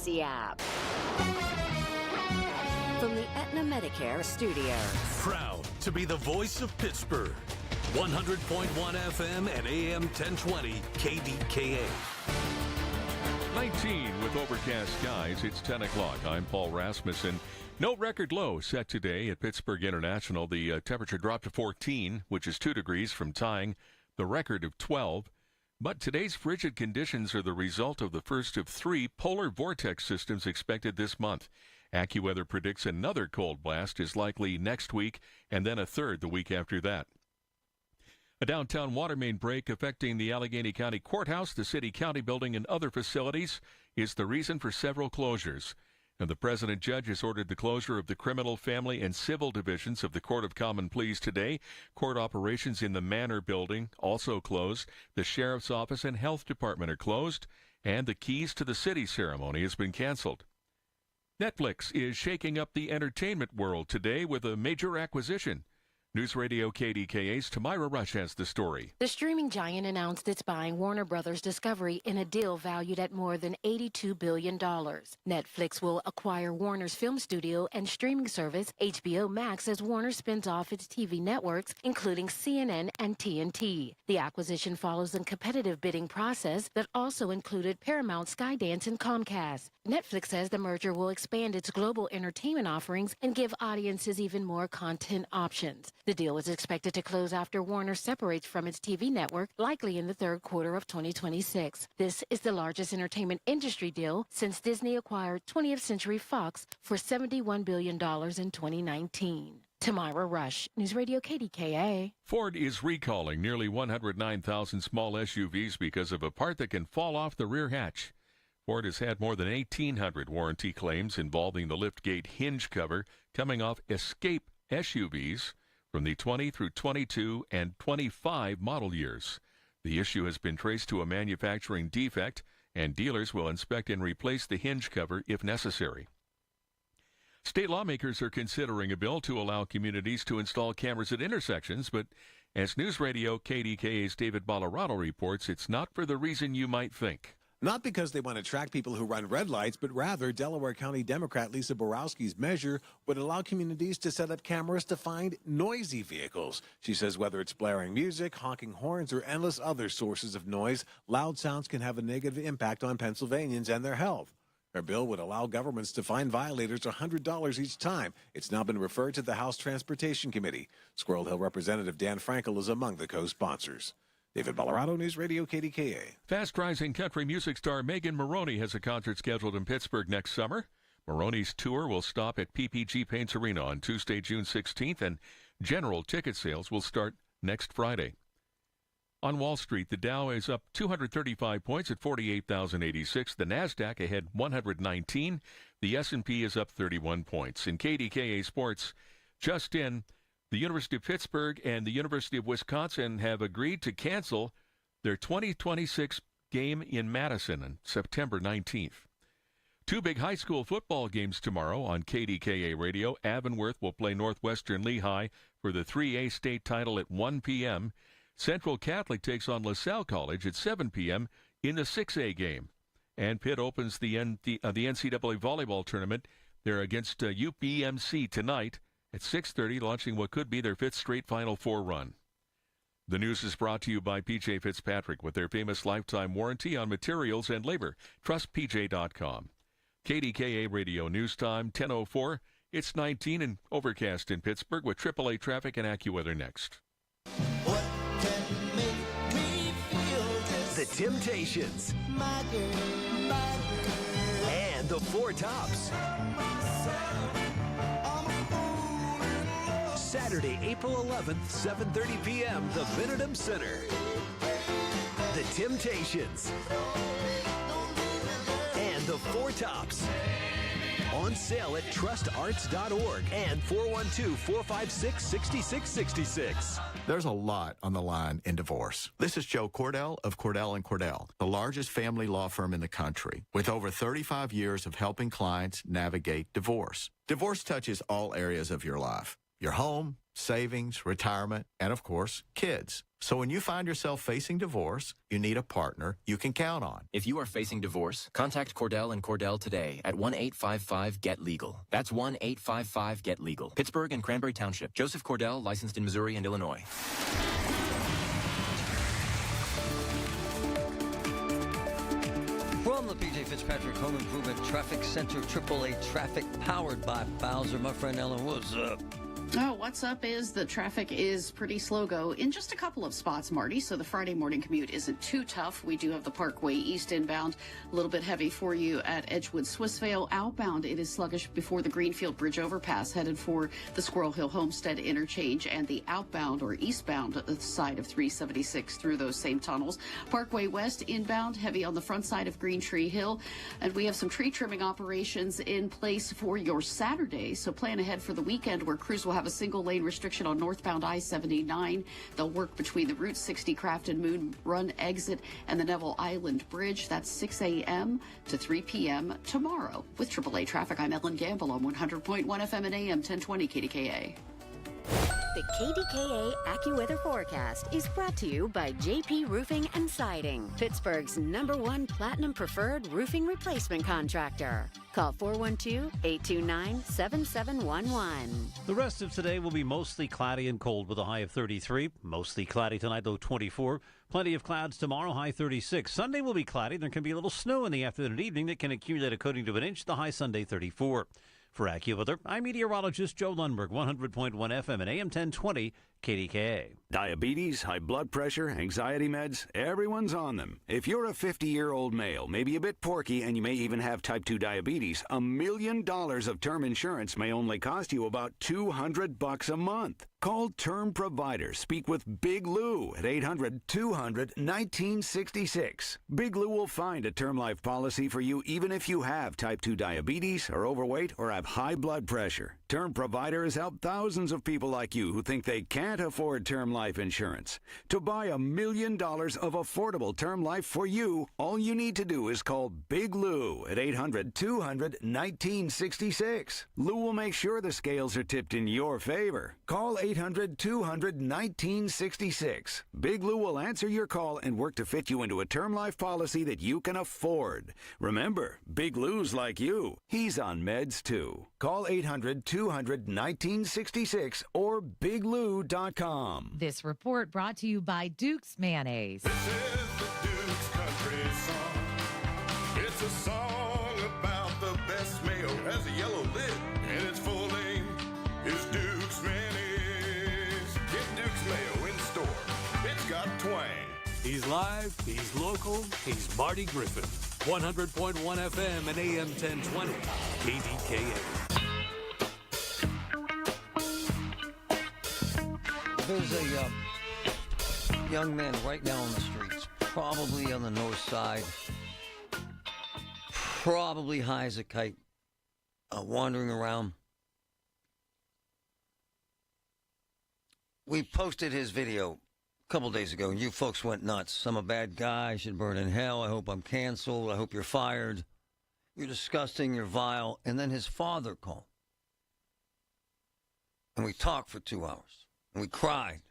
Easy app. From the Aetna Medicare studios. Proud to be the voice of Pittsburgh. 100.1 FM and AM 1020 KDKA. 19 with overcast skies. It's 10 o'clock. I'm Paul Rasmussen. No record low set today at Pittsburgh International. The temperature dropped to 14, which is 2 degrees from tying the record of 12. But today's frigid conditions are the result of the first of 3 polar vortex systems expected this month. AccuWeather predicts another cold blast is likely next week, and then a third the week after that. A downtown water main break affecting the Allegheny County Courthouse, the city-county building, and other facilities is the reason for several closures. And the president judge has ordered the closure of the criminal, family, and civil divisions of the Court of Common Pleas today. Court operations in the Manor building also closed. The sheriff's office and health department are closed, and the Keys to the City ceremony has been canceled. Netflix is shaking up the entertainment world today with a major acquisition. News Radio KDKA's Tamira Rush has the story. The streaming giant announced it's buying Warner Brothers Discovery in a deal valued at more than $82 billion. Netflix will acquire Warner's film studio and streaming service HBO Max as Warner spins off its TV networks, including CNN and TNT. The acquisition follows a competitive bidding process that also included Paramount, Skydance, and Comcast. Netflix says the merger will expand its global entertainment offerings and give audiences even more content options. The deal is expected to close after Warner separates from its TV network, likely in the third quarter of 2026. This is the largest entertainment industry deal since Disney acquired 20th Century Fox for $71 billion in 2019. Tamira Rush, News Radio KDKA. Ford is recalling nearly 109,000 small SUVs because of a part that can fall off the rear hatch. Ford has had more than 1,800 warranty claims involving the liftgate hinge cover coming off Escape SUVs from the 20 through 22 and 25 model years. The issue has been traced to a manufacturing defect, and dealers will inspect and replace the hinge cover if necessary. State lawmakers are considering a bill to allow communities to install cameras at intersections, but as News Radio KDKA's David Ballarado reports, it's not for the reason you might think. Not because they want to track people who run red lights, but rather Delaware County Democrat Lisa Borowski's measure would allow communities to set up cameras to find noisy vehicles. She says whether it's blaring music, honking horns, or endless other sources of noise, loud sounds can have a negative impact on Pennsylvanians and their health. Her bill would allow governments to fine violators $100 each time. It's now been referred to the House Transportation Committee. Squirrel Hill Representative Dan Frankel is among the co-sponsors. David Ballarado, News Radio KDKA. Fast-rising country music star Megan Moroney has a concert scheduled in Pittsburgh next summer. Moroney's tour will stop at PPG Paints Arena on Tuesday, June 16th, and general ticket sales will start next Friday. On Wall Street, the Dow is up 235 points at 48,086. The Nasdaq ahead 119. The S&P is up 31 points. In KDKA Sports, just in, the University of Pittsburgh and the University of Wisconsin have agreed to cancel their 2026 game in Madison on September 19th. 2 big high school football games tomorrow on KDKA Radio. Avonworth will play Northwestern Lehigh for the 3A state title at 1 p.m. Central Catholic takes on LaSalle College at 7 p.m. in the 6A game. And Pitt opens the NCAA volleyball tournament. They're against UPMC tonight at 6:30, launching what could be their 5th straight Final Four run. The news is brought to you by P.J. Fitzpatrick with their famous lifetime warranty on materials and labor. Trust PJ.com. KDKA Radio News Time, 10:04. It's 19 and overcast in Pittsburgh with AAA traffic and AccuWeather next. What can make me feel this? The Temptations. My girl, And the Four Tops. Saturday, April 11th, 7:30 p.m., the Benedum Center. The Temptations and the Four Tops. On sale at trustarts.org and 412-456-6666. There's a lot on the line in divorce. This is Joe Cordell of Cordell & Cordell, the largest family law firm in the country, with over 35 years of helping clients navigate divorce. Divorce touches all areas of your life: your home, savings, retirement, and of course, kids. So when you find yourself facing divorce, you need a partner you can count on. If you are facing divorce, contact Cordell and Cordell today at 1-855-GET-LEGAL. That's 1-855-GET-LEGAL. Pittsburgh and Cranberry Township. Joseph Cordell, licensed in Missouri and Illinois. From the P.J. Fitzpatrick Home Improvement Traffic Center, AAA Traffic, powered by Bowser. My friend Ellen, what's up? Oh, what's up is the traffic is pretty slow go in just a couple of spots, Marty. So the Friday morning commute isn't too tough. We do have the Parkway East inbound, a little bit heavy for you at Edgewood Swissvale. Outbound, it is sluggish before the Greenfield Bridge overpass, headed for the Squirrel Hill Homestead interchange, and the outbound or eastbound side of 376 through those same tunnels. Parkway West inbound, heavy on the front side of Green Tree Hill. And we have some tree trimming operations in place for your Saturday. So plan ahead for the weekend, where crews will have a single lane restriction on northbound I-79. They'll work between the Route 60 Craft and Moon Run exit and the Neville Island Bridge. That's 6 a.m. to 3 p.m. tomorrow. With AAA Traffic, I'm Ellen Gamble on 100.1 FM and AM 1020 KDKA. The KDKA AccuWeather forecast is brought to you by JP Roofing and Siding, Pittsburgh's #1 Platinum Preferred roofing replacement contractor. Call 412-829-7711. The rest of today will be mostly cloudy and cold with a high of 33. Mostly cloudy tonight, low 24. Plenty of clouds tomorrow, high 36. Sunday will be cloudy. There can be a little snow in the afternoon and evening that can accumulate a coating to an inch. The high Sunday 34. For AccuWeather, I'm meteorologist Joe Lundberg, 100.1 FM and AM 1020 KDKA. Diabetes, high blood pressure, anxiety meds, everyone's on them. If you're a 50-year-old male, maybe a bit porky, and you may even have type 2 diabetes, $1 million of term insurance may only cost you about $200 a month. Call Term Provider. Speak with Big Lou at 800-200-1966. Big Lou will find a term life policy for you even if you have type 2 diabetes, are overweight, or have high blood pressure. Term Provider has helped thousands of people like you who think they can't afford term life insurance. To buy $1 million of affordable term life for you, all you need to do is call Big Lou at 800-200-1966. Lou will make sure the scales are tipped in your favor. Call 800-200-1966. Big Lou will answer your call and work to fit you into a term life policy that you can afford. Remember, Big Lou's like you. He's on meds too. Call 800-200-1966 or biglou.com. This report brought to you by Duke's Mayonnaise. This is the Duke's Country Song. It's a song about the best mayo. It has a yellow lid, and its full name is Duke's Mayonnaise. Get Duke's Mayo in store. It's got twang. He's live, he's local, he's Marty Griffin. 100.1 FM and AM 1020 KDKA. There's a young man right now on the streets, probably on the north side, probably high as a kite, wandering around. We posted his video a couple days ago, and you folks went nuts. I'm a bad guy. I should burn in hell. I hope I'm canceled. I hope you're fired. You're disgusting. You're vile. And then his father called. And we talked for 2 hours. And we cried.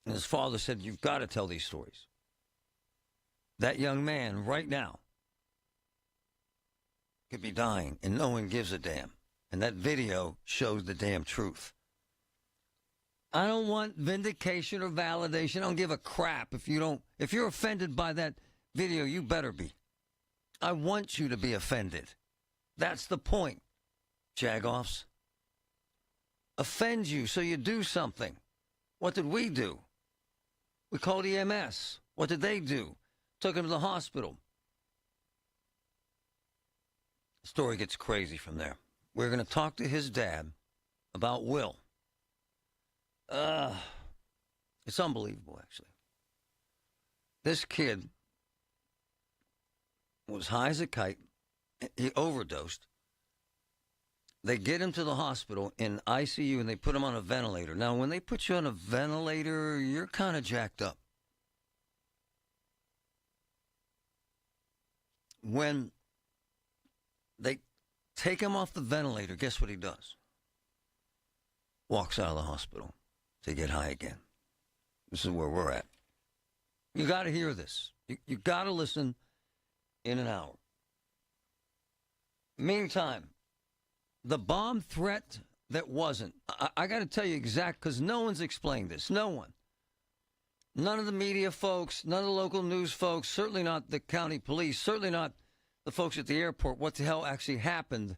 And his father said, you've got to tell these stories. That young man right now could be dying, and no one gives a damn. And that video shows the damn truth. I don't want vindication or validation. I don't give a crap if you're offended by that video, you better be. I want you to be offended. That's the point, jagoffs. Offend you so you do something. What did we do? We called EMS. What did they do? Took him to the hospital. The story gets crazy from there. We're going to talk to his dad about Will. It's unbelievable, actually. This kid was high as a kite. He overdosed. They get him to the hospital in ICU, and they put him on a ventilator. Now, when they put you on a ventilator, you're kind of jacked up. When they take him off the ventilator, guess what he does? Walks out of the hospital to get high again. This is where we're at. You got to hear this. You got to listen in an hour. Meantime, the bomb threat that wasn't. I got to tell you exact, because no one's explained this. No one. None of the media folks, none of the local news folks, certainly not the county police, certainly not the folks at the airport, what the hell actually happened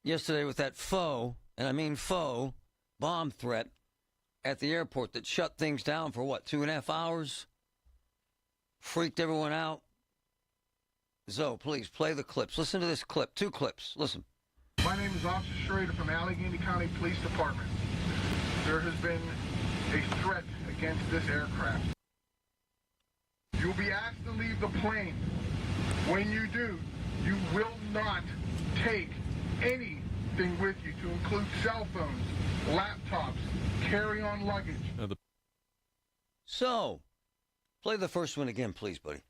yesterday with that faux, and I mean faux, bomb threat at the airport that shut things down for, 2.5 hours? Freaked everyone out. Zoe, please, play the clips. Listen to this clip. 2 clips. Listen. My name is Officer Schrader from Allegheny County Police Department. There has been a threat against this aircraft. You will be asked to leave the plane. When you do, you will not take anything with you, to include cell phones, laptops, carry-on luggage. So, play the first one again, please, buddy.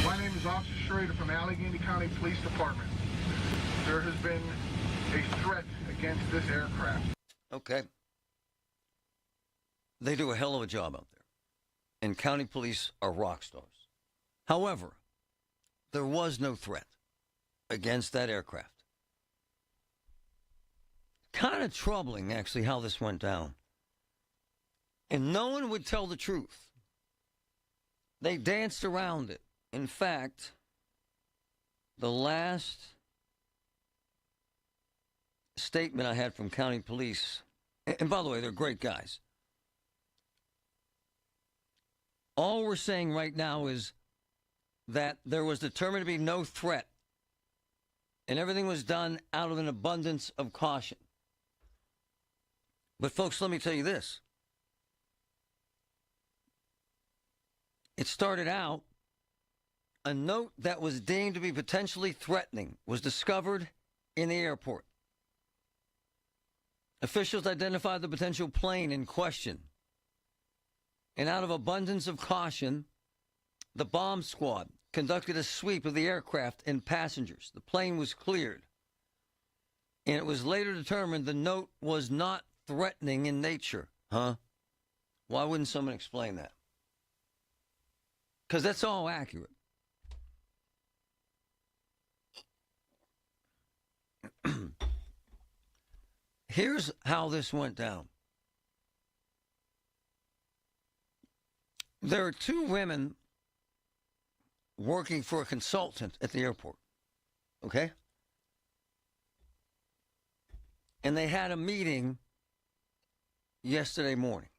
My name is Officer Schrader from Allegheny County Police Department. There has been a threat against this aircraft. Okay. They do a hell of a job out there. And county police are rock stars. However, there was no threat against that aircraft. Kind of troubling, actually, how this went down. And no one would tell the truth. They danced around it. In fact, the last statement I had from county police, and by the way, they're great guys. All we're saying right now is that there was determined to be no threat, and everything was done out of an abundance of caution. But folks, let me tell you this. It started out, a note that was deemed to be potentially threatening was discovered in the airport. Officials identified the potential plane in question. And out of abundance of caution, the bomb squad conducted a sweep of the aircraft and passengers. The plane was cleared. And it was later determined the note was not threatening in nature. Huh? Why wouldn't someone explain that? Because that's all accurate. Here's how this went down. There are 2 women working for a consultant at the airport, okay? And they had a meeting yesterday morning.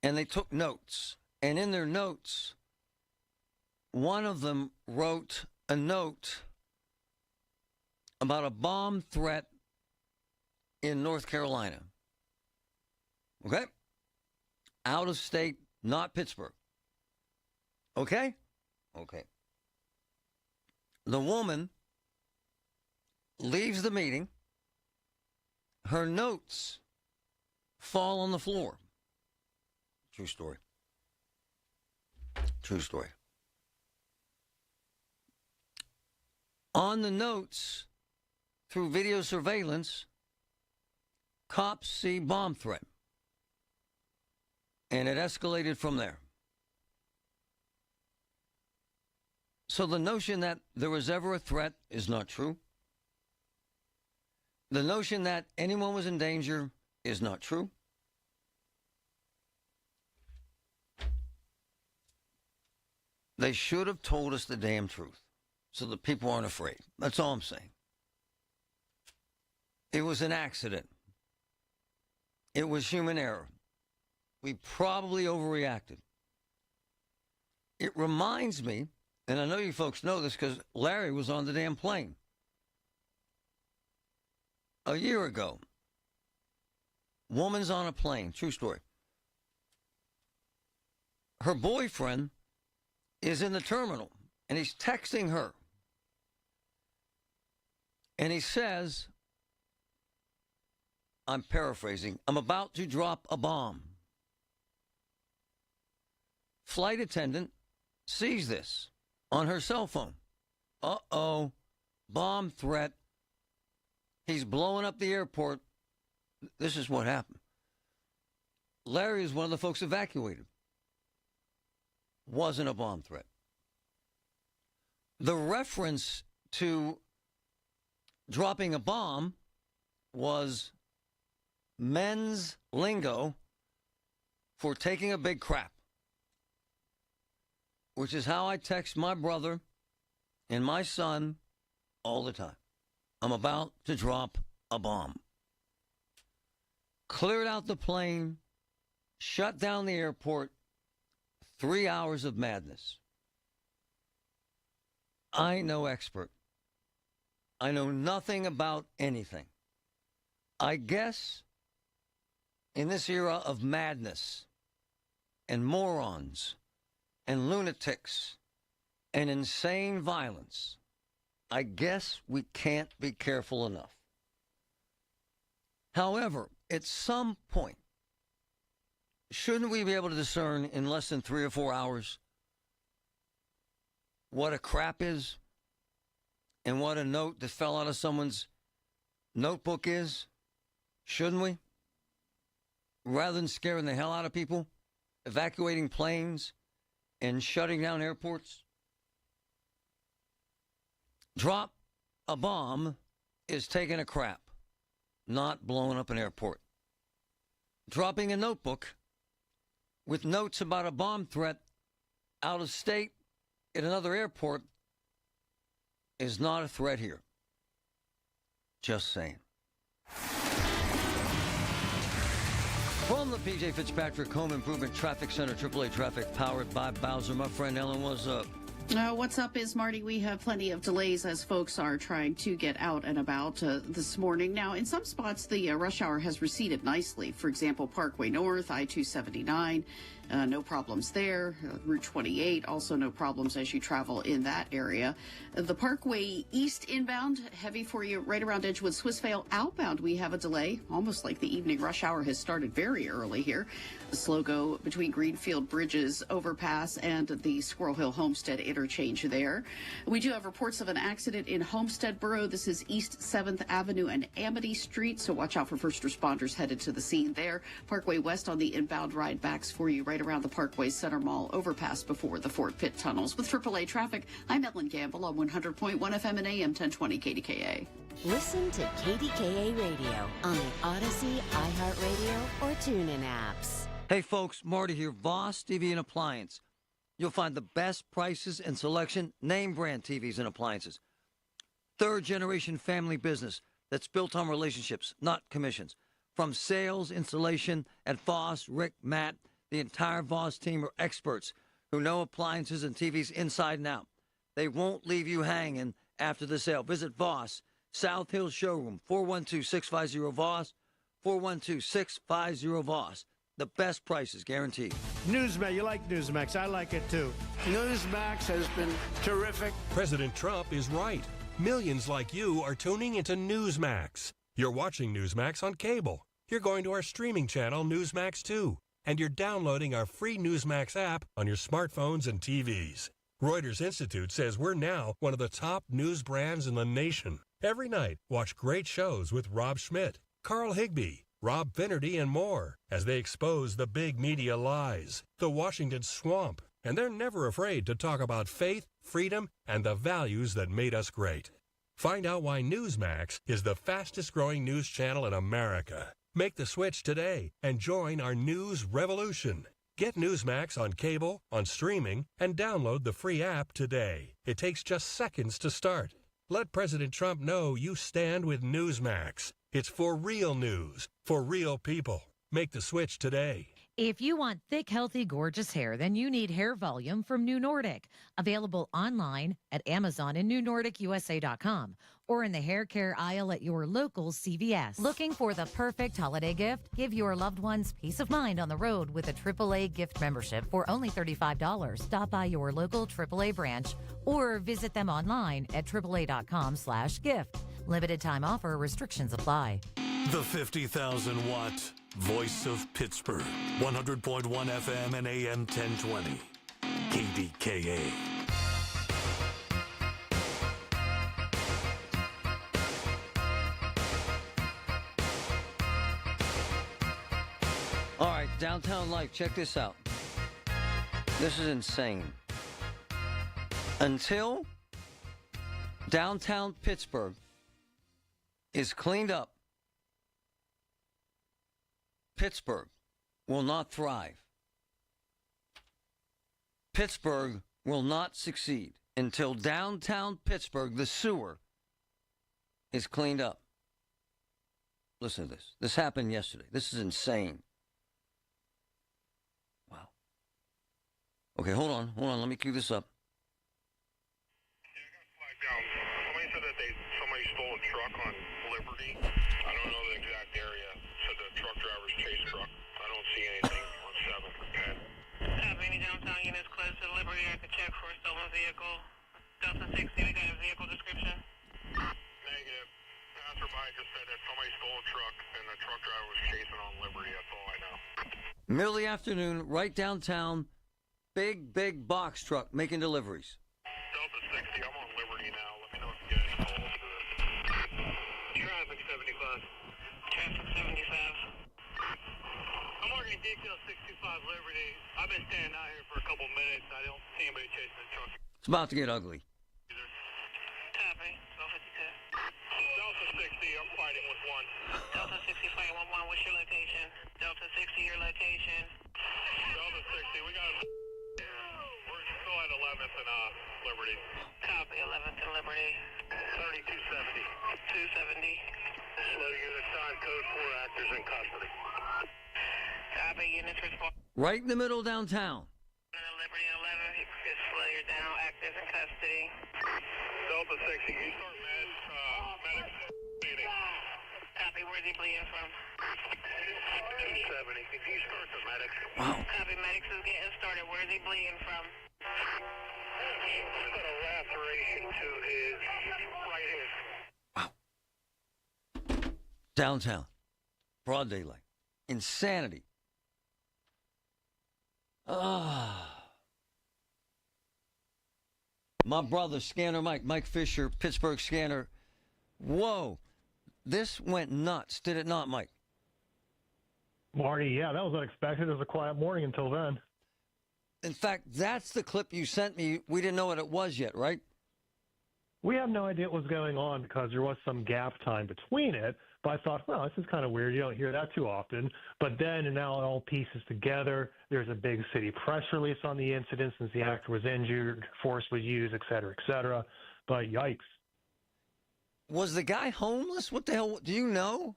And they took notes. And in their notes, one of them wrote a note about a bomb threat in North Carolina. Okay? Out of state, not Pittsburgh. Okay? Okay. The woman leaves the meeting. Her notes fall on the floor. True story. True story. On the notes, through video surveillance, cops see bomb threat. And it escalated from there. So the notion that there was ever a threat is not true. The notion that anyone was in danger is not true. They should have told us the damn truth so that people aren't afraid. That's all I'm saying. It was an accident. It was human error. We probably overreacted. It reminds me, and I know you folks know this because Larry was on the damn plane a year ago. Woman's on a plane. True story. Her boyfriend is in the terminal, and he's texting her. And he says, I'm paraphrasing, I'm about to drop a bomb. Flight attendant sees this on her cell phone. Uh-oh, bomb threat. He's blowing up the airport. This is what happened. Larry is one of the folks evacuated. Wasn't a bomb threat. The reference to dropping a bomb was men's lingo for taking a big crap, which is how I text my brother and my son all the time. I'm about to drop a bomb. Cleared out the plane, shut down the airport, 3 hours of madness. I ain't no expert. I know nothing about anything. I guess in this era of madness and morons and lunatics and insane violence, I guess we can't be careful enough. However, at some point, shouldn't we be able to discern in less than 3 or 4 hours what a crap is and what a note that fell out of someone's notebook is? Shouldn't we? Rather than scaring the hell out of people, evacuating planes, and shutting down airports? Drop a bomb is taking a crap, not blowing up an airport. Dropping a notebook with notes about a bomb threat out of state at another airport is not a threat here. Just saying. From the P.J. Fitzpatrick Home Improvement Traffic Center, AAA Traffic, powered by Bowser. My friend Ellen, what's up? What's up is, Marty, we have plenty of delays as folks are trying to get out and about this morning. Now, in some spots, the rush hour has receded nicely. For example, Parkway North, I-279, no problems there. Route 28, also no problems as you travel in that area. The Parkway East inbound, heavy for you right around Edgewood, Swissvale. Outbound, we have a delay, almost like the evening rush hour has started very early here. The slow go between Greenfield Bridges overpass and the Squirrel Hill Homestead interchange there. We do have reports of an accident in Homestead Borough. This is East 7th Avenue and Amity Street, so watch out for first responders headed to the scene there. Parkway West on the inbound ride backs for you right around the Parkway Center Mall overpass before the Fort Pitt tunnels. With AAA traffic, I'm Ellen Gamble on 100.1 FM and AM 1020 KDKA. Listen to KDKA Radio on the Odyssey, iHeartRadio, or TuneIn apps. Hey folks, Marty here, Voss TV and Appliance. You'll find the best prices and selection, name brand TVs and appliances. Third generation family business that's built on relationships, not commissions. From sales, installation at Voss, Rick, Matt, the entire Voss team are experts who know appliances and TVs inside and out. They won't leave you hanging after the sale. Visit Voss, South Hill Showroom, 412-650-VOSS, 412-650-VOSS. The best prices guaranteed. Newsmax, you like Newsmax. I like it too. Newsmax has been terrific. President Trump is right. Millions like you are tuning into Newsmax. You're watching Newsmax on cable. You're going to our streaming channel, Newsmax 2. And you're downloading our free Newsmax app on your smartphones and TVs. Reuters Institute says we're now one of the top news brands in the nation. Every night, watch great shows with Rob Schmidt, Carl Higbie, Rob Finnerty, and more as they expose the big media lies, the Washington swamp, and they're never afraid to talk about faith, freedom, and the values that made us great. Find out why Newsmax is the fastest growing news channel in America. Make the switch today and join our news revolution. Get Newsmax on cable, on streaming, and download the free app today. It takes just seconds to start. Let President Trump know you stand with Newsmax. It's for real news, for real people. Make the switch today. If you want thick, healthy, gorgeous hair, then you need Hair Volume from New Nordic. Available online at Amazon and NewNordicUSA.com or in the hair care aisle at your local CVS. Looking for the perfect holiday gift? Give your loved ones peace of mind on the road with a AAA gift membership for only $35. Stop by your local AAA branch or visit them online at AAA.com/gift. Limited time offer, restrictions apply. The 50,000-watt voice of Pittsburgh. 100.1 FM and AM 1020. KDKA. All right, downtown life. Check this out. This is insane. Until downtown Pittsburgh is cleaned up, Pittsburgh will not thrive. Pittsburgh will not succeed until downtown Pittsburgh, the sewer, is cleaned up. Listen to this. This happened yesterday. This is insane. Wow. Okay, hold on. Let me cue this up. Somebody said that somebody stole a truck on Liberty. I don't know the exact area. Said the truck driver's chase truck. I don't see anything on 7th or 10. Have any downtown units close to Liberty? I could check for a stolen vehicle. Delta 60, we got a vehicle description. Negative. Passerby just said that somebody stole a truck and the truck driver was chasing on Liberty. That's all I know. Middle of the afternoon, right downtown, big box truck making deliveries. Delta 60, I'm on Liberty now. Let me know if you get any calls to this. Traffic 75. Traffic 75. I'm working detail 625 Liberty. I've been standing out here for a couple minutes. I don't see anybody chasing the truck. It's about to get ugly. Copy. 1252. Delta 60, I'm fighting with one. Delta 60, fight 1-1. What's your location? Delta 60, your location. Delta 60, we got we're still at 11th and Liberty. Copy, 11th and Liberty. 3270. 270. Slow unit time, code 4 actors in custody. Copy, units respond. Right in the middle of downtown. Liberty 11, it's slow, you're down, actors in custody. Delta 60, you start medics bleeding. Copy, where's he bleeding from? 270, can you start the medics? Wow. Copy, medics is getting started, where's he bleeding from? He's got a laceration to his right hand. Downtown. Broad daylight. Insanity. My brother, Scanner Mike Fisher, Pittsburgh Scanner. Whoa. This went nuts, did it not, Mike? Marty, yeah, that was unexpected. It was a quiet morning until then. In fact, that's the clip you sent me. We didn't know what it was yet, right? We have no idea what was going on because there was some gap time between it. But I thought, well, this is kind of weird. You don't hear that too often. But then, and now it all pieces together. There's a big city press release on the incident since the actor was injured, force was used, et cetera, et cetera. But yikes. Was the guy homeless? What the hell? Do you know?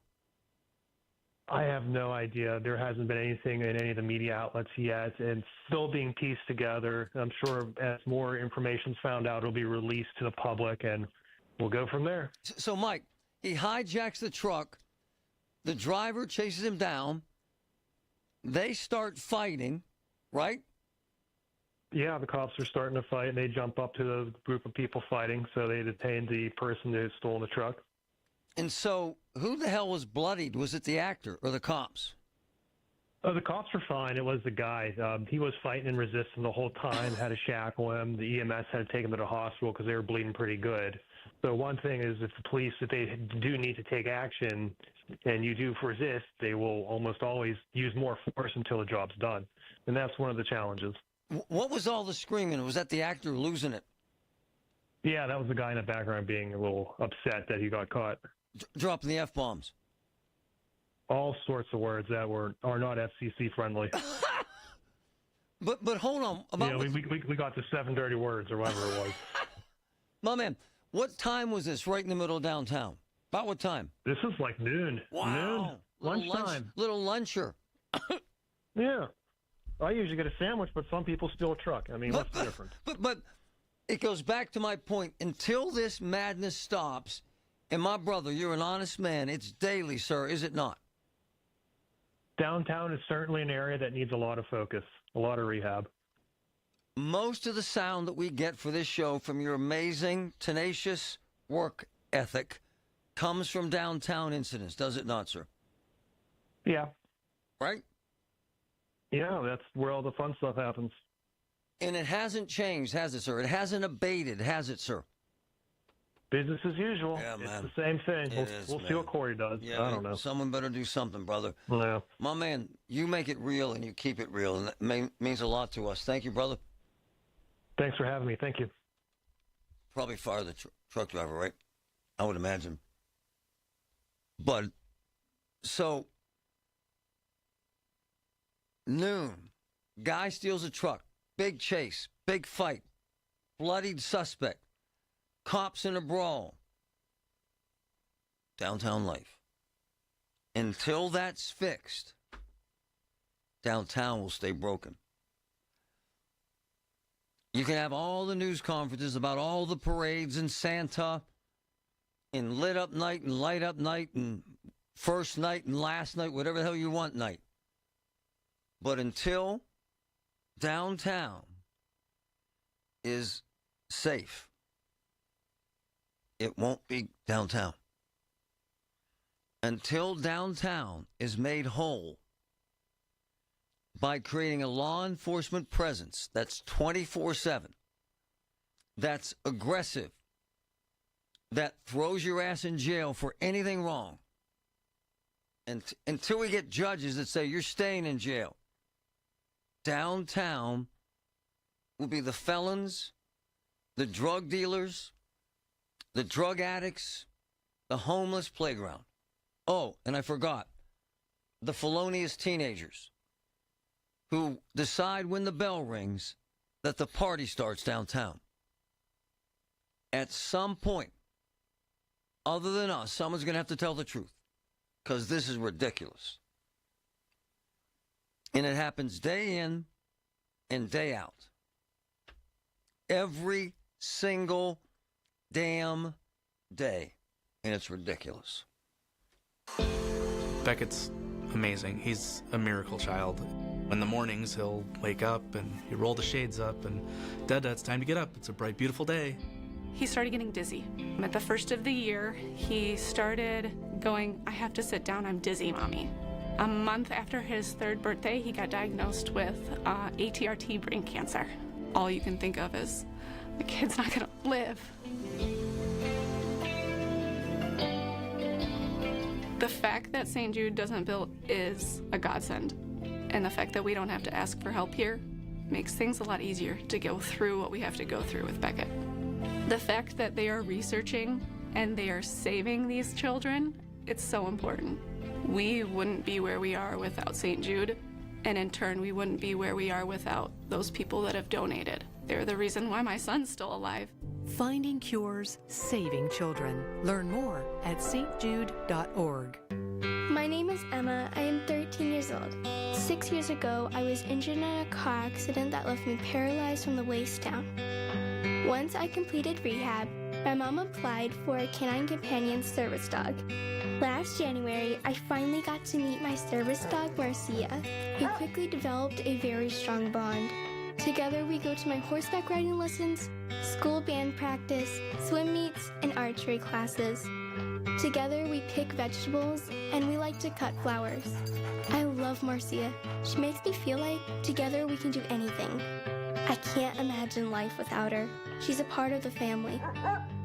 I have no idea. There hasn't been anything in any of the media outlets yet, and still being pieced together. I'm sure as more information's found out, it'll be released to the public, and we'll go from there. So, Mike, he hijacks the truck. The driver chases him down. They start fighting, right? Yeah, the cops are starting to fight, and they jump up to the group of people fighting, so they detain the person who stole the truck. And so, who the hell was bloodied? Was it the actor or the cops? Oh, the cops were fine. It was the guy. He was fighting and resisting the whole time, had to shackle him. The EMS had to take him to the hospital because they were bleeding pretty good. So one thing is if the police, if they do need to take action and you do resist, they will almost always use more force until the job's done. And that's one of the challenges. What was all the screaming? Was that the actor losing it? Yeah, that was the guy in the background being a little upset that he got caught. Dropping the F-bombs. All sorts of words that are not FCC friendly. But hold on. We got the 7 dirty words or whatever it was. My man, what time was this right in the middle of downtown? About what time? This was like noon. Wow. Noon. Lunchtime. Little luncher. Yeah. I usually get a sandwich, but some people steal a truck. I mean, what's the difference? But it goes back to my point. Until this madness stops, and my brother, you're an honest man, it's daily, sir, is it not? Downtown is certainly an area that needs a lot of focus, a lot of rehab. Most of the sound that we get for this show from your amazing, tenacious work ethic comes from downtown incidents, does it not, sir? Yeah. Right? Yeah, that's where all the fun stuff happens. And it hasn't changed, has it, sir? It hasn't abated, has it, sir? business as usual. Yeah, it's man. the same thing. We'll see man. what Corey does. Yeah, I don't know. Someone better do something, brother. Yeah. My man, you make it real and you keep it real, and that means a lot to us. Thank you, brother. Thanks for having me. Thank you. Probably fire the truck driver, right? I would imagine. But, so, noon, guy steals a truck, big chase, big fight, bloodied suspect, cops in a brawl. Downtown life. Until that's fixed, downtown will stay broken. You can have all the news conferences about all the parades and Santa and lit up night and light up night and first night and last night, whatever the hell you want night. But until downtown is safe, it won't be downtown. Until downtown is made whole by creating a law enforcement presence that's 24/7, that's aggressive, that throws your ass in jail for anything wrong. And until we get judges that say you're staying in jail, downtown will be the felons, the drug dealers, the drug addicts, the homeless playground. Oh, and I forgot, the felonious teenagers who decide when the bell rings that the party starts downtown. At some point, other than us, someone's going to have to tell the truth, because this is ridiculous. And it happens day in and day out. Every single damn day. And it's ridiculous. Beckett's amazing. He's a miracle child. In the mornings, he'll wake up and he roll the shades up and, Dada, it's time to get up. It's a bright, beautiful day. He started getting dizzy. At the first of the year, he started going, I have to sit down, I'm dizzy, Mommy. A month after his 3rd birthday, he got diagnosed with ATRT brain cancer. All you can think of is, the kid's not gonna live. The fact that St. Jude doesn't bill is a godsend. And the fact that we don't have to ask for help here makes things a lot easier to go through what we have to go through with Beckett. The fact that they are researching and they are saving these children, it's so important. We wouldn't be where we are without St. Jude, and in turn, we wouldn't be where we are without those people that have donated. They're the reason why my son's still alive. Finding cures, saving children. Learn more at stjude.org. My name is Emma. I am 13 years old. 6 years ago, I was injured in a car accident that left me paralyzed from the waist down. Once I completed rehab, my mom applied for a canine companion service dog. Last January, I finally got to meet my service dog, Marcia. We quickly developed a very strong bond. Together, we go to my horseback riding lessons, school band practice, swim meets, and archery classes. Together, we pick vegetables, and we like to cut flowers. I love Marcia. She makes me feel like together we can do anything. I can't imagine life without her. She's a part of the family.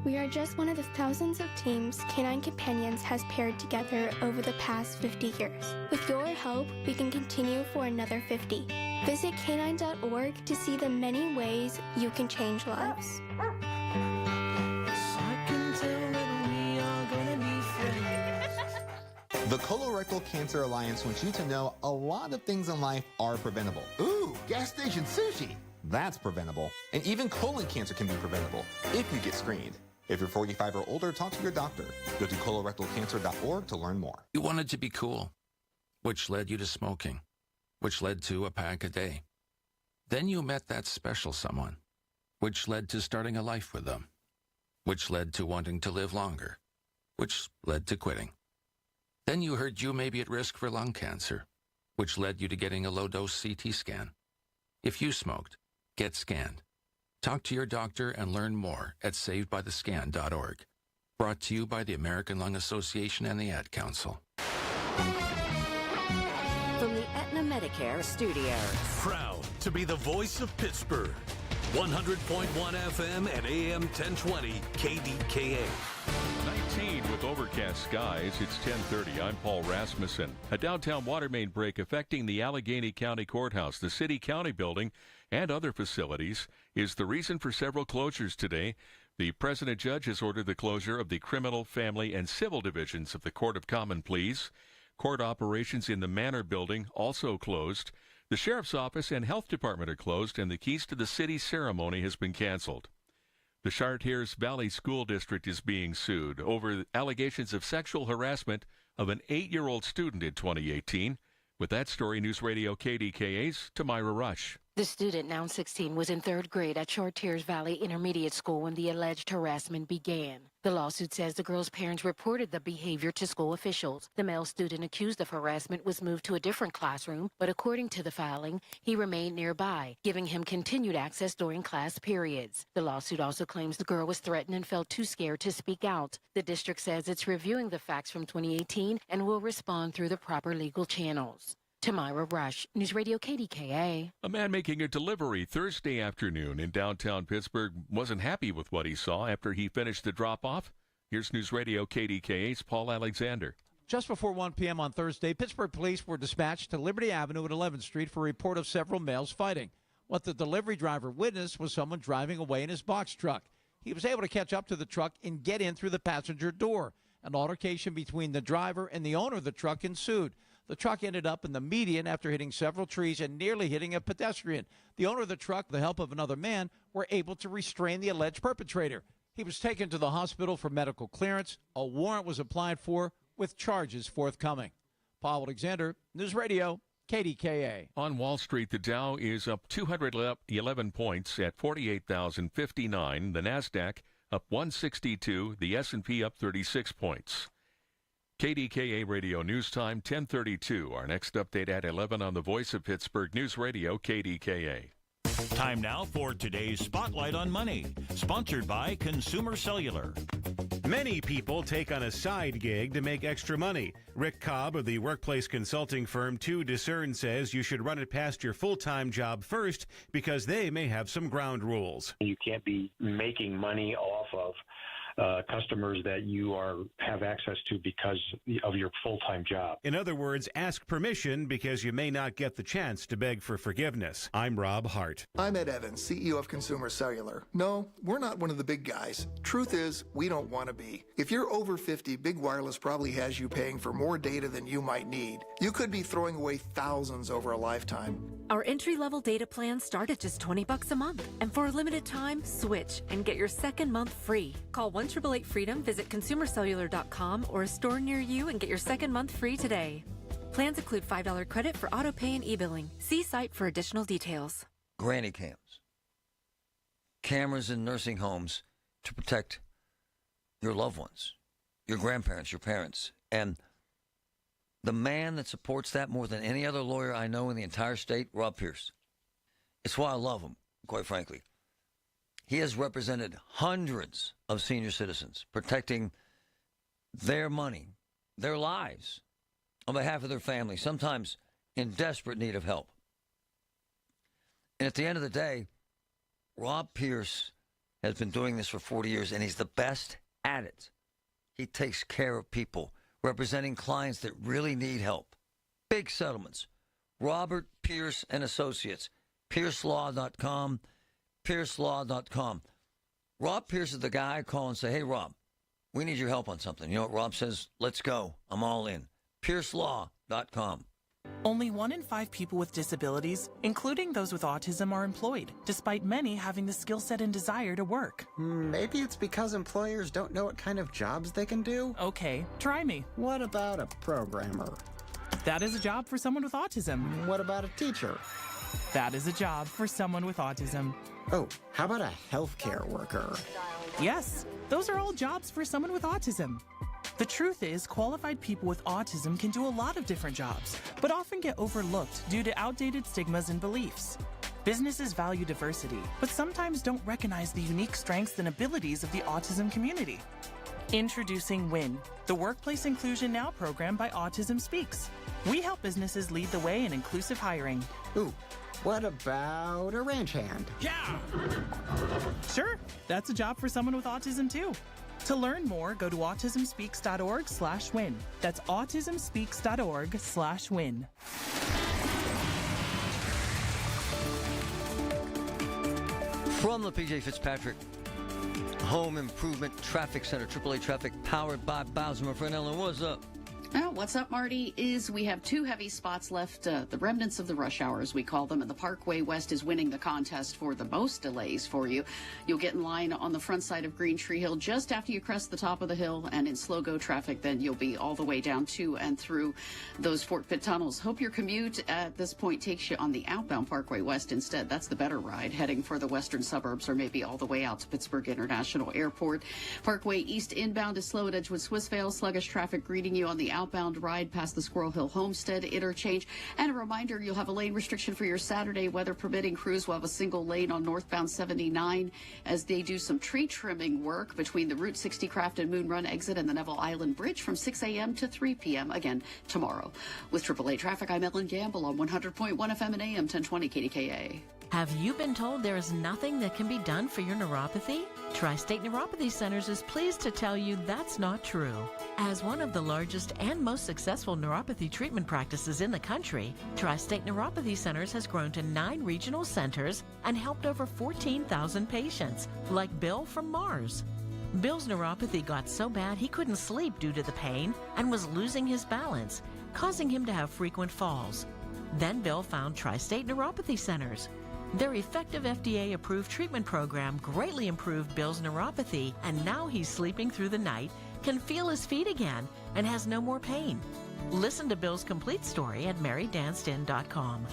We are just one of the thousands of teams Canine Companions has paired together over the past 50 years. With your help, we can continue for another 50. Visit canine.org to see the many ways you can change lives. The Colorectal Cancer Alliance wants you to know a lot of things in life are preventable. Ooh, gas station sushi. That's preventable. And even colon cancer can be preventable if you get screened. If you're 45 or older, talk to your doctor. Go to colorectalcancer.org to learn more. You wanted to be cool, which led you to smoking, which led to a pack a day. Then you met that special someone, which led to starting a life with them, which led to wanting to live longer, which led to quitting. Then you heard you may be at risk for lung cancer, which led you to getting a low-dose CT scan. If you smoked, get scanned. Talk to your doctor and learn more at savedbythescan.org. Brought to you by the American Lung Association and the Ad Council. From the Aetna Medicare Studios. Proud to be the voice of Pittsburgh. 100.1 FM and AM 1020 KDKA. 19 with overcast skies. It's 10:30. I'm Paul Rasmussen. A downtown water main break affecting the Allegheny County Courthouse, the city-county building, and other facilities is the reason for several closures today. The president judge has ordered the closure of the criminal, family, and civil divisions of the Court of Common Pleas. Court operations in the Manor building also closed. The sheriff's office and health department are closed, and the Keys to the City ceremony has been canceled. The Chartiers Valley School District is being sued over allegations of sexual harassment of an 8-year-old student in 2018. With that story, News Radio KDKA's Tamira Rush. The student, now 16, was in 3rd grade at Chartiers Valley Intermediate School when the alleged harassment began. The lawsuit says the girl's parents reported the behavior to school officials. The male student accused of harassment was moved to a different classroom, but according to the filing, he remained nearby, giving him continued access during class periods. The lawsuit also claims the girl was threatened and felt too scared to speak out. The district says it's reviewing the facts from 2018 and will respond through the proper legal channels. Tamira Rush, News Radio KDKA. A man making a delivery Thursday afternoon in downtown Pittsburgh wasn't happy with what he saw after he finished the drop-off. Here's News Radio KDKA's Paul Alexander. Just before 1 p.m. on Thursday, Pittsburgh police were dispatched to Liberty Avenue at 11th Street for a report of several males fighting. What the delivery driver witnessed was someone driving away in his box truck. He was able to catch up to the truck and get in through the passenger door. An altercation between the driver and the owner of the truck ensued. The truck ended up in the median after hitting several trees and nearly hitting a pedestrian. The owner of the truck, with the help of another man, were able to restrain the alleged perpetrator. He was taken to the hospital for medical clearance. A warrant was applied for, with charges forthcoming. Paul Alexander, News Radio, KDKA. On Wall Street, the Dow is up 211 points at 48,059. The Nasdaq up 162. The S&P up 36 points. KDKA Radio News Time, 10:32. Our next update at 11 on the Voice of Pittsburgh News Radio, KDKA. Time now for today's Spotlight on Money, sponsored by Consumer Cellular. Many people take on a side gig to make extra money. Rick Cobb of the workplace consulting firm 2Discern says you should run it past your full-time job first because they may have some ground rules. You can't be making money off of customers that you have access to because of your full-time job. In other words, ask permission because you may not get the chance to beg for forgiveness. I'm Rob Hart. I'm Ed Evans, CEO of Consumer Cellular. No, we're not one of the big guys. Truth is, we don't want to be. If you're over 50, Big Wireless probably has you paying for more data than you might need. You could be throwing away thousands over a lifetime. Our entry-level data plans start at just $20 a month. And for a limited time, switch and get your second month free. Call 1-888-FREEDOM, visit consumercellular.com or a store near you and get your second month free today. Plans include $5 credit for auto pay and e-billing. See site for additional details. Granny cams. Cameras in nursing homes to protect your loved ones, your grandparents, your parents. And the man that supports that more than any other lawyer I know in the entire state, Rob Pierce. It's why I love him, quite frankly. He has represented hundreds of senior citizens, protecting their money, their lives, on behalf of their family, sometimes in desperate need of help. And at the end of the day, Rob Pierce has been doing this for 40 years, and he's the best at it. He takes care of people, representing clients that really need help. Big settlements. Robert Pierce and Associates. PierceLaw.com. PierceLaw.com. Rob Pierce is the guy I call and say, hey, Rob, we need your help on something. You know what Rob says? Let's go. I'm all in. PierceLaw.com. Only 1 in 5 people with disabilities, including those with autism, are employed, despite many having the skill set and desire to work. Maybe it's because employers don't know what kind of jobs they can do? Okay, try me. What about a programmer? That is a job for someone with autism. What about a teacher? That is a job for someone with autism. Oh, how about a healthcare worker? Yes, those are all jobs for someone with autism. The truth is, qualified people with autism can do a lot of different jobs, but often get overlooked due to outdated stigmas and beliefs. Businesses value diversity, but sometimes don't recognize the unique strengths and abilities of the autism community. Introducing WIN, the Workplace Inclusion Now program by Autism Speaks. We help businesses lead the way in inclusive hiring. Ooh, What about a ranch hand? Yeah! Sure, that's a job for someone with autism too. To learn more, go to autismspeaks.org/win. That's autismspeaks.org/win. From the PJ Fitzpatrick Home Improvement Traffic Center, AAA Traffic, powered by Bowser. My friend Ellen, what's up? Well, what's up, Marty, is we have two heavy spots left, the remnants of the rush hour, as we call them, and the Parkway West is winning the contest for the most delays for you. You'll get in line on the front side of Green Tree Hill just after you crest the top of the hill, and in slow-go traffic, then you'll be all the way down to and through those Fort Pitt tunnels. Hope your commute at this point takes you on the outbound Parkway West instead. That's the better ride, heading for the western suburbs or maybe all the way out to Pittsburgh International Airport. Parkway East inbound is slow at Edgewood Swissvale. Sluggish traffic greeting you on the outbound ride past the Squirrel Hill Homestead interchange. And a reminder, you'll have a lane restriction for your Saturday. Weather permitting, crews will have a single lane on northbound 79 as they do some tree trimming work between the Route 60 Craft and Moon Run exit and the Neville Island Bridge from 6 a.m. to 3 p.m. again tomorrow. With AAA Traffic, I'm Ellen Gamble on 100.1 FM and AM 1020 KDKA. Have you been told there is nothing that can be done for your neuropathy? Tri-State Neuropathy Centers is pleased to tell you that's not true. As one of the largest and most successful neuropathy treatment practices in the country, Tri-State Neuropathy Centers has grown to 9 regional centers and helped over 14,000 patients, like Bill from Mars. Bill's neuropathy got so bad he couldn't sleep due to the pain and was losing his balance, causing him to have frequent falls. Then Bill found Tri-State Neuropathy Centers. Their effective FDA-approved treatment program greatly improved Bill's neuropathy, and now he's sleeping through the night, can feel his feet again, and has no more pain. Listen to Bill's complete story at marydanston.com.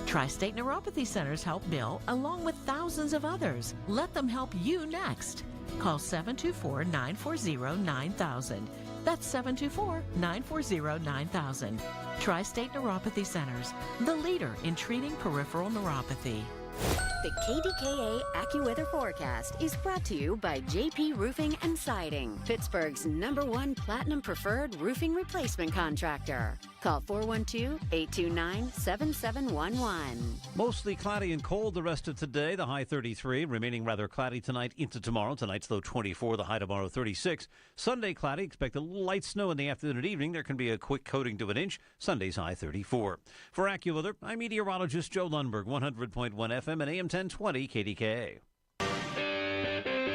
Tri-State Neuropathy Centers help Bill along with thousands of others. Let them help you next. Call 724-940-9000. That's 724-940-9000. Tri-State Neuropathy Centers, the leader in treating peripheral neuropathy. The KDKA AccuWeather forecast is brought to you by JP Roofing and Siding, Pittsburgh's #1 Platinum Preferred Roofing Replacement Contractor. Call 412-829-7711. Mostly cloudy and cold the rest of today. The high 33, remaining rather cloudy tonight into tomorrow. Tonight's low 24, the high tomorrow 36. Sunday cloudy, expect a little light snow in the afternoon and evening. There can be a quick coating to an inch. Sunday's high 34. For AccuWeather, I'm meteorologist Joe Lundberg, 100.1 FM and AM 1020 KDKA.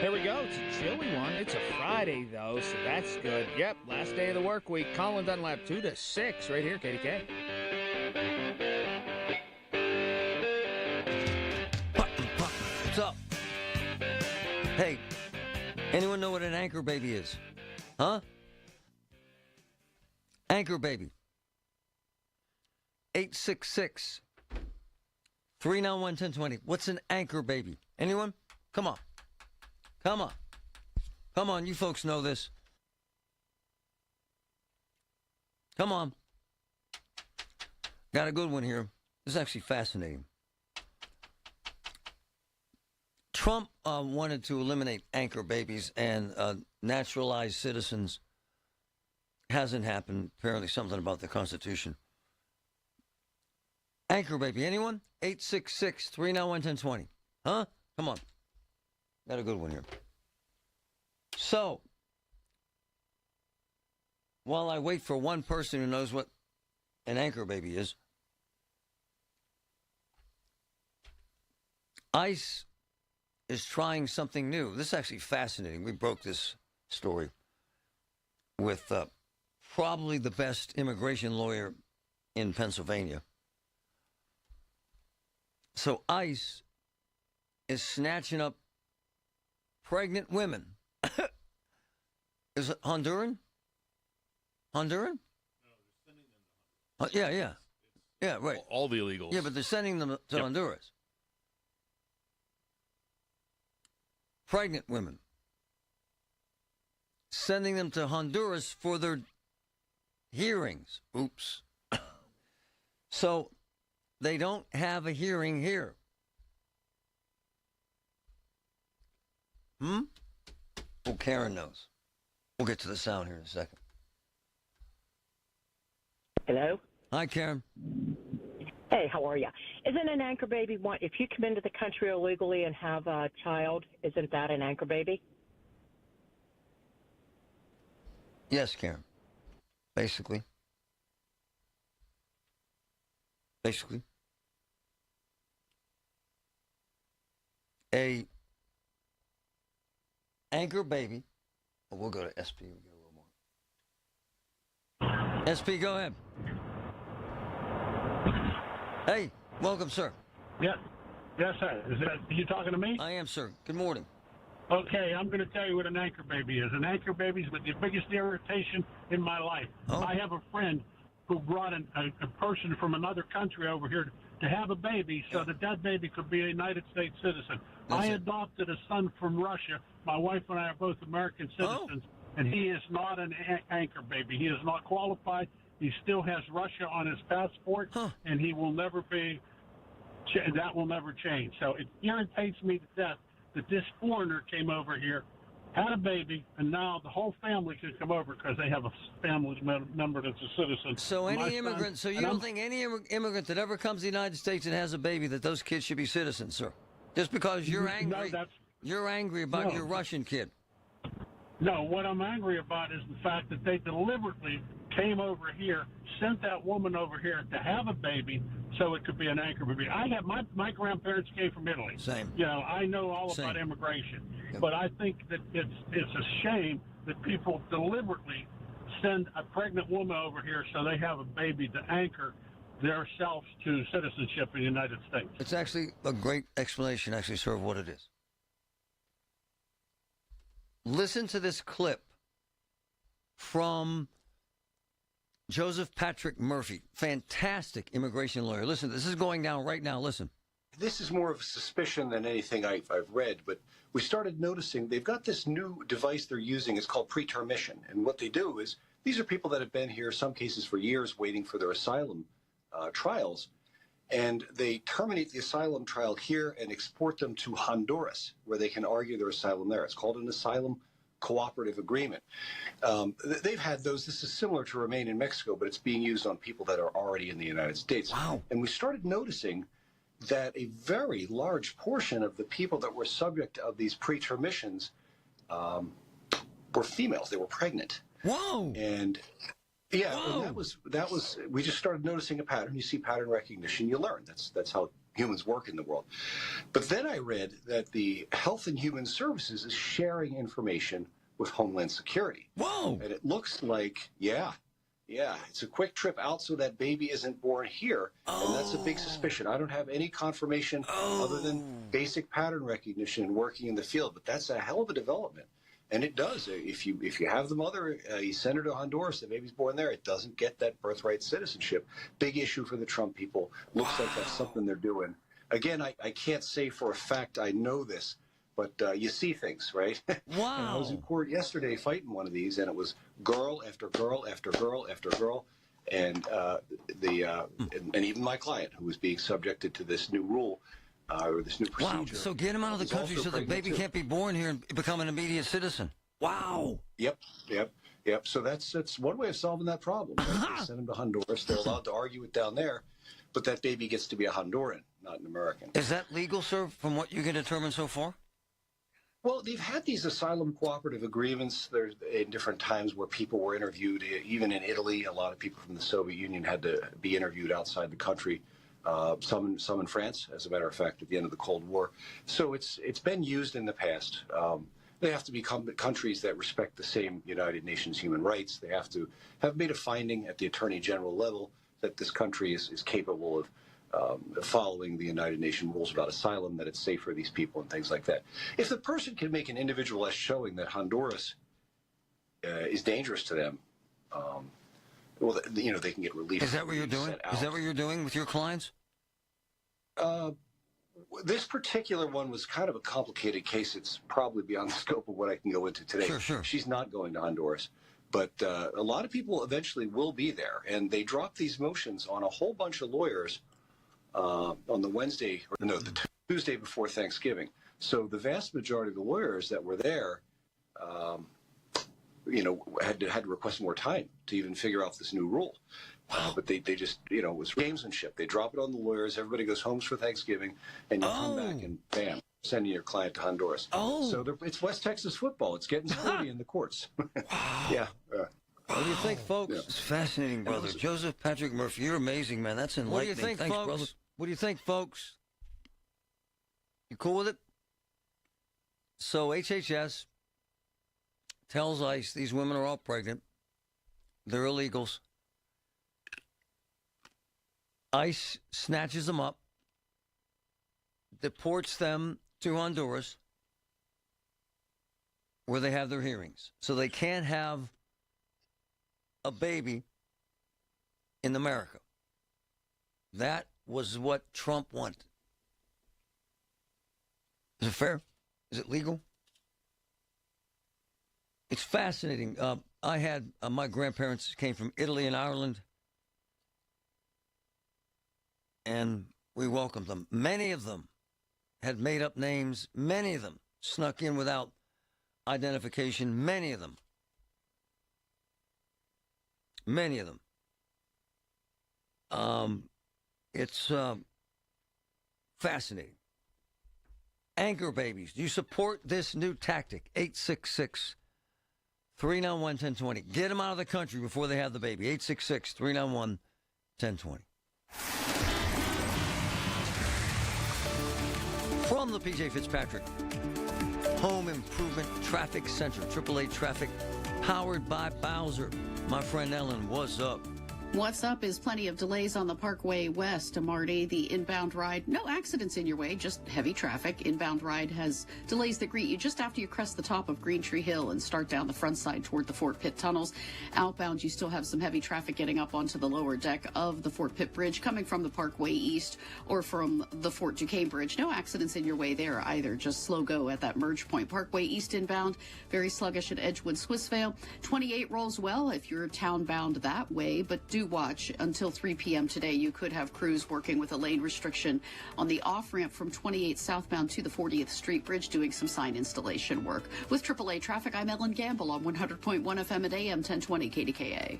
Here we go. It's a chilly one. It's a Friday, though, so that's good. Yep, last day of the work week. Colin Dunlap, 2 to 6, right here, KDK. What's up? Hey, anyone know what an anchor baby is? Huh? Anchor baby. 866-391-1020. What's an anchor baby? Anyone? Come on. Come on. Come on, you folks know this. Come on. Got a good one here. This is actually fascinating. Trump wanted to eliminate anchor babies and naturalized citizens. Hasn't happened. Apparently something about the Constitution. Anchor baby, anyone? 866-391-1020. Huh? Come on. Got a good one here. So, while I wait for one person who knows what an anchor baby is, ICE is trying something new. This is actually fascinating. We broke this story with probably the best immigration lawyer in Pennsylvania. So ICE is snatching up pregnant women. Is it Honduran? Honduran? Yeah. Yeah, right. All the illegals. Yeah, but they're sending them to Honduras. Pregnant women. Sending them to Honduras for their hearings. Oops. So they don't have a hearing here. Well, Karen knows. We'll get to the sound here in a second. Hello? Hi, Karen. Hey, how are you? Isn't an anchor baby one? If you come into the country illegally and have a child, isn't that an anchor baby? Yes, Karen. Basically. A anchor baby. Oh, we'll go to SP. We'll get a little more. SP, go ahead. Hey, welcome, sir. Yes, sir. Are you talking to me? I am, sir. Good morning. Okay, I'm going to tell you what an anchor baby is. An anchor baby is the biggest irritation in my life. Oh. I have a friend who brought a person from another country over here to have a baby so that that baby could be a United States citizen. I adopted a son from Russia. My wife and I are both American citizens, and he is not an anchor baby. He is not qualified. He still has Russia on his passport, and he will never be. That will never change. So it irritates me to death that this foreigner came over here, had a baby, and now the whole family can come over because they have a family member that's a citizen. So any immigrant, so you don't think any immigrant that ever comes to the United States and has a baby, that those kids should be citizens, sir? Just because you're angry, you're angry about your Russian kid. No, what I'm angry about is the fact that they deliberately came over here, sent that woman over here to have a baby so it could be an anchor baby. I have my grandparents came from Italy. Same. You know, I know all about immigration. Yep. But I think that it's a shame that people deliberately send a pregnant woman over here so they have a baby to anchor themselves to citizenship in the United States. It's actually a great explanation, actually, sir, of what it is. Listen to this clip from Joseph Patrick Murphy, fantastic immigration lawyer. Listen, this is going down right now. Listen. This is more of a suspicion than anything I've read, but we started noticing they've got this new device they're using. It's called pretermission. And what they do is these are people that have been here, some cases for years, waiting for their asylum trials. And they terminate the asylum trial here and export them to Honduras, where they can argue their asylum there. It's called an asylum cooperative agreement. They've had those. This is similar to Remain in Mexico, but it's being used on people that are already in the United States. Wow. And we started noticing that a very large portion of the people that were subject of these pretermissions were females. They were pregnant. Whoa. And yeah, and that was we just started noticing a pattern. You see pattern recognition, you learn. That's how humans work in the world. But then I read that the Health and Human Services is sharing information with Homeland Security. Whoa. And it looks like, yeah, it's a quick trip out so that baby isn't born here. And that's a big suspicion. I don't have any confirmation other than basic pattern recognition and working in the field. But that's a hell of a development. And it does. If you have the mother, you send her to Honduras, the baby's born there, it doesn't get that birthright citizenship. Big issue for the Trump people. Looks like that's something they're doing. Again, I can't say for a fact I know this, but you see things, right? Wow. And I was in court yesterday fighting one of these, and it was girl after girl after girl after girl. And and even my client, who was being subjected to this new rule, or this new procedure. Wow, so get him out of the country so the baby can't be born here and become an immediate citizen. Wow. Yep. So that's one way of solving that problem. Right? They send him to Honduras. They're allowed to argue it down there, but that baby gets to be a Honduran, not an American. Is that legal, sir, from what you can determine so far? Well, they've had these asylum cooperative agreements. There's in different times where people were interviewed. Even in Italy, a lot of people from the Soviet Union had to be interviewed outside the country. Some in France, as a matter of fact, at the end of the Cold War. So it's been used in the past. They have to become countries that respect the same United Nations human rights. They have to have made a finding at the Attorney General level that this country is capable of following the United Nations rules about asylum, that it's safe for these people and things like that. If the person can make an individualized showing that Honduras is dangerous to them, well, they can get relief. Is that what you're doing? Is that what you're doing with your clients? This particular one was kind of a complicated case. It's probably beyond the scope of what I can go into today. Sure. She's not going to Honduras. But a lot of people eventually will be there. And they dropped these motions on a whole bunch of lawyers on the Tuesday before Thanksgiving. So the vast majority of the lawyers that were there had to request more time to even figure out this new rule. But they just, it was gamesmanship. They drop it on the lawyers. Everybody goes home for Thanksgiving, and you come back and bam, sending your client to Honduras. So it's West Texas football. It's getting sporty in the courts. Yeah. What do you think, folks? Yeah. It's fascinating, brother. Joseph Patrick Murphy, you're amazing, man. That's enlightening. What do you think, Thanks, folks? brother. What do you think, folks? You cool with it? So HHS tells ICE these women are all pregnant. They're illegals. ICE snatches them up, deports them to Honduras, where they have their hearings. So they can't have a baby in America. That was what Trump wanted. Is it fair? Is it legal? It's fascinating. I had my grandparents came from Italy and Ireland, and we welcomed them. Many of them had made up names. Many of them snuck in without identification. Many of them. It's fascinating. Anchor babies. Do you support this new tactic? 866-391-1020. Get them out of the country before they have the baby. 866-391-1020. From the PJ Fitzpatrick Home Improvement Traffic Center, AAA Traffic, powered by Bowser. My friend Ellen, what's up? What's up is plenty of delays on the Parkway West to Marty. The inbound ride, no accidents in your way, just heavy traffic. Inbound ride has delays that greet you just after you crest the top of Green Tree Hill and start down the front side toward the Fort Pitt tunnels. Outbound, you still have some heavy traffic getting up onto the lower deck of the Fort Pitt Bridge coming from the Parkway East or from the Fort Duquesne Bridge. No accidents in your way there either, just slow go at that merge point. Parkway East inbound, very sluggish at Edgewood, Swissvale. 28 rolls well if you're town bound that way, but do watch until 3 p.m. today. You could have crews working with a lane restriction on the off-ramp from 28 southbound to the 40th Street Bridge doing some sign installation work. With AAA Traffic, I'm Ellen Gamble on 100.1 FM at AM 1020 KDKA.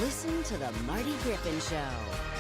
Listen to the Marty Griffin Show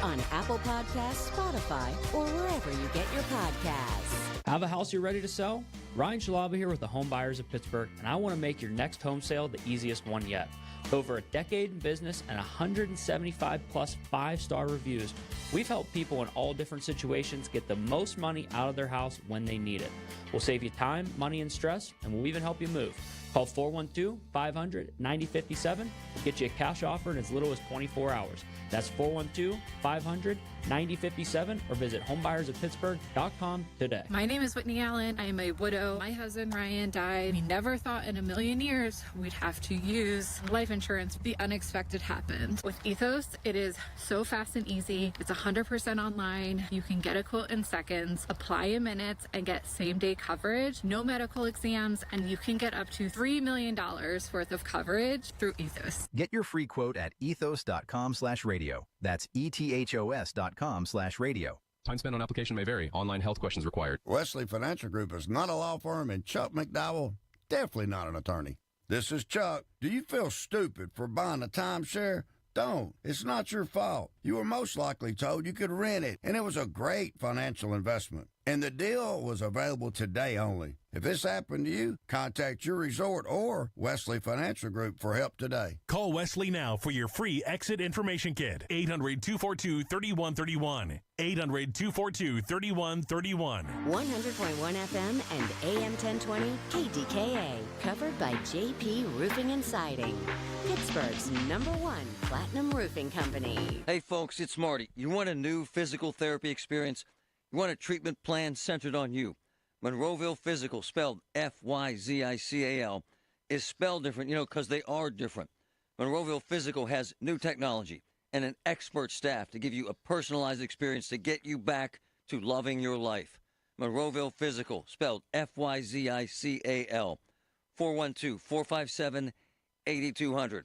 on Apple Podcasts, Spotify, or wherever you get your podcasts. Have a house you're ready to sell? Ryan Shalaba here with the Home Buyers of Pittsburgh, and I want to make your next home sale the easiest one yet. Over a decade in business and 175 plus 5-star reviews, we've helped people in all different situations get the most money out of their house when they need it. We'll save you time, money, and stress, and we'll even help you move. Call 412-500-9057. We'll get you a cash offer in as little as 24 hours. That's 412-500-9057 or visit homebuyersoftpittsburgh.com today. My name is Whitney Allen. I am a widow. My husband Ryan died. We never thought in a million years we'd have to use life insurance. The unexpected happened. With Ethos, it is so fast and easy. It's 100% online. You can get a quote in seconds, apply in minutes, and get same-day coverage. No medical exams, and you can get up to $3 million worth of coverage through Ethos. Get your free quote at ethos.com/radio. That's ethos.com/radio. Time spent on application may vary. Online health questions required. Wesley Financial Group is not a law firm, and Chuck McDowell, definitely not an attorney. This is Chuck. Do you feel stupid for buying a timeshare? Don't. It's not your fault. You were most likely told you could rent it, and it was a great financial investment. And the deal was available today only. If this happened to you, contact your resort or Wesley Financial Group for help today. Call Wesley now for your free exit information kit. 800-242-3131. 800-242-3131. 100.1 FM and AM 1020 KDKA. Covered by JP Roofing and Siding. Pittsburgh's #1 platinum roofing company. Hey, folks, it's Marty. You want a new physical therapy experience? You want a treatment plan centered on you? Monroeville Physical, spelled F-Y-Z-I-C-A-L, is spelled different, because they are different. Monroeville Physical has new technology and an expert staff to give you a personalized experience to get you back to loving your life. Monroeville Physical, spelled F-Y-Z-I-C-A-L, 412-457-8200.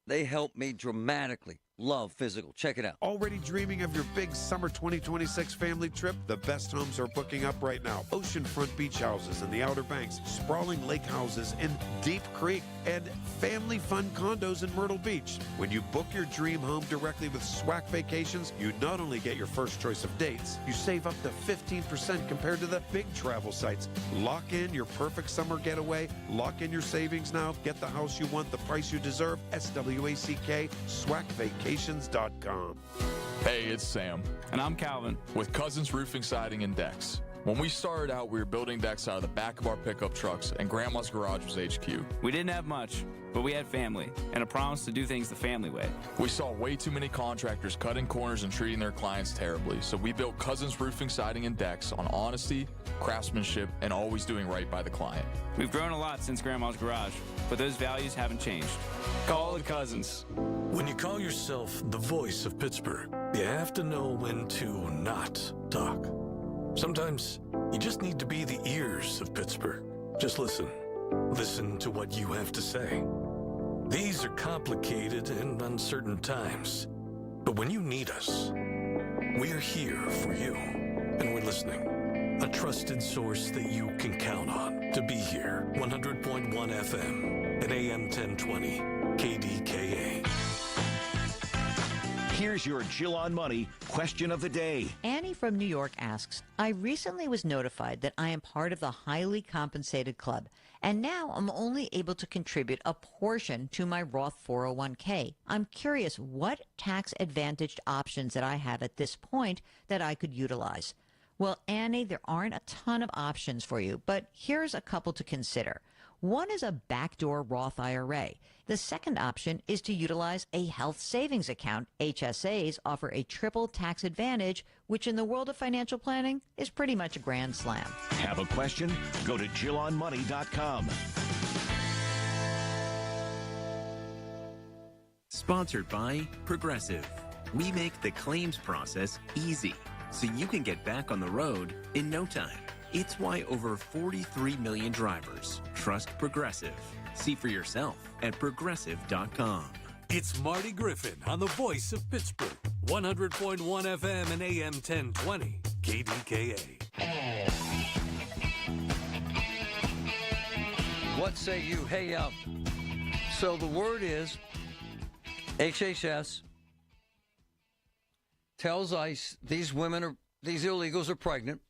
They helped me dramatically love physical. Check it out. Already dreaming of your big summer 2026 family trip? The best homes are booking up right now. Oceanfront beach houses in the Outer Banks, sprawling lake houses in Deep Creek, and family fun condos in Myrtle Beach. When you book your dream home directly with SWAC Vacations, you not only get your first choice of dates, you save up to 15% compared to the big travel sites. Lock in your perfect summer getaway. Lock in your savings now. Get the house you want, the price you deserve. SWACK, SWACVacations.com. Hey, it's Sam. And I'm Calvin with Cousins Roofing, Siding, and Decks. When we started out, we were building decks out of the back of our pickup trucks, and Grandma's garage was HQ. We didn't have much, but we had family and a promise to do things the family way. We saw way too many contractors cutting corners and treating their clients terribly, so we built Cousins Roofing, Siding, and Decks on honesty, craftsmanship, and always doing right by the client. We've grown a lot since Grandma's garage, but those values haven't changed. Call the Cousins. When you call yourself the voice of Pittsburgh, you have to know when to not talk. Sometimes you just need to be the ears of Pittsburgh. Just listen. Listen to what you have to say. These are complicated and uncertain times. But when you need us, we're here for you. And we're listening. A trusted source that you can count on to be here. 100.1 FM and AM 1020 KDKA. Here's your Jill on Money question of the day. Annie from New York asks, I recently was notified that I am part of the highly compensated club, and now I'm only able to contribute a portion to my Roth 401k. I'm curious what tax-advantaged options that I have at this point that I could utilize. Well, Annie, there aren't a ton of options for you, but here's a couple to consider. One is a backdoor Roth IRA. The second option is to utilize a health savings account. HSAs offer a triple tax advantage, which in the world of financial planning is pretty much a grand slam. Have a question? Go to JillOnMoney.com. Sponsored by Progressive. We make the claims process easy, so you can get back on the road in no time. It's why over 43 million drivers trust Progressive. See for yourself at Progressive.com. It's Marty Griffin on the voice of Pittsburgh. 100.1 FM and AM 1020 KDKA. What say you? Hey, so the word is HHS tells ICE these illegals are pregnant.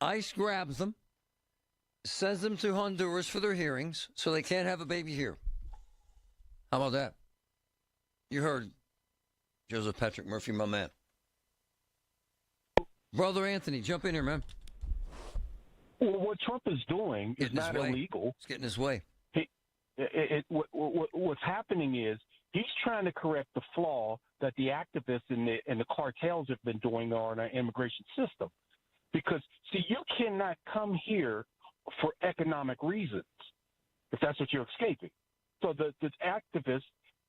ICE grabs them, sends them to Honduras for their hearings so they can't have a baby here. How about that? You heard Joseph Patrick Murphy, my man. Brother Anthony, jump in here, man. Well, what Trump is doing is not illegal. It's getting his way. What's happening is he's trying to correct the flaw that the activists and the cartels have been doing on our immigration system. Because, see, you cannot come here for economic reasons, if that's what you're escaping. So the activists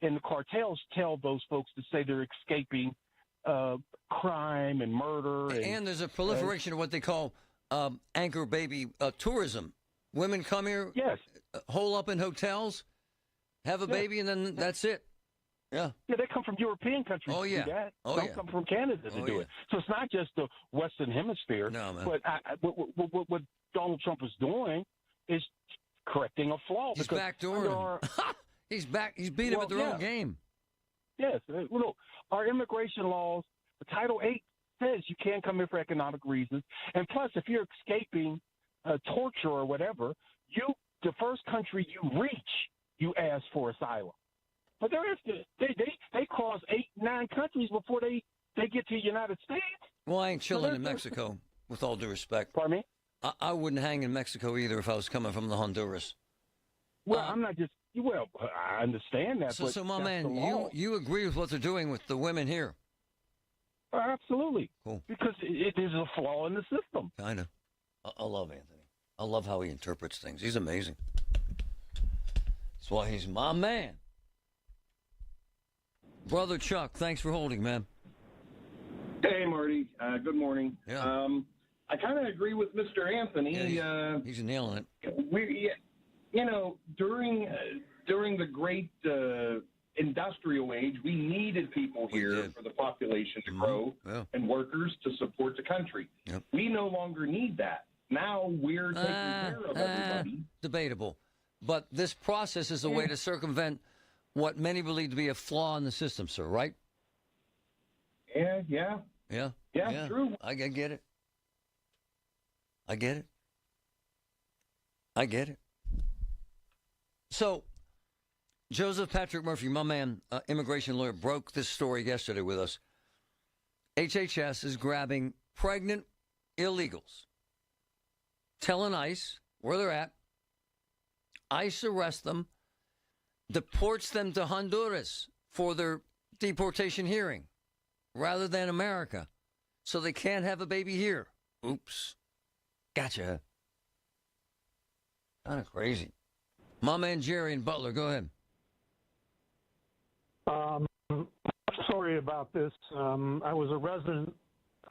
and the cartels tell those folks to say they're escaping crime and murder. And there's a proliferation of what they call anchor baby tourism. Women come here, hole up in hotels, have a baby, and then that's it. Yeah. Yeah, they come from European countries to do that. Don't come from Canada to do it. So it's not just the Western Hemisphere. No, man. But what Donald Trump is doing is correcting a flaw. He's backdooring. He's beating them at their own game. Yes. Look, our immigration laws, Title 8 says you can't come here for economic reasons. And plus, if you're escaping torture or whatever, the first country you reach, you ask for asylum. But they cross 8-9 countries before they get to the United States. Well, I ain't chilling in Mexico, with all due respect. Pardon me? I wouldn't hang in Mexico either if I was coming from the Honduras. Well, I'm not just. Well, I understand that. So my man, you agree with what they're doing with the women here? Absolutely. Cool. Because it is a flaw in the system. I know. I love Anthony. I love how he interprets things. He's amazing. That's why he's my man. Brother Chuck, thanks for holding, man. Hey, Marty. Good morning. Yeah. I kind of agree with Mr. Anthony. He's nailing it. During the great industrial age, we needed people here for the population to grow and workers to support the country. We no longer need that. Now we're taking care of everybody. Debatable. But this process is a way to circumvent what many believe to be a flaw in the system, sir, right? Yeah, true. I get it. I get it. I get it. So, Joseph Patrick Murphy, my man, immigration lawyer, broke this story yesterday with us. HHS is grabbing pregnant illegals, telling ICE where they're at. ICE arrests them, deports them to Honduras for their deportation hearing rather than America, so they can't have a baby here. Oops. Gotcha. Kind of crazy. My man Jerry and Butler, go ahead. Sorry about this. I was a resident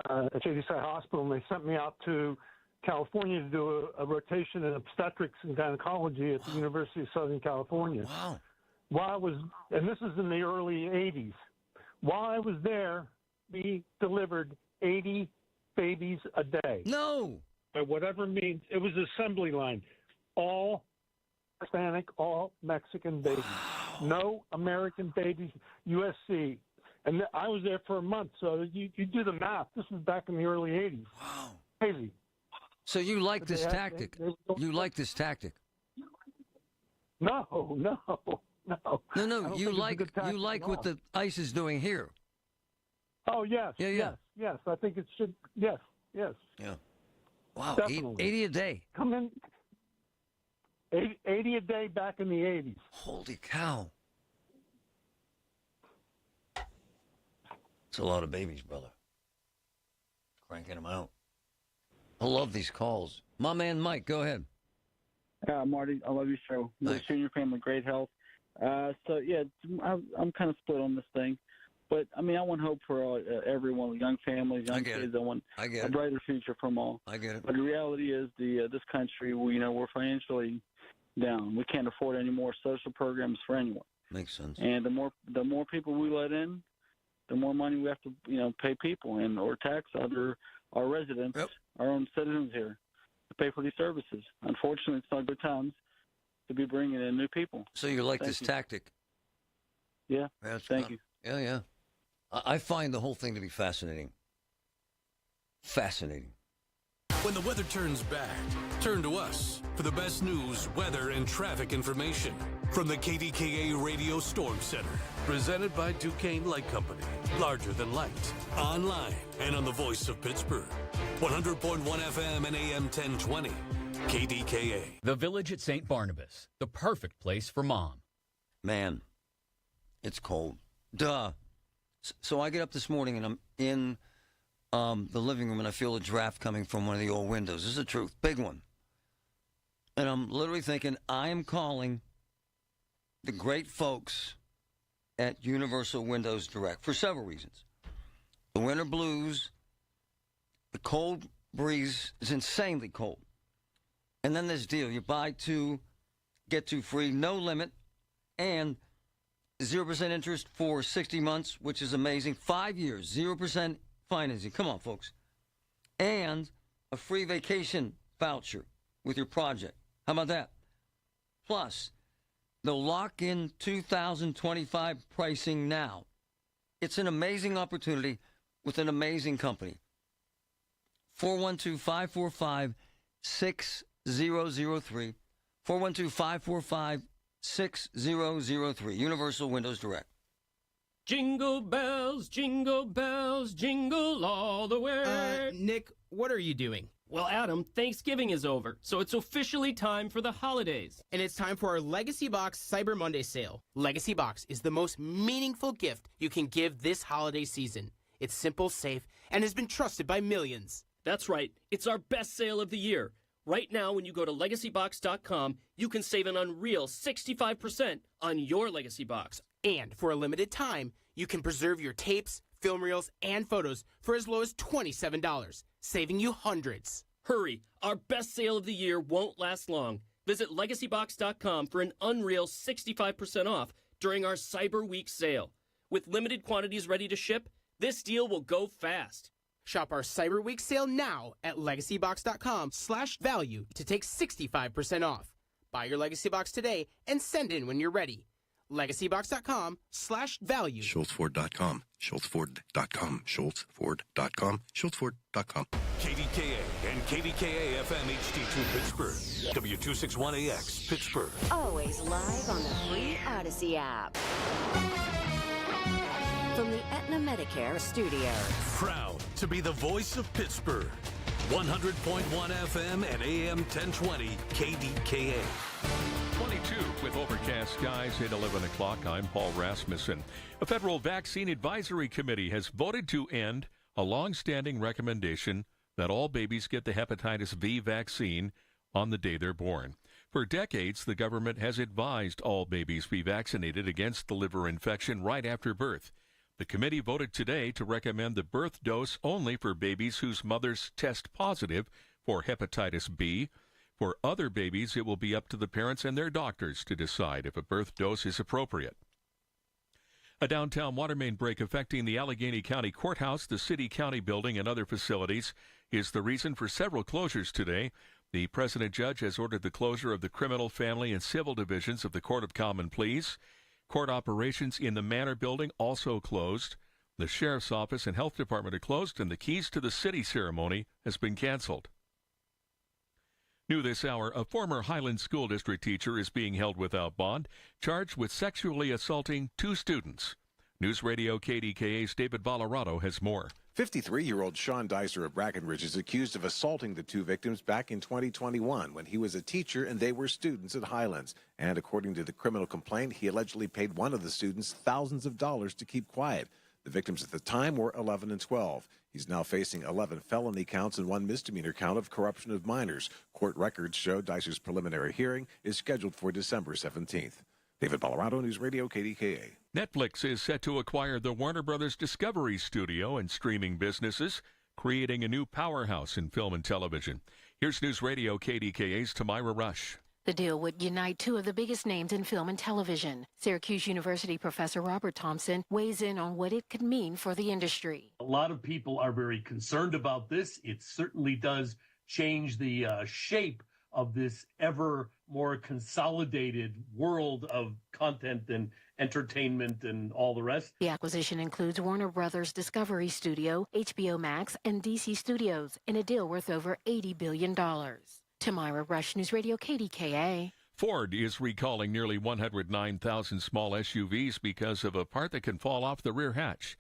at JD Side Hospital, and they sent me out to California to do a rotation in obstetrics and gynecology at the University of Southern California. Wow. While I was, and this is in the early 80s, while I was there, we delivered 80 babies a day. No. By whatever means, it was assembly line. All Hispanic, all Mexican babies. Wow. No American babies, USC. And I was there for a month, so you do the math. This was back in the early 80s. Wow. Crazy. So you like this tactic? You like this tactic? No. You like what the ICE is doing here. Oh, yes. Yeah. Yes. I think it should. Yes. Yeah. Wow. Definitely. 80 a day. Come in. 80 a day back in the 80s. Holy cow. It's a lot of babies, brother. Cranking them out. I love these calls. My man Mike, go ahead. Marty, I love your show. Wish you and your family great health. I'm kind of split on this thing. But, I mean, I want hope for everyone, young families, young kids. I want a brighter future for them all. I get it. But the reality is this country, we're financially down. We can't afford any more social programs for anyone. Makes sense. And the more people we let in, the more money we have to, pay people or tax our residents, our own citizens here, to pay for these services. Unfortunately, it's not good times to be bringing in new people. So you like this tactic? Yeah. Thank you. Yeah. I find the whole thing to be fascinating. Fascinating. When the weather turns bad, turn to us for the best news, weather, and traffic information from the KDKA Radio Storm Center. Presented by Duquesne Light Company. Larger than light. Online and on the voice of Pittsburgh. 100.1 FM and AM 1020. KDKA. The Village at St. Barnabas. The perfect place for mom. Man, it's cold. Duh. So I get up this morning and I'm in the living room and I feel a draft coming from one of the old windows. This is the truth. Big one. And I'm literally thinking, I am calling the great folks at Universal Windows Direct for several reasons. The winter blues, the cold breeze is insanely cold. And then this deal, you buy two, get two free, no limit, and 0% interest for 60 months, which is amazing. 5 years, 0% financing. Come on, folks. And a free vacation voucher with your project. How about that? Plus, they'll lock in 2025 pricing now. It's an amazing opportunity with an amazing company. 412-545-6003. 412-545-6003. Universal Windows Direct. Jingle bells, jingle all the way. Nick, what are you doing? Well, Adam, Thanksgiving is over, so it's officially time for the holidays. And it's time for our Legacy Box Cyber Monday sale. Legacy Box is the most meaningful gift you can give this holiday season. It's simple, safe, and has been trusted by millions. That's right. It's our best sale of the year. Right now, when you go to LegacyBox.com, you can save an unreal 65% on your Legacy Box. And for a limited time, you can preserve your tapes, film reels, and photos for as low as $27, saving you hundreds. Hurry, our best sale of the year won't last long. Visit LegacyBox.com for an unreal 65% off during our Cyber Week sale. With limited quantities ready to ship, this deal will go fast. Shop our Cyber Week sale now at legacybox.com/value to take 65% off. Buy your Legacy Box today and send in when you're ready. legacybox.com/value. SchultzFord.com. SchultzFord.com. SchultzFord.com. SchultzFord.com. KDKA and KDKA FM HD2 Pittsburgh. W261AX Pittsburgh. Always live on the free Odyssey app. From the Aetna Medicare studios. Proud to be the voice of Pittsburgh. 100.1 FM and AM 1020 KDKA. 22 with overcast skies at 11 o'clock. I'm Paul Rasmussen. A federal vaccine advisory committee has voted to end a long-standing recommendation that all babies get the hepatitis B vaccine on the day they're born. For decades, the government has advised all babies be vaccinated against the liver infection right after birth. The committee voted today to recommend the birth dose only for babies whose mothers test positive for hepatitis B. For other babies, it will be up to the parents and their doctors to decide if a birth dose is appropriate. A downtown water main break affecting the Allegheny County Courthouse, the city-county building, and other facilities is the reason for several closures today. The president judge has ordered the closure of the criminal, family, and civil divisions of the Court of Common Pleas. Court operations in the Manor building also closed. The sheriff's office and health department are closed, and the Keys to the City ceremony has been canceled. New this hour, a former Highland School District teacher is being held without bond, charged with sexually assaulting 2 students. News Radio KDKA's David Vallarado has more. 53-year-old Sean Dicer of Brackenridge is accused of assaulting the 2 victims back in 2021 when he was a teacher and they were students at Highlands. And according to the criminal complaint, he allegedly paid one of the students thousands of dollars to keep quiet. The victims at the time were 11 and 12. He's now facing 11 felony counts and 1 misdemeanor count of corruption of minors. Court records show Dicer's preliminary hearing is scheduled for December 17th. David Vallarado, News Radio KDKA. Netflix is set to acquire the Warner Brothers Discovery Studio and streaming businesses, creating a new powerhouse in film and television. Here's News Radio KDKA's Tamira Rush. The deal would unite 2 of the biggest names in film and television. Syracuse University professor Robert Thompson weighs in on what it could mean for the industry. A lot of people are very concerned about this. It certainly does change the shape of this ever more consolidated world of content and entertainment and all the rest. The acquisition includes Warner Brothers Discovery Studio, HBO Max, and DC Studios in a deal worth over $80 billion. Tamira Rush, News Radio KDKA. Ford is recalling nearly 109,000 small SUVs because of a part that can fall off the rear hatch.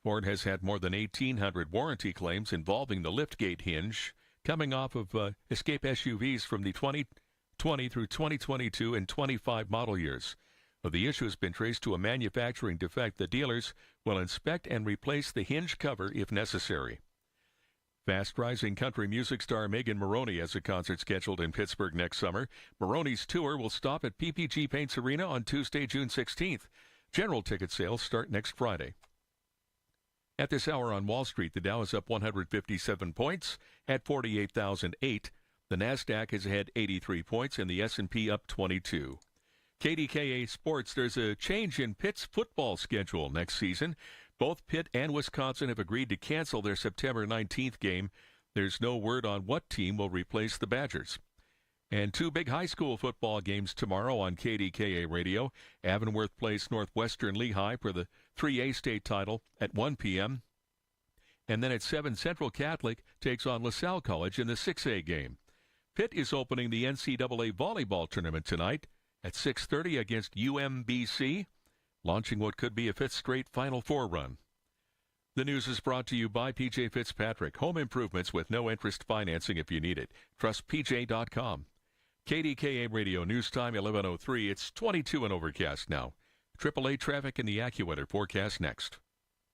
Ford has had more than 1,800 warranty claims involving the liftgate hinge, coming off of Escape SUVs from the 2020 through 2022 and 25 model years. The issue has been traced to a manufacturing defect. The dealers will inspect and replace the hinge cover if necessary. Fast-rising country music star Megan Moroney has a concert scheduled in Pittsburgh next summer. Moroney's tour will stop at PPG Paints Arena on Tuesday, June 16th. General ticket sales start next Friday. At this hour on Wall Street, the Dow is up 157 points at 48,008. The Nasdaq has had 83 points and the S&P up 22. KDKA Sports, there's a change in Pitt's football schedule next season. Both Pitt and Wisconsin have agreed to cancel their September 19th game. There's no word on what team will replace the Badgers. And 2 big high school football games tomorrow on KDKA Radio. Avonworth plays Northwestern Lehigh for the 3A state title at 1 p.m. And then at 7, Central Catholic takes on LaSalle College in the 6A game. Pitt is opening the NCAA volleyball tournament tonight at 6:30 against UMBC, launching what could be a 5th straight Final Four run. The news is brought to you by P.J. Fitzpatrick. Home improvements with no interest financing if you need it. Trust PJ.com. KDKA Radio News Time 11:03. It's 22 and overcast now. AAA traffic and the AccuWeather forecast next.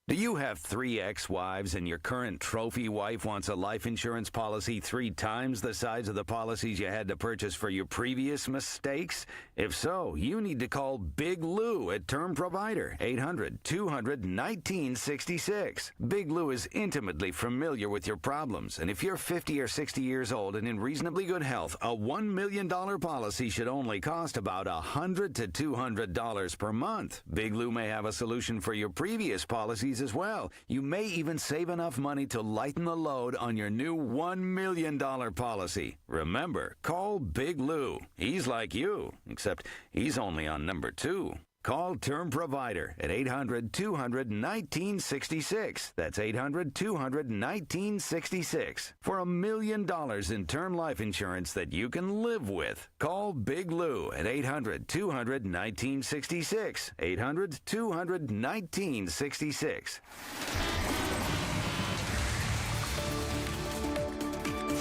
Do you have 3 ex-wives and your current trophy wife wants a life insurance policy 3 times the size of the policies you had to purchase for your previous mistakes? If so, you need to call Big Lou at Term Provider, 800-200-1966. Big Lou is intimately familiar with your problems, and if you're 50 or 60 years old and in reasonably good health, a $1 million policy should only cost about $100 to $200 per month. Big Lou may have a solution for your previous policies as well. You may even save enough money to lighten the load on your new $1 million policy. Remember, call Big Lou. He's like you, except he's only on number 2. Call Term Provider at 800-200-1966. That's 800-200-1966 for $1 million in term life insurance that you can live with. Call Big Lou at 800-200-1966. 800-200-1966.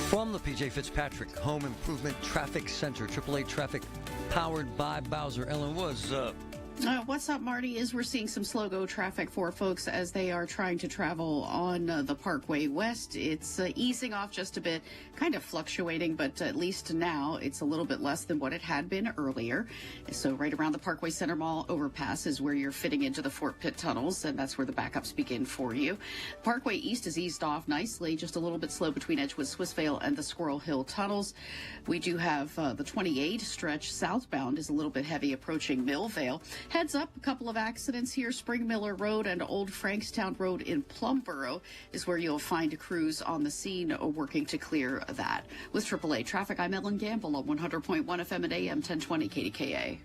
From the P.J. Fitzpatrick Home Improvement Traffic Center, AAA Traffic, powered by Bowser. Ellen, what's up? What's up, Marty, is we're seeing some slow-go traffic for folks as they are trying to travel on the Parkway West. It's easing off just a bit, kind of fluctuating, but at least now it's a little bit less than what it had been earlier. So right around the Parkway Center Mall overpass is where you're fitting into the Fort Pitt tunnels, and that's where the backups begin for you. Parkway East is eased off nicely, just a little bit slow between Edgewood, Swissvale, and the Squirrel Hill tunnels. We do have the 28 stretch southbound is a little bit heavy approaching Millvale. Heads up, a couple of accidents here. Spring Miller Road and Old Frankstown Road in Plumboro is where you'll find crews on the scene working to clear that. With AAA Traffic, I'm Ellen Gamble on 100.1 FM and AM 1020 KDKA.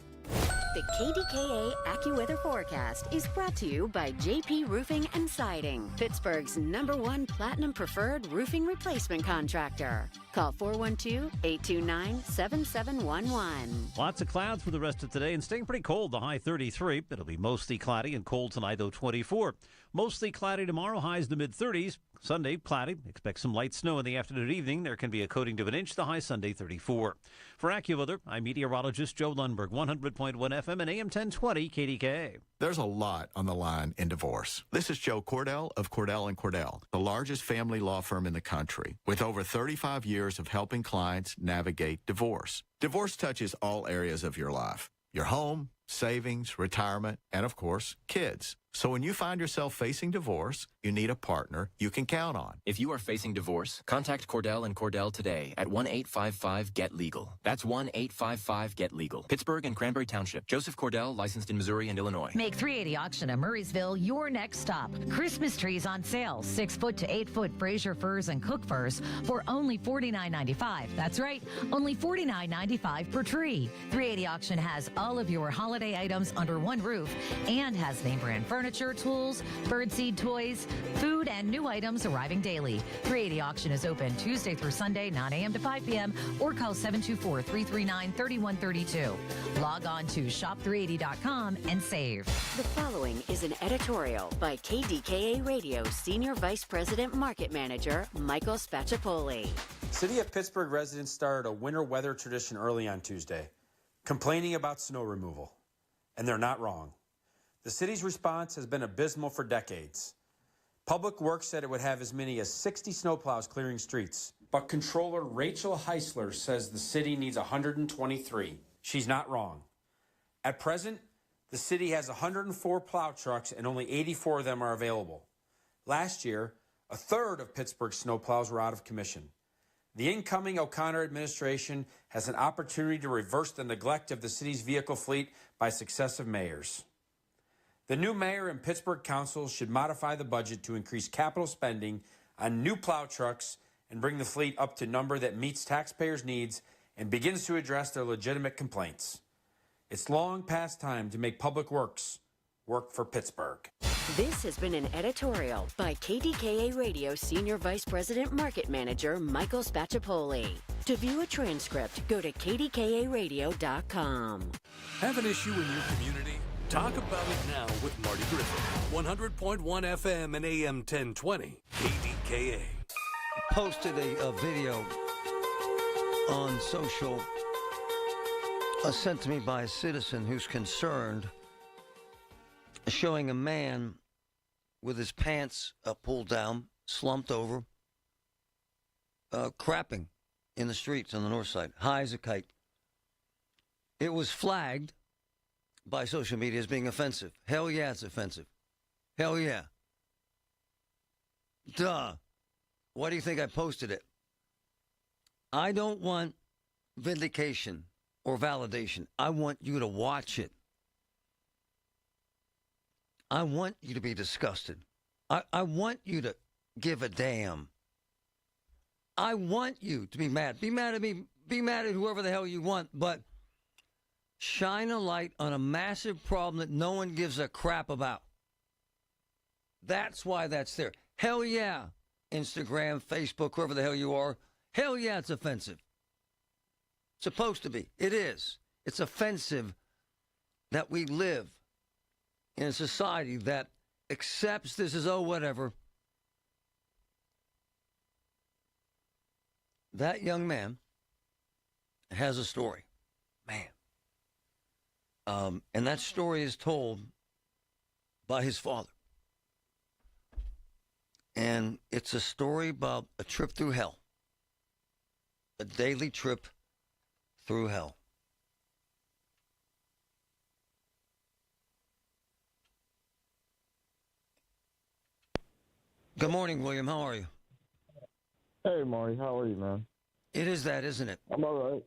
The KDKA AccuWeather forecast is brought to you by JP Roofing and Siding, Pittsburgh's #1 Platinum Preferred Roofing Replacement Contractor. Call 412-829-7711. Lots of clouds for the rest of today and staying pretty cold, the high 33. It'll be mostly cloudy and cold tonight, though 24. Mostly cloudy tomorrow, highs in the mid-30s. Sunday, cloudy. Expect some light snow in the afternoon and evening. There can be a coating to an inch, the high Sunday 34. For AccuWeather, I'm meteorologist Joe Lundberg, 100.1 FM and AM 1020 KDKA. There's a lot on the line in divorce. This is Joe Cordell of Cordell & Cordell, the largest family law firm in the country, with over 35 years of helping clients navigate divorce. Divorce touches all areas of your life: your home, savings, retirement, and of course, kids. So when you find yourself facing divorce, you need a partner you can count on. If you are facing divorce, contact Cordell & Cordell today at 1-855-GET-LEGAL. That's 1-855-GET-LEGAL. Pittsburgh and Cranberry Township. Joseph Cordell, licensed in Missouri and Illinois. Make 380 Auction of Murraysville your next stop. Christmas trees on sale, 6-foot to 8-foot Fraser firs and Cook firs for only $49.95. That's right, only $49.95 per tree. 380 Auction has all of your holiday items under one roof and has name brand furniture, tools, birdseed toys, food, and new items arriving daily. 380 Auction is open Tuesday through Sunday, 9 a.m. to 5 p.m. or call 724-339-3132. Log on to shop380.com and save. The following is an editorial by KDKA Radio Senior Vice President Market Manager Michael Spacciapoli. City of Pittsburgh residents started a winter weather tradition early on Tuesday, complaining about snow removal. And they're not wrong. The city's response has been abysmal for decades. Public Works said it would have as many as 60 snowplows clearing streets, but Controller Rachel Heisler says the city needs 123. She's not wrong. At present, the city has 104 plow trucks and only 84 of them are available. Last year, a third of Pittsburgh's snowplows were out of commission. The incoming O'Connor administration has an opportunity to reverse the neglect of the city's vehicle fleet by successive mayors. The new mayor and Pittsburgh Council should modify the budget to increase capital spending on new plow trucks and bring the fleet up to a number that meets taxpayers' needs and begins to address their legitimate complaints. It's long past time to make Public Works work for Pittsburgh. This has been an editorial by KDKA Radio Senior Vice President Market Manager Michael Spacciapoli. To view a transcript, go to kdkaradio.com. Have an issue in your community? Talk about it now with Marty Griffin. 100.1 FM and AM 1020 KDKA. Posted a video on social sent to me by a citizen who's concerned, showing a man with his pants pulled down, slumped over, crapping in the streets on the north side, high as a kite. It was flagged by social media as being offensive. Hell yeah, it's offensive. Hell yeah. Duh. Why do you think I posted it? I don't want vindication or validation. I want you to watch it. I want you to be disgusted. I want you to give a damn. I want you to be mad. Be mad at me. Be mad at whoever the hell you want, but shine a light on a massive problem that no one gives a crap about. That's why that's there. Hell yeah, Instagram, Facebook, whoever the hell you are. Hell yeah, it's offensive. It's supposed to be. It is. It's offensive that we live in a society that accepts this as, oh, whatever. That young man has a story. Man. And that story is told by his father. And it's a story about a trip through hell. A daily trip through hell. Good morning, William. How are you? Hey, Marty. How are you, man? It is that, isn't it? I'm all right.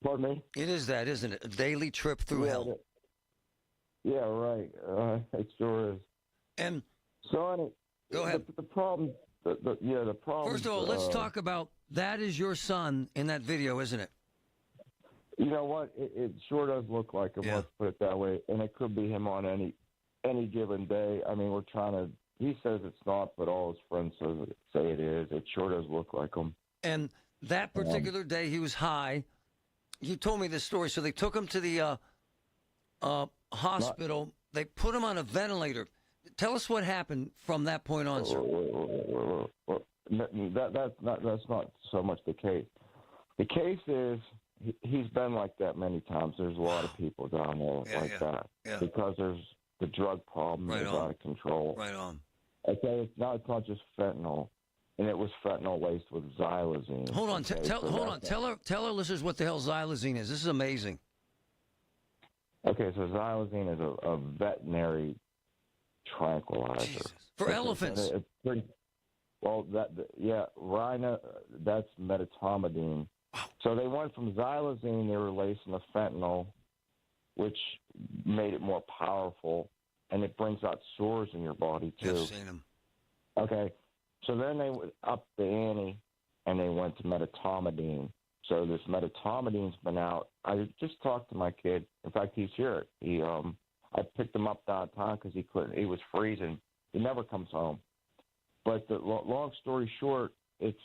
Pardon me? It is that, isn't it? A daily trip through hell. Yeah, right. It sure is. And so, go ahead. The problem. The problem. First of all, let's talk about that. Is your son in that video, isn't it? You know what? It sure does look like him. Yeah. Let's put it that way. And it could be him on any given day. I mean, we're trying to. He says it's not, but all his friends say it is. It sure does look like him. And that particular day, he was high. You told me this story. So they took him to the hospital. They put him on a ventilator. Tell us what happened from that point on, sir. That's not so much the case. The case is he's been like that many times. There's a lot of people down there that because there's the drug problem is out of control. Right on. Okay, it's not just fentanyl, and it was fentanyl laced with xylazine. Hold on, tell our listeners what the hell xylazine is. This is amazing. Okay, so xylazine is a veterinary tranquilizer. Jesus. For elephants. rhino. That's medetomidine. Wow. So they went from xylazine, they were lacing the fentanyl, which made it more powerful, and it brings out sores in your body, too. I've seen them. Okay. So then they upped the ante, and they went to medetomidine. So this medetomidine been out. I just talked to my kid. In fact, he's here. I picked him up downtown because he couldn't. He was freezing. He never comes home. But the long story short, it's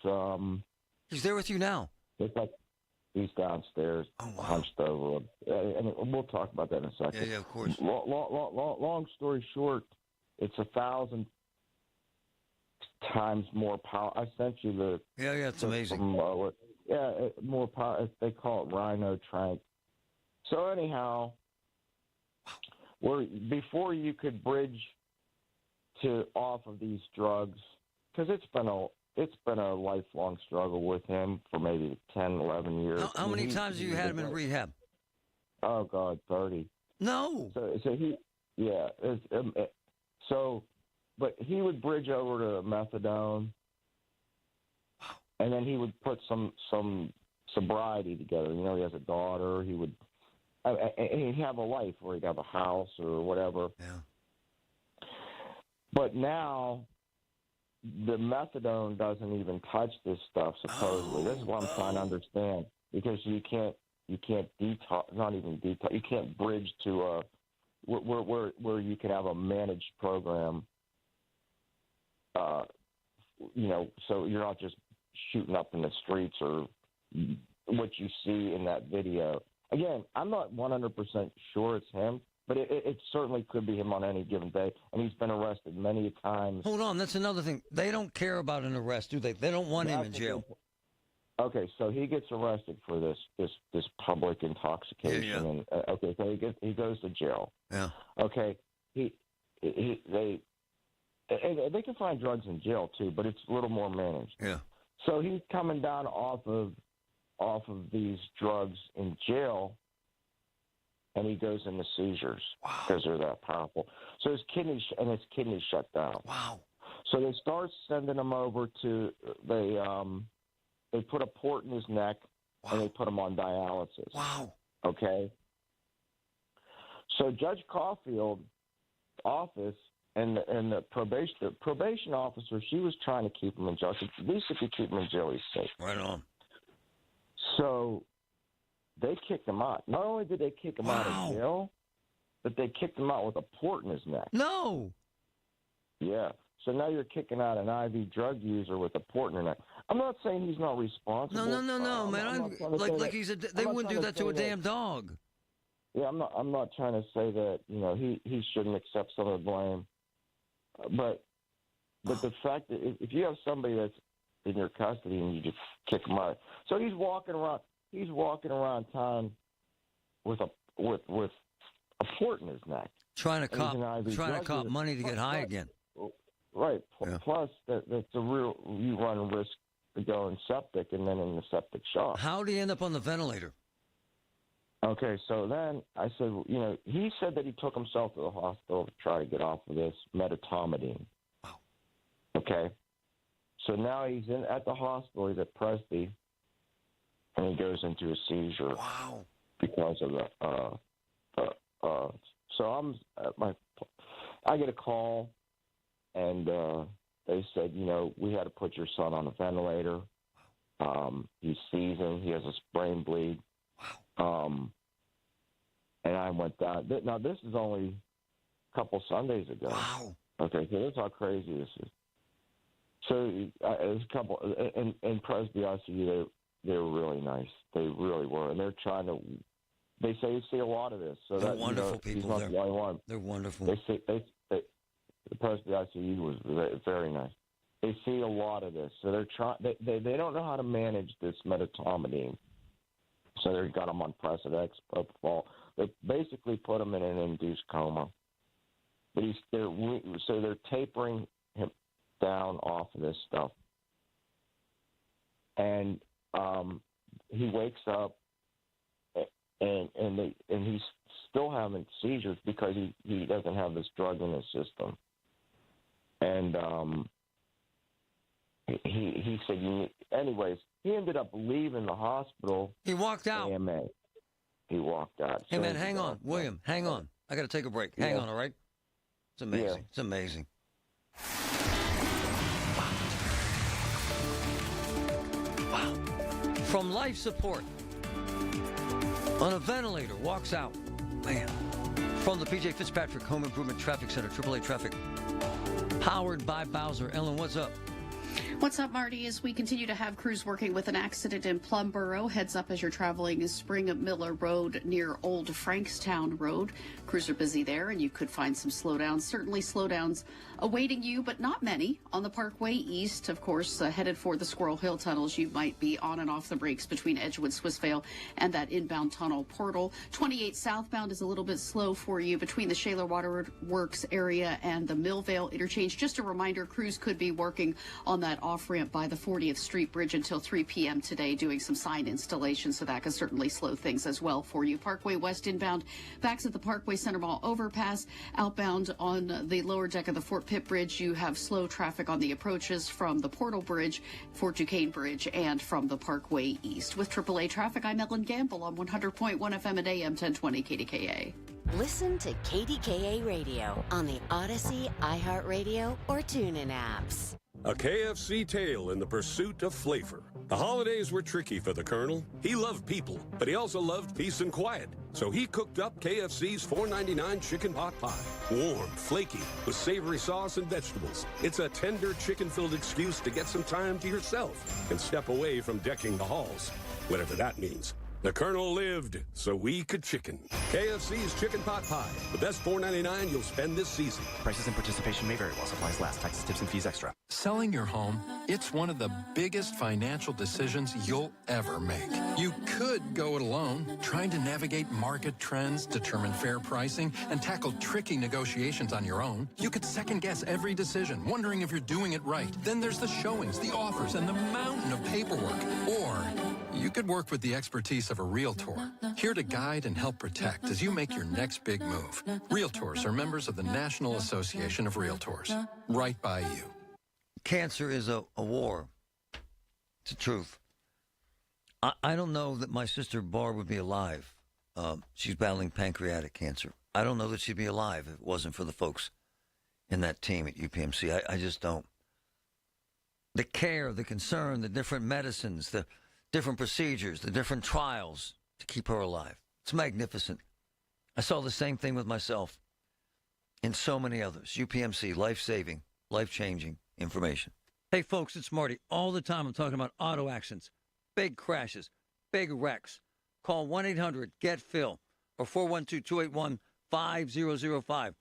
he's there with you now. It's like he's downstairs, hunched over. And we'll talk about that in a second. Yeah, of course. Long story short, it's 1,000 times more power. I sent you the. Yeah, it's amazing. More power. They call it Rhino Trank. So anyhow, before you could bridge off of these drugs, because it's been a lifelong struggle with him for maybe 10, 11 years. How many times have you had him in rehab? Oh God, 30. No. So he, yeah. But he would bridge over to methadone, and then he would put some sobriety together. You know, he has a daughter. He would, and he'd have a life where he'd have a house or whatever. Yeah. But now, the methadone doesn't even touch this stuff. Supposedly, this is what I'm trying to understand, because you can't detox, not even detox. You can't bridge to where you can have a managed program. So you're not just shooting up in the streets or what you see in that video. Again, I'm not 100% sure it's him, but it certainly could be him on any given day, and he's been arrested many times. Hold on, that's another thing. They don't care about an arrest, do they? They don't want him in jail. Okay, so he gets arrested for this public intoxication, and so he goes to jail. Yeah. Okay, they And they can find drugs in jail too, but it's a little more managed. Yeah. So he's coming down off of these drugs in jail, and he goes into seizures because they're that powerful. So his kidneys shut down. Wow. So they start sending him over to they put a port in his neck and they put him on dialysis. Wow. Okay. So Judge Caulfield's office and the probation officer, she was trying to keep him in jail. At least if you keep him in jail, he's safe. Right on. So they kicked him out. Not only did they kick him out of jail, but they kicked him out with a port in his neck. No. Yeah. So now you're kicking out an IV drug user with a port in their neck. I'm not saying he's not responsible. No, man. They wouldn't do that to a damn dog. Yeah, I'm not trying to say that he shouldn't accept some of the blame, but the fact that if you have somebody that's in your custody and you just kick him out, so he's walking around town with a port in his neck, trying to cop money to get high again. Right. Yeah. Plus, that's a real you run a risk to going septic and then in the septic shock. How did he end up on the ventilator? Okay, so then I said, he said that he took himself to the hospital to try to get off of this metatomidine. Wow. Okay. So now he's at the hospital. He's at Presby, and he goes into a seizure. Wow. Because of the. So I get a call, and they said, we had to put your son on a ventilator. He's seizing. He has a brain bleed. And I went down. Now, this is only a couple Sundays ago. Wow. Okay, so that's how crazy this is. So there's a couple, in Presby ICU, they were really nice. They really were. And they're trying to, they say you see a lot of this. So they're wonderful people. He's not the only one. They're wonderful. The Presby ICU was very nice. They see a lot of this. So they're trying, they don't know how to manage this metatomidine. So they got him on Precedex, propofol. They basically put him in an induced coma. But they're tapering him down off of this stuff. And he wakes up, and he's still having seizures because he doesn't have this drug in his system. And he said, anyways, he ended up leaving the hospital. He walked out. AMA. He walked out. Hey, man, hang on. William, hang on. I got to take a break. Hang on, all right? It's amazing. Yeah. It's amazing. Wow. From life support on a ventilator, walks out. Man. From the P.J. Fitzpatrick Home Improvement Traffic Center, AAA Traffic, powered by Bowser. Ellen, what's up? What's up, Marty? As we continue to have crews working with an accident in Plumboro, heads up as you're traveling Spring Miller Road near Old Frankstown Road. Crews are busy there, and you could find some slowdowns. Certainly slowdowns awaiting you, but not many. On the Parkway East, of course, headed for the Squirrel Hill tunnels, you might be on and off the brakes between Edgewood, Swissvale, and that inbound tunnel portal. 28 southbound is a little bit slow for you between the Shaler Waterworks area and the Millvale interchange. Just a reminder, crews could be working on that off-ramp by the 40th Street Bridge until 3 p.m. today, doing some sign installation, so that can certainly slow things as well for you. Parkway West inbound, backs at the Parkway Center Mall overpass. Outbound on the lower deck of the Fort Pitt Bridge, you have slow traffic on the approaches from the Portal Bridge, Fort Duquesne Bridge, and from the Parkway East. With AAA Traffic, I'm Ellen Gamble on 100.1 FM and AM 1020 KDKA. Listen to KDKA Radio on the Odyssey, iHeartRadio, or TuneIn apps. A KFC tale in the pursuit of flavor. The holidays were tricky for the Colonel. He loved people, but he also loved peace and quiet. So he cooked up KFC's $4.99 chicken pot pie. Warm, flaky, with savory sauce and vegetables. It's a tender chicken-filled excuse to get some time to yourself and step away from decking the halls. Whatever that means. The Colonel lived so we could chicken. KFC's Chicken Pot Pie. The best $4.99 you'll spend this season. Prices and participation may vary while supplies last. Taxes, tips, and fees extra. Selling your home It's one of the biggest financial decisions you'll ever make. You could go it alone, trying to navigate market trends, determine fair pricing, and tackle tricky negotiations on your own. You could second-guess every decision, wondering if you're doing it right. Then there's the showings, the offers, and the mountain of paperwork. Or you could work with the expertise of a realtor, here to guide and help protect as you make your next big move. Realtors are members of the National Association of Realtors. Right by you. Cancer is a war. It's the truth. I don't know that my sister Barb would be alive. She's battling pancreatic cancer. I don't know that she'd be alive if it wasn't for the folks in that team at UPMC. I just don't. The care, the concern, the different medicines, the different procedures, the different trials to keep her alive. It's magnificent. I saw the same thing with myself and so many others. UPMC, life-saving, life-changing information. Hey, folks, it's Marty. All the time I'm talking about auto accidents, big crashes, big wrecks. Call 1-800-GET-PHIL or 412-281-5005.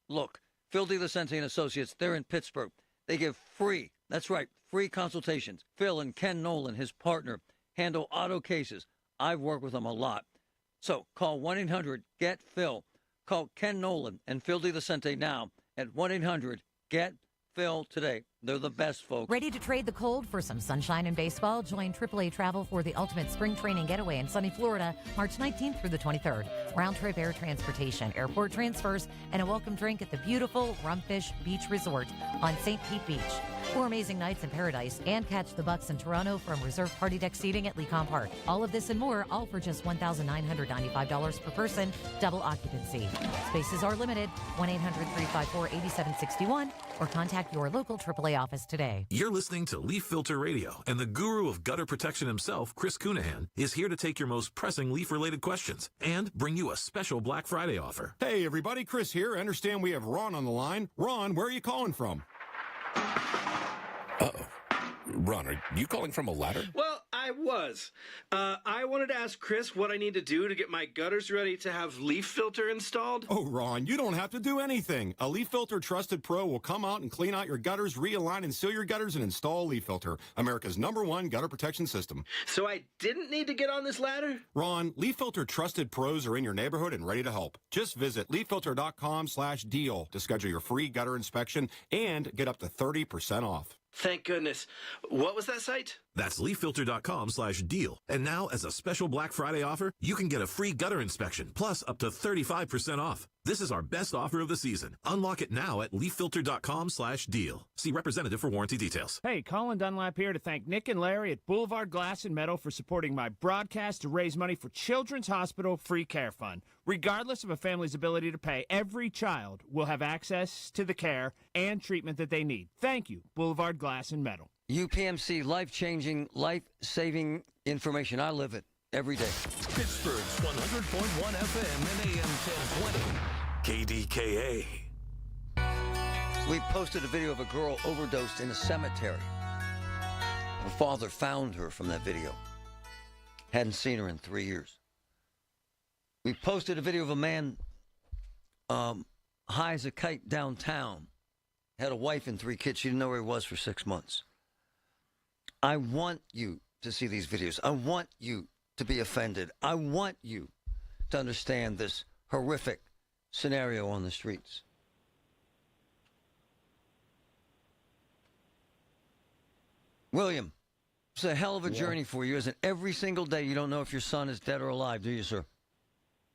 Look, Phil DeLucente and Associates, they're in Pittsburgh. They give free, that's right, free consultations. Phil and Ken Nolan, his partner, handle auto cases. I've worked with them a lot. So call 1-800-GET-PHIL. Call Ken Nolan and Phil DeLucente now at 1-800-GET-PHIL today. They're the best, folks. Ready to trade the cold for some sunshine and baseball? Join AAA Travel for the ultimate spring training getaway in sunny Florida, March 19th through the 23rd. Round-trip air transportation, airport transfers, and a welcome drink at the beautiful Rumfish Beach Resort on St. Pete Beach. 4 amazing nights in paradise, and catch the Bucks in Toronto from reserved party deck seating at Lecom Park. All of this and more, all for just $1,995 per person, double occupancy. Spaces are limited. 1-800-354-8761 or contact your local AAA office today. You're listening to Leaf Filter Radio, and the guru of gutter protection himself, Chris Cunahan, is here to take your most pressing leaf-related questions and bring you a special Black Friday offer. Hey, everybody, Chris here. I understand we have Ron on the line. Ron, where are you calling from? Uh-oh. Ron, are you calling from a ladder? Well, I was. I wanted to ask Chris what I need to do to get my gutters ready to have leaf filter installed. Oh, Ron, you don't have to do anything. A Leaf Filter Trusted Pro will come out and clean out your gutters, realign and seal your gutters, and install Leaf Filter, America's #1 gutter protection system. So I didn't need to get on this ladder? Ron, Leaf Filter Trusted Pros are in your neighborhood and ready to help. Just visit leaffilter.com/deal to schedule your free gutter inspection and get up to 30% off. Thank goodness. What was that site? That's leaffilter.com/deal. And now, as a special Black Friday offer, you can get a free gutter inspection, plus up to 35% off. This is our best offer of the season. Unlock it now at leaffilter.com/deal. See representative for warranty details. Hey, Colin Dunlap here to thank Nick and Larry at Boulevard Glass and Metal for supporting my broadcast to raise money for Children's Hospital Free Care Fund. Regardless of a family's ability to pay, every child will have access to the care and treatment that they need. Thank you, Boulevard Glass and Metal. UPMC, life-changing, life-saving information. I live it every day. Pittsburgh's 100.1 FM and AM 1020. KDKA. We posted a video of a girl overdosed in a cemetery. Her father found her from that video. Hadn't seen her in 3 years. We posted a video of a man high as a kite downtown. Had a wife and 3 kids. She didn't know where he was for 6 months. I want you to see these videos. I want you to be offended. I want you to understand this horrific scenario on the streets. William, it's a hell of a journey for you, isn't it? Every single day you don't know if your son is dead or alive, do you, sir?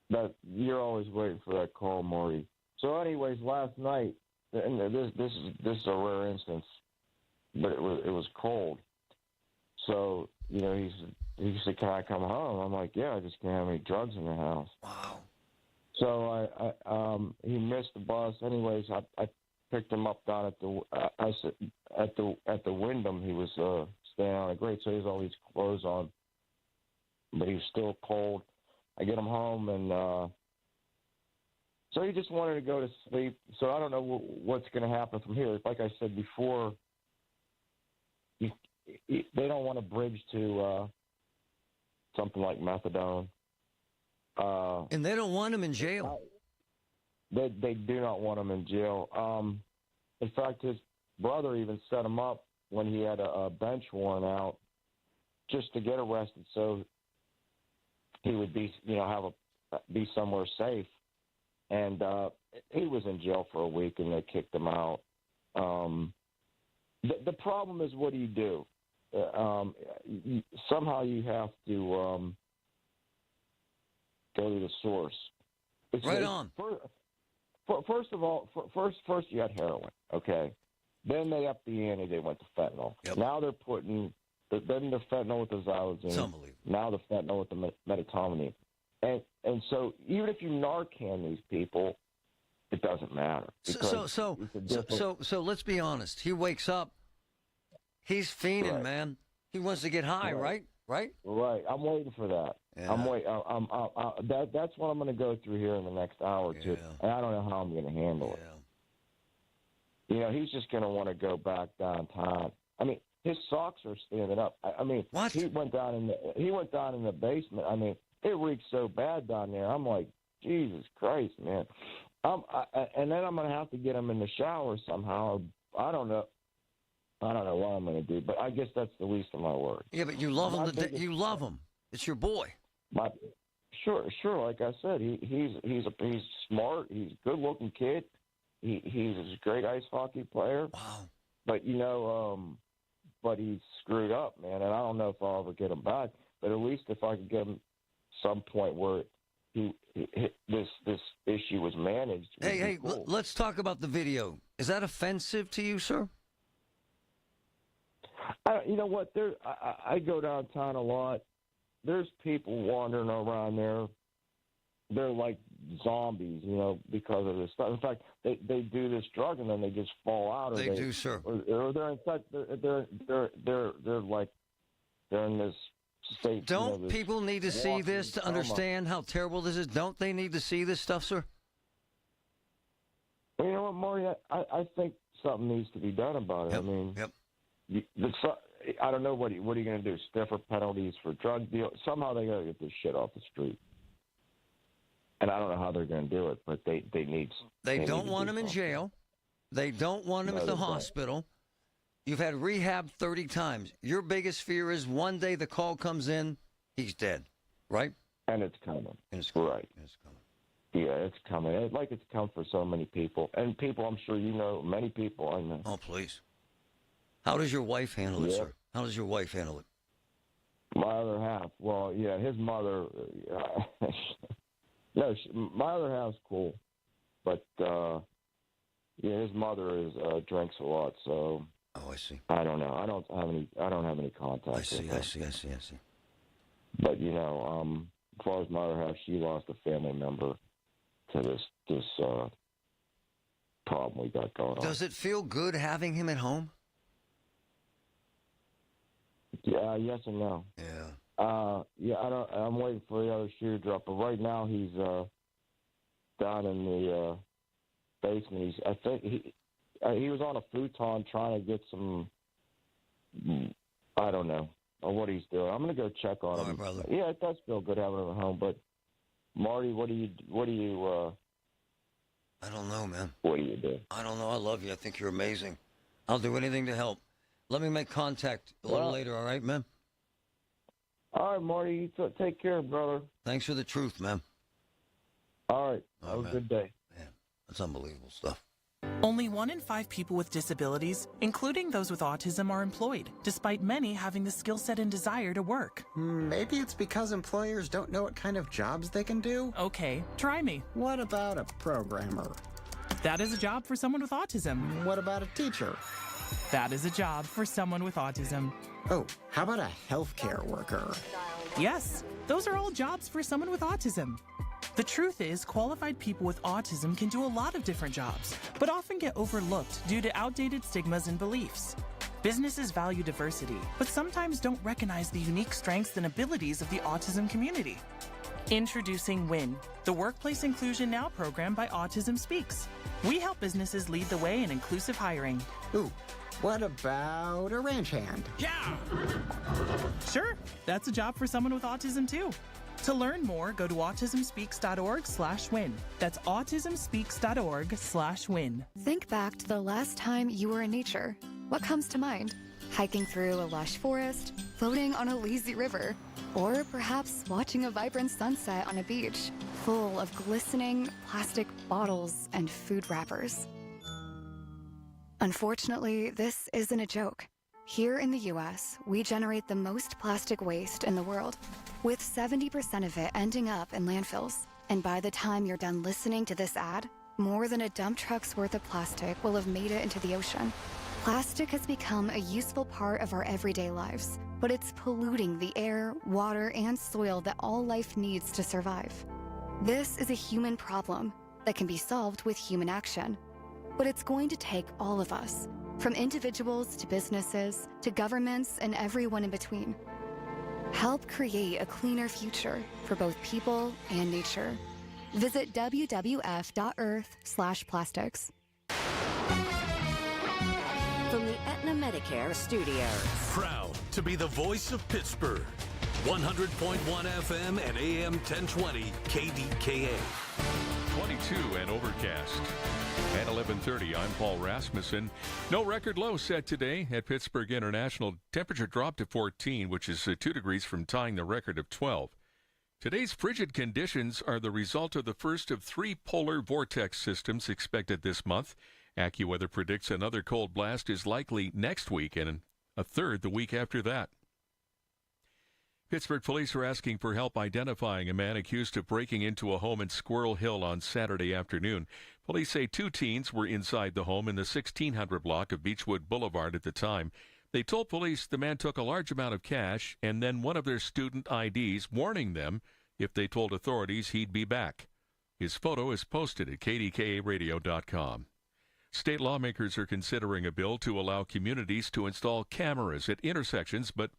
But you're always waiting for that call, Marty. So anyways, last night, and this is a rare instance, but it was cold. So, you know, he said, "Can I come home?" I'm like, "Yeah, I just can't have any drugs in the house." Wow. So he missed the bus. Anyways, I picked him up down at the Wyndham. He was staying on a grate, so he has all these clothes on, but he was still cold. I get him home, and so he just wanted to go to sleep. So I don't know what's going to happen from here. Like I said before, they don't want to bridge to something like methadone. And they don't want him in jail. They do not want him in jail. In fact, his brother even set him up when he had a bench warrant out just to get arrested, so he would be, be somewhere safe. And he was in jail for a week, and they kicked him out. The problem is, what do you do? Somehow you have to go to the source. Right on. First of all, first you had heroin, okay? Then they upped the ante. They went to fentanyl. Yep. Now they're putting the fentanyl with the xylazine. It's unbelievable. Now the fentanyl with the metatomine. And so even if you Narcan these people, it doesn't matter. So let's be honest. He wakes up. He's fiending, Right. man. He wants to get high, right? Right. I'm waiting for that. Yeah. I'm waiting. That's what I'm going to go through here in the next hour or two, and I don't know how I'm going to handle it. He's just going to want to go back downtown. I mean, his socks are standing up. I mean, what? He went down in the basement. I mean, it reeks so bad down there. I'm like, Jesus Christ, man. And then I'm going to have to get him in the shower somehow. I don't know what I'm going to do, but I guess that's the least of my worries. Yeah, but you love him. You love him. It's your boy. Sure. Like I said, he's smart. He's a good-looking kid. He's a great ice hockey player. Wow. But but he's screwed up, man. And I don't know if I'll ever get him back. But at least if I could get him some point where this issue was managed. Hey, cool. let's talk about the video. Is that offensive to you, sir? You know what? I go downtown a lot. There's people wandering around there. They're like zombies, because of this stuff. In fact, they do this drug and then they just fall out. Or they do, sir. Or they're in fact they're like they're in this state. Don't people need to see this to understand how terrible this is? Don't they need to see this stuff, sir? You know what, Marty? I think something needs to be done about it. Yep. I mean, yep. I don't know what are you going to do? Stiffer penalties for drug deal? Somehow they got to get this shit off the street. And I don't know how they're going to do it, but they need. They don't want him in jail. They don't want him at the hospital. You've had rehab 30 times. Your biggest fear is one day the call comes in, he's dead, right? And it's coming. Right. It's coming. Yeah, it's coming. Like it's come for so many people. And people, I'm sure you know, many people I know. Oh, please. How does your wife handle it, sir? How does your wife handle it? My other half. Well, yeah, his mother. No, my other half's cool. But, his mother drinks a lot, so. Oh, I see. I don't know. I don't have any contact. I see. But as far as my other half, she lost a family member to this problem we got going on. Does it feel good having him at home? Yeah, yes and no. Yeah. I'm waiting for the other shoe to drop, but right now he's down in the basement. I think he was on a futon trying to get some. I don't know what he's doing. I'm going to go check on him. Right, brother. Yeah, it does feel good having him at home. But Marty, what do you? I don't know, man. What do you do? I don't know. I love you. I think you're amazing. I'll do anything to help. Let me make contact a little later. All right, man. All right, Marty. Take care, brother. Thanks for the truth, man. All right. Have a good day. Man, that's unbelievable stuff. Only 1 in 5 people with disabilities, including those with autism, are employed, despite many having the skill set and desire to work. Maybe it's because employers don't know what kind of jobs they can do? Okay, try me. What about a programmer? That is a job for someone with autism. What about a teacher? That is a job for someone with autism. Oh, how about a healthcare worker? Yes, those are all jobs for someone with autism. The truth is, qualified people with autism can do a lot of different jobs, but often get overlooked due to outdated stigmas and beliefs. Businesses value diversity, but sometimes don't recognize the unique strengths and abilities of the autism community. Introducing WIN, the Workplace Inclusion Now program by Autism Speaks. We help businesses lead the way in inclusive hiring. Ooh, what about a ranch hand? Yeah! Sure, that's a job for someone with autism too. To learn more, go to autismspeaks.org/win. That's autismspeaks.org/win. Think back to the last time you were in nature. What comes to mind? hiking through a lush forest, floating on a lazy river, or perhaps watching a vibrant sunset on a beach full of glistening plastic bottles and food wrappers. Unfortunately, this isn't a joke. Here in the U.S., we generate the most plastic waste in the world, with 70% of it ending up in landfills. And by the time you're done listening to this ad, more than a dump truck's worth of plastic will have made it into the ocean. Plastic has become a useful part of our everyday lives, but it's polluting the air, water, and soil that all life needs to survive. This is a human problem that can be solved with human action. But it's going to take all of us, from individuals to businesses to governments and everyone in between. Help create a cleaner future for both people and nature. Visit wwf.earth/plastics. From the Aetna Medicare studios. Proud to be the voice of Pittsburgh. 100.1 FM and AM 1020 KDKA. 22 and overcast. At 11:30, I'm Paul Rasmussen. No record low set today at Pittsburgh International. Temperature dropped to 14, which is 2 degrees from tying the record of 12. Today's frigid conditions are the result of the first of 3 polar vortex systems expected this month. AccuWeather predicts another cold blast is likely next week and a third the week after that. Pittsburgh police are asking for help identifying a man accused of breaking into a home in Squirrel Hill on Saturday afternoon. Police say 2 teens were inside the home in the 1600 block of Beechwood Boulevard at the time. They told police the man took a large amount of cash and then one of their student IDs, warning them if they told authorities he'd be back. His photo is posted at KDKAradio.com. State lawmakers are considering a bill to allow communities to install cameras at intersections, but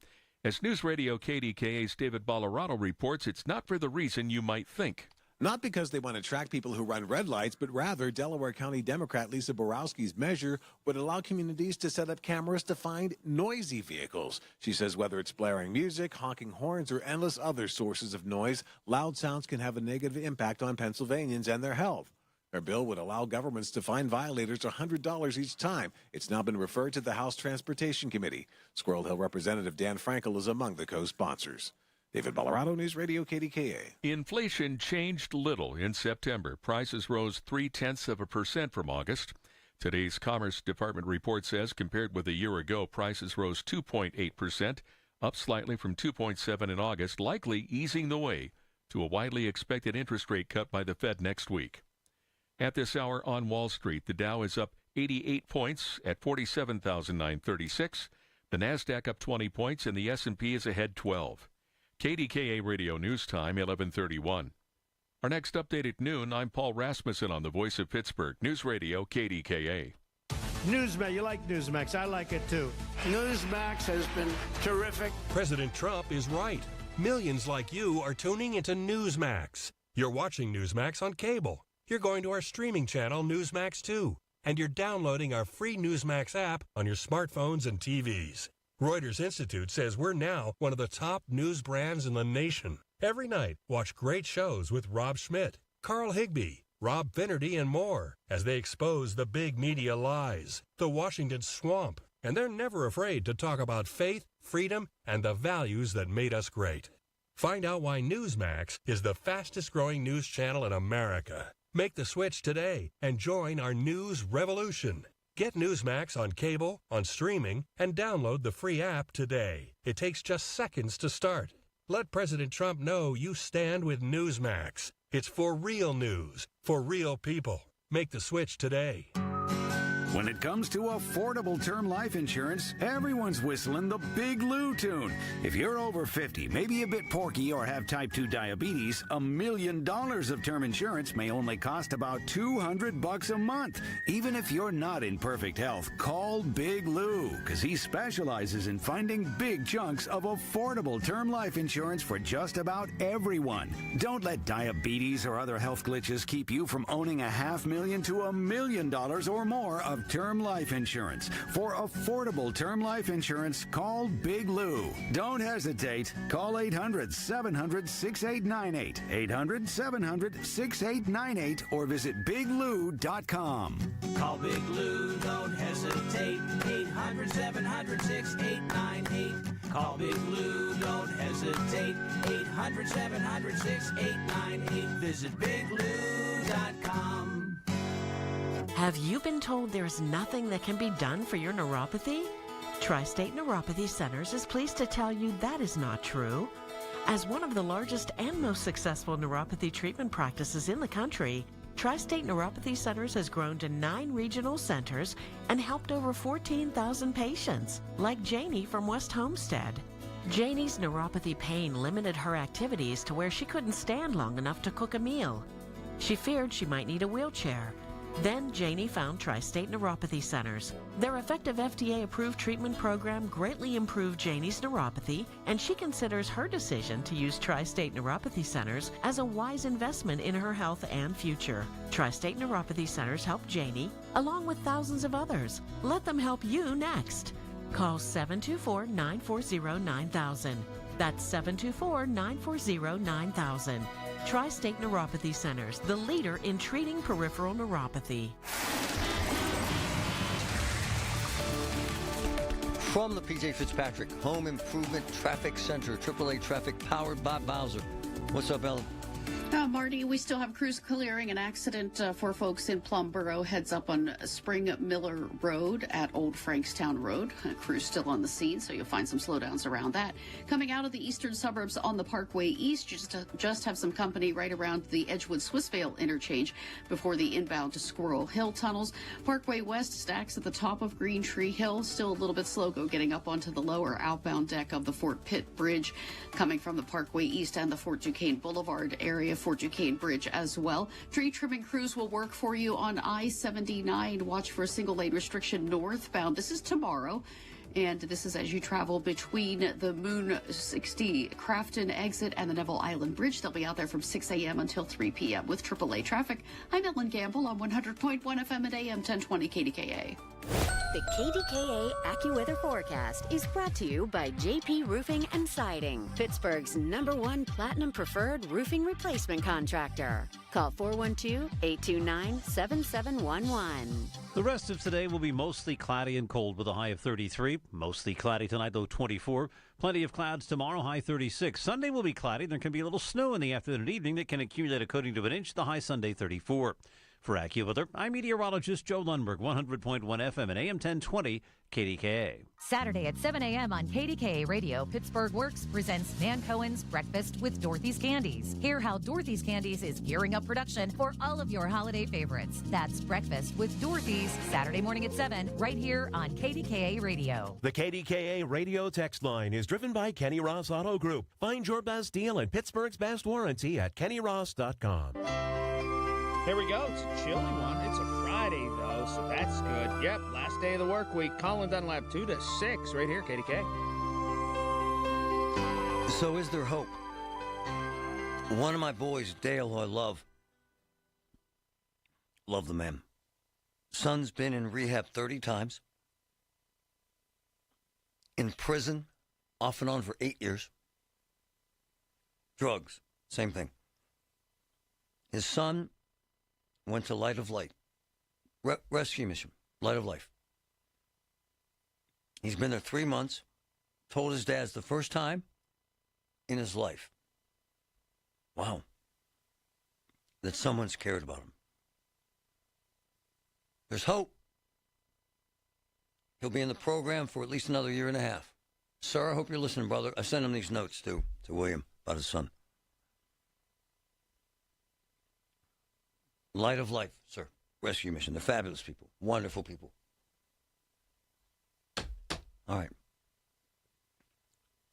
as News Radio KDKA's David Ballarado reports, it's not for the reason you might think. Not because they want to track people who run red lights, but rather Delaware County Democrat Lisa Borowski's measure would allow communities to set up cameras to find noisy vehicles. She says whether it's blaring music, honking horns, or endless other sources of noise, loud sounds can have a negative impact on Pennsylvanians and their health. Her bill would allow governments to fine violators $100 each time. It's now been referred to the House Transportation Committee. Squirrel Hill Representative Dan Frankel is among the co-sponsors. David Ballarado, News Radio KDKA. Inflation changed little in September. Prices rose 0.3% from August. Today's Commerce Department report says compared with a year ago, prices rose 2.8%, up slightly from 2.7% in August, likely easing the way to a widely expected interest rate cut by the Fed next week. At this hour on Wall Street, the Dow is up 88 points at 47,936. The Nasdaq up 20 points, and the S&P is ahead 12. KDKA Radio News Time, 11:31. Our next update at noon, I'm Paul Rasmussen on the Voice of Pittsburgh, News Radio KDKA. Newsmax, you like Newsmax. I like it too. Newsmax has been terrific. President Trump is right. Millions like you are tuning into Newsmax. You're watching Newsmax on cable. You're going to our streaming channel, Newsmax 2, and you're downloading our free Newsmax app on your smartphones and TVs. Reuters Institute says we're now one of the top news brands in the nation. Every night, watch great shows with Rob Schmidt, Carl Higbie, Rob Finnerty, and more as they expose the big media lies, the Washington swamp, and they're never afraid to talk about faith, freedom, and the values that made us great. Find out why Newsmax is the fastest-growing news channel in America. Make the switch today and join our news revolution. Get Newsmax on cable, on streaming, and download the free app today. It takes just seconds to start. Let President Trump know you stand with Newsmax. It's for real news, for real people. Make the switch today. When it comes to affordable term life insurance, everyone's whistling the Big Lou tune. If you're over 50, maybe a bit porky, or have type 2 diabetes, $1 million of term insurance may only cost about $200 a month. Even if you're not in perfect health, call Big Lou, because he specializes in finding big chunks of affordable term life insurance for just about everyone. Don't let diabetes or other health glitches keep you from owning $500,000 to $1 million or more of term life insurance. For affordable term life insurance, call Big Lou. Don't hesitate. Call 800-700-6898, 800-700-6898, or visit biglou.com. Call Big Lou, don't hesitate, 800 800-700-6898. Call Big Lou, don't hesitate. 800-700-6898. Visit BigLou.com. Have you been told there's nothing that can be done for your neuropathy? Tri-State Neuropathy Centers is pleased to tell you that is not true. As one of the largest and most successful neuropathy treatment practices in the country, Tri-State Neuropathy Centers has grown to 9 regional centers and helped over 14,000 patients, like Janie from West Homestead. Janie's neuropathy pain limited her activities to where she couldn't stand long enough to cook a meal. She feared she might need a wheelchair. Then Janie found Tri-State Neuropathy Centers. Their effective FDA-approved treatment program greatly improved Janie's neuropathy, and she considers her decision to use Tri-State Neuropathy Centers as a wise investment in her health and future. Tri-State Neuropathy Centers help Janie, along with thousands of others. Let them help you next. Call 724-940-9000. That's 724-940-9000. Tri-State Neuropathy Centers, the leader in treating peripheral neuropathy. From the P.J. Fitzpatrick Home Improvement Traffic Center, AAA Traffic, powered by Bowser. What's up, Ellen? Marty, we still have crews clearing an accident for folks in Plumboro. Heads up on Spring Miller Road at Old Frankstown Road. Crews still on the scene, so you'll find some slowdowns around that. Coming out of the eastern suburbs on the Parkway East, you just have some company right around the Edgewood-Swissvale interchange before the inbound to Squirrel Hill tunnels. Parkway West stacks at the top of Green Tree Hill. Still a little bit slow getting up onto the lower outbound deck of the Fort Pitt Bridge. Coming from the Parkway East and the Fort Duquesne Boulevard area, Fort Duquesne Bridge as well. Tree trimming crews will work for you on I-79. Watch for a single lane restriction northbound. This is tomorrow. And this is as you travel between the Moon 60 Crafton exit and the Neville Island Bridge. They'll be out there from 6 a.m. until 3 p.m. with AAA traffic. I'm Ellen Gamble on 100.1 FM at AM 1020 KDKA. The KDKA AccuWeather forecast is brought to you by JP Roofing and Siding, Pittsburgh's #1 Platinum Preferred Roofing Replacement Contractor. Call 412-829-7711. The rest of today will be mostly cloudy and cold with a high of 33. Mostly cloudy tonight, though 24. Plenty of clouds tomorrow, high 36. Sunday will be cloudy. There can be a little snow in the afternoon and evening that can accumulate a coating to an inch. The high Sunday 34. For AccuWeather, I'm meteorologist Joe Lundberg, 100.1 FM and AM 1020 KDKA. Saturday at 7 a.m. on KDKA Radio, Pittsburgh Works presents Nan Cohen's Breakfast with Dorothy's Candies. Hear how Dorothy's Candies is gearing up production for all of your holiday favorites. That's Breakfast with Dorothy's, Saturday morning at 7, right here on KDKA Radio. The KDKA Radio text line is driven by Kenny Ross Auto Group. Find your best deal and Pittsburgh's best warranty at kennyross.com. Here we go. It's a chilly one. It's a Friday, though, so that's good. Yep, last day of the work week. Colin Dunlap, 2 to 6, right here, KDK. So is there hope? One of my boys, Dale, who I love the man. Son's been in rehab 30 times. In prison, off and on for 8 years. Drugs, same thing. His son went to Light of Light, rescue mission, Light of Life. He's been there 3 months, told his dad it's the first time in his life, wow, that someone's cared about him. There's hope. He'll be in the program for at least another year and a half. Sir, I hope you're listening, brother. I sent him these notes, too, to William, about his son. Light of Life, sir. Rescue mission. They're fabulous people. Wonderful people. All right.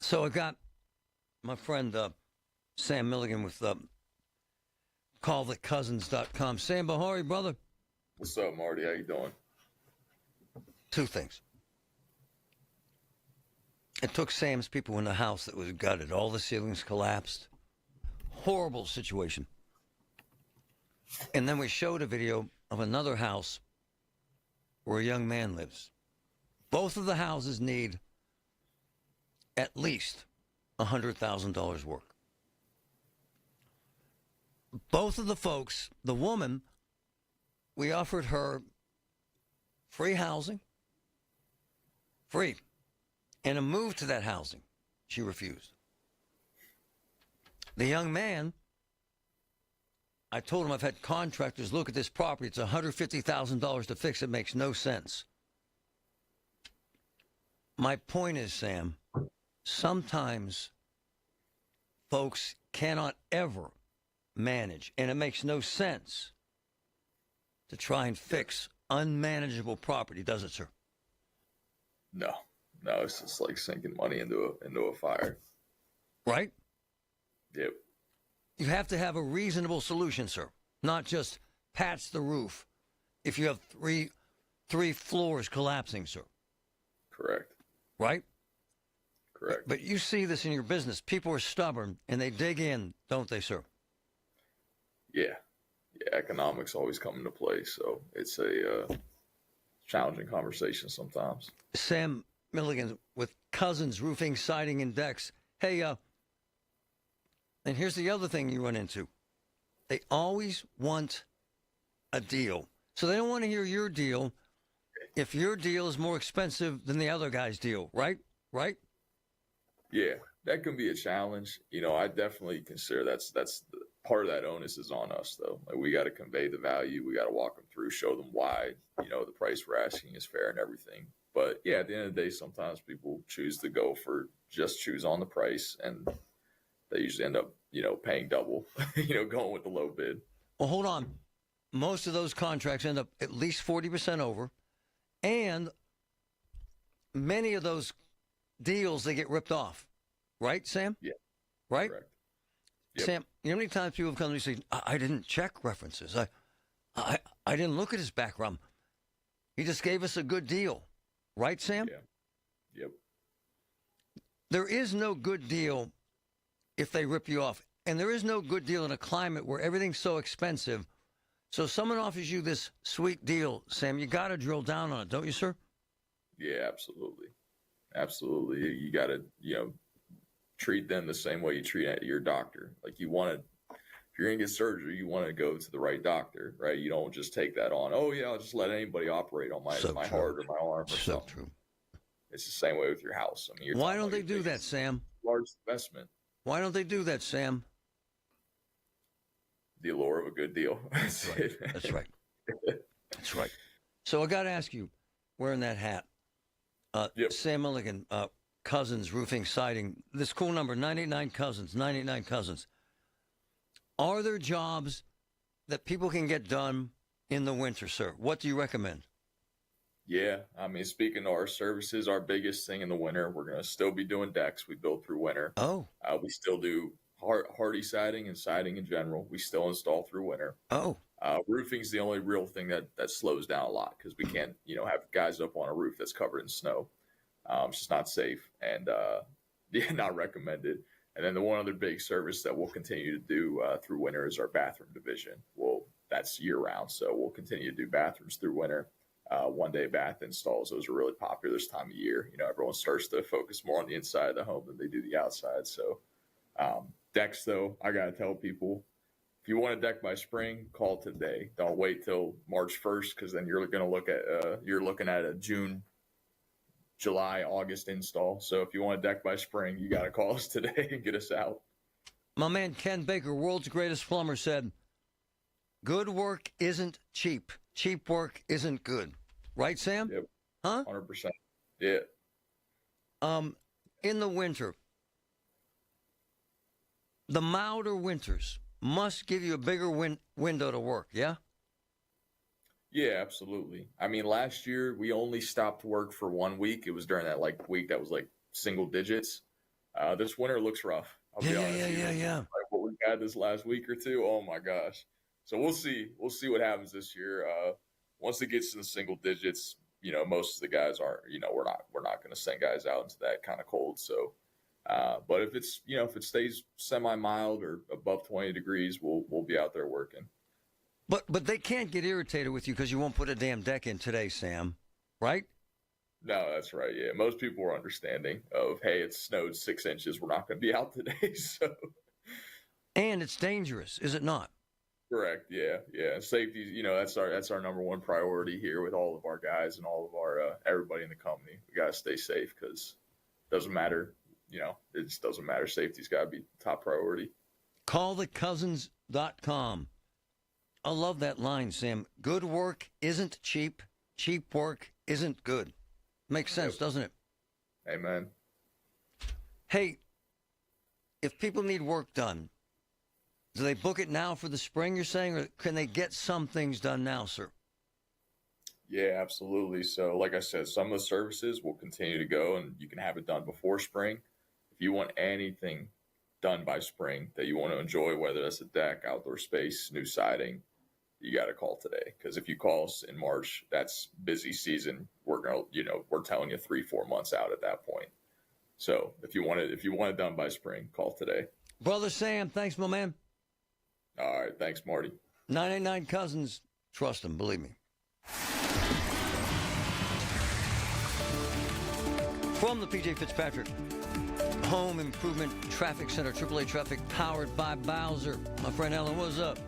So I got my friend Sam Milligan with callthecousins.com. Sam Bahari, brother. What's up, Marty? How you doing? 2 things. It took Sam's people in the house that was gutted. All the ceilings collapsed. Horrible situation. And then we showed a video of another house where a young man lives. Both of the houses need at least $100,000 work. Both of the folks, the woman, we offered her free housing, Free. And a move to that housing. She refused. The young man, I told him I've had contractors look at this property. It's $150,000 to fix it. Makes no sense. My point is, Sam, sometimes folks cannot ever manage, and it makes no sense to try and fix unmanageable property, does it, sir? No, it's just like sinking money into a fire. Right? Yep. You have to have a reasonable solution, sir, not just patch the roof if you have three floors collapsing, sir. Correct. Right? Correct. But you see this in your business. People are stubborn, and they dig in, don't they, sir? Yeah. Economics always come into play, so it's a challenging conversation sometimes. Sam Milligan with Cousins Roofing, Siding, and Decks. Hey, and here's the other thing you run into. They always want a deal. So they don't want to hear your deal if your deal is more expensive than the other guy's deal, right? Right? Yeah, that can be a challenge. I definitely consider that's part of that onus is on us, though. Like, we got to convey the value. We got to walk them through, show them why, the price we're asking is fair and everything. But yeah, at the end of the day, sometimes people choose to go for just choose on the price, and they usually end up, paying double, going with the low bid. Well, hold on. Most of those contracts end up at least 40% over, and many of those deals, they get ripped off. Right, Sam? Yeah. Right? Correct. Yep. Sam, you know how many times people have come to me and say, I didn't check references. I didn't look at his background. He just gave us a good deal. Right, Sam? Yeah. Yep. There is no good deal if they rip you off. And there is no good deal in a climate where everything's so expensive. So someone offers you this sweet deal, Sam, you got to drill down on it, don't you, sir? Yeah, absolutely. Absolutely. You got to, treat them the same way you treat your doctor. Like, if you're going to get surgery, you want to go to the right doctor, right? You don't just take that on. Oh yeah, I'll just let anybody operate on my heart or my arm or something. True. It's the same way with your house. I mean, why don't they do that, Sam? Large investment. Why don't they do that, Sam? The allure of a good deal. That's right. That's right. That's right. So I got to ask you, wearing that hat, Sam Milligan, Cousins Roofing, Siding, this cool number, 989 Cousins, 989 Cousins. Are there jobs that people can get done in the winter, sir? What do you recommend? Yeah, I mean, speaking of our services, our biggest thing in the winter, we're going to still be doing decks. We build through winter. Oh. We still do hardy siding and siding in general. We still install through winter. Oh. Roofing is the only real thing that slows down a lot because we can't, have guys up on a roof that's covered in snow. It's just not safe and not recommended. And then the one other big service that we'll continue to do through winter is our bathroom division. Well, that's year round, so we'll continue to do bathrooms through winter. One-day bath installs, those are really popular this time of year. Everyone starts to focus more on the inside of the home than they do the outside. So decks, though, I got to tell people, if you want a deck by spring, call today. Don't wait till March 1st because then you're going to look at you're looking at a June, July, August install. So if you want a deck by spring, you got to call us today and get us out. My man Ken Baker, world's greatest plumber, said, good work isn't cheap. Cheap work isn't good. Right, Sam? Yep. Huh? 100%. Yeah. In the winter, the milder winters must give you a bigger window to work, yeah? Yeah, absolutely. I mean, last year we only stopped work for 1 week. It was during that week that was single digits. This winter looks rough. I'll be honest. Yeah. Like what we've had this last week or two, oh my gosh. So we'll see. We'll see what happens this year. Once it gets to the single digits, most of the guys aren't. We're not going to send guys out into that kind of cold. So, but if it's if it stays semi mild or above 20 degrees, we'll be out there working. But they can't get irritated with you because you won't put a damn deck in today, Sam. Right? No, that's right. Yeah, most people are understanding of, hey, it snowed 6 inches. We're not going to be out today. So, and it's dangerous, is it not? Correct. Yeah. Safety, that's our number one priority here with all of our guys and all of our everybody in the company. We got to stay safe because it doesn't matter. It just doesn't matter. Safety's got to be top priority. Callthecousins.com. I love that line, Sam. Good work isn't cheap. Cheap work isn't good. Makes sense, doesn't it? Amen. Hey, if people need work done, do they book it now for the spring, you're saying, or can they get some things done now, sir? Yeah, absolutely. So like I said, some of the services will continue to go and you can have it done before spring. If you want anything done by spring that you want to enjoy, whether that's a deck, outdoor space, new siding, you got to call today. Because if you call us in March, that's busy season. We're telling you 3-4 months out at that point. So if you want it done by spring, call today. Brother Sam, thanks, my man. All right, thanks, Marty. 989 Cousins, trust him, believe me. From the PJ Fitzpatrick Home Improvement Traffic Center, AAA Traffic, powered by Bowser. My friend Ellen, what's up?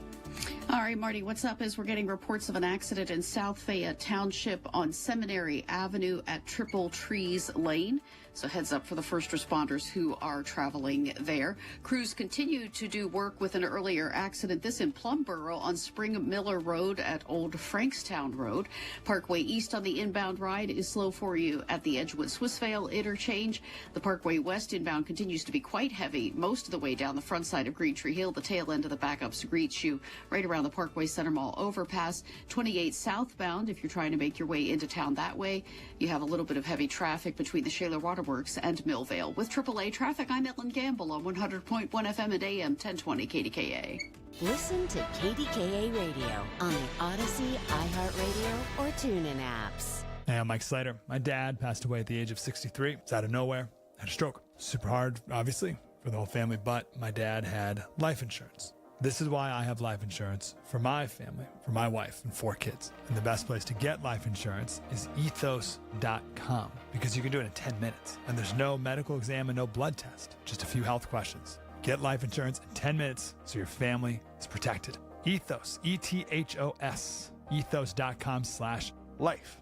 All right, Marty, what's up is we're getting reports of an accident in South Fayette Township on Seminary Avenue at Triple Trees Lane. So heads up for the first responders who are traveling there. Crews continue to do work with an earlier accident, this in Plumboro on Spring Miller Road at Old Frankstown Road. Parkway East on the inbound ride is slow for you at the Edgewood-Swissvale interchange. The Parkway West inbound continues to be quite heavy most of the way down the front side of Green Tree Hill. The tail end of the backups greets you right around the Parkway Center Mall overpass. 28 southbound, if you're trying to make your way into town that way, you have a little bit of heavy traffic between the Shaler Waterworks and Millvale. With AAA traffic, I'm Ellen Gamble on 100.1 FM and AM 1020 KDKA. Listen to KDKA Radio on the Odyssey, iHeartRadio, or TuneIn apps. Hey, I'm Mike Slater. My dad passed away at the age of 63. It's out of nowhere. Had a stroke. Super hard, obviously, for the whole family, but my dad had life insurance. This is why I have life insurance for my family, for my wife and 4 kids. And the best place to get life insurance is ethos.com because you can do it in 10 minutes. And there's no medical exam and no blood test, just a few health questions. Get life insurance in 10 minutes so your family is protected. Ethos, E-T-H-O-S, ethos.com/life.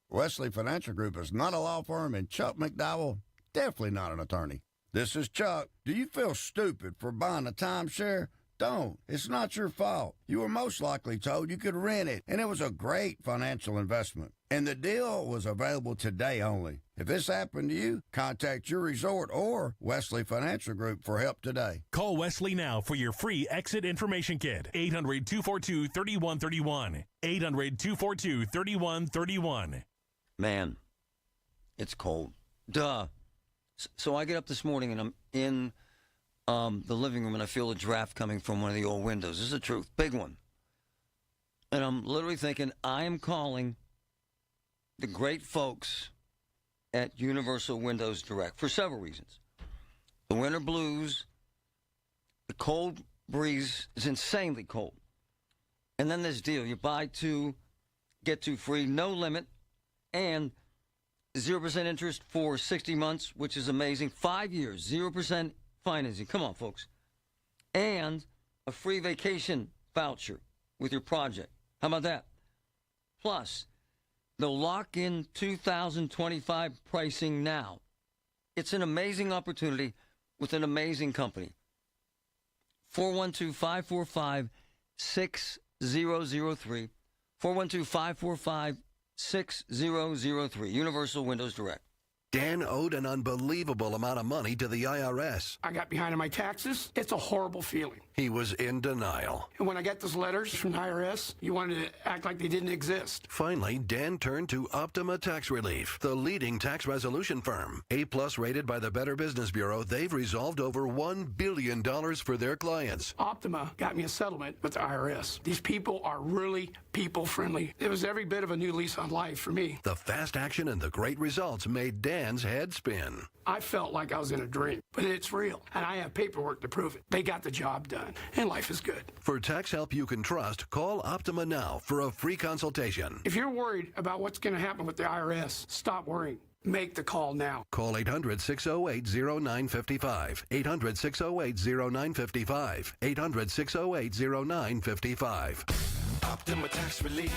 Wesley Financial Group is not a law firm, and Chuck McDowell, definitely not an attorney. This is Chuck. Do you feel stupid for buying a timeshare? Don't. It's not your fault. You were most likely told you could rent it, and it was a great financial investment. And the deal was available today only. If this happened to you, contact your resort or Wesley Financial Group for help today. Call Wesley now for your free exit information kit. 800-242-3131. 800-242-3131. Man, it's cold. Duh. So I get up this morning and I'm in the living room and I feel a draft coming from one of the old windows. This is the truth. Big one. And I'm literally thinking, I am calling the great folks at Universal Windows Direct for several reasons. The winter blues, the cold breeze is insanely cold. And then this deal, you buy 2, get 2 free, no limit, and 0% interest for 60 months, which is amazing. 5 years, 0% financing. Come on, folks. And a free vacation voucher with your project. How about that? Plus, they'll lock in 2025 pricing now. It's an amazing opportunity with an amazing company. 412-545-6003. 412-545-6003. Universal Windows Direct. Dan owed an unbelievable amount of money to the IRS. I got behind on my taxes. It's a horrible feeling. He was in denial. And when I got those letters from the IRS, you wanted to act like they didn't exist. Finally, Dan turned to Optima Tax Relief, the leading tax resolution firm. A-plus rated by the Better Business Bureau, they've resolved over $1 billion for their clients. Optima got me a settlement with the IRS. These people are really people-friendly. It was every bit of a new lease on life for me. The fast action and the great results made Dan's head spin. I felt like I was in a dream, but it's real, and I have paperwork to prove it. They got the job done, and life is good. For tax help you can trust, call Optima now for a free consultation. If you're worried about what's going to happen with the IRS, stop worrying. make the call now. Call 800-608-0955. 800-608-0955. 800-608-0955. Optima Tax Relief.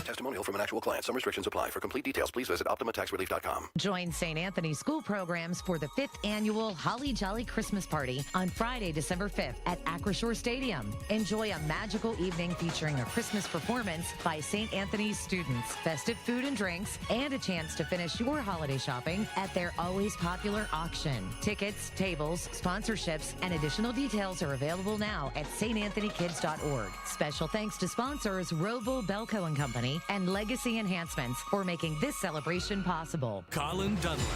Testimonial from an actual client. Some restrictions apply. For complete details, please visit OptimaTaxRelief.com. Join St. Anthony School Programs for the 5th Annual Holly Jolly Christmas Party on Friday, December 5th at Acrisure Stadium. Enjoy a magical evening featuring a Christmas performance by St. Anthony's students, festive food and drinks, and a chance to finish your holiday shopping at their always popular auction. Tickets, tables, sponsorships, and additional details are available now at StAnthonyKids.org. Special thanks to sponsors Roval, Belco & Company and Legacy Enhancements for making this celebration possible. Colin Dunlap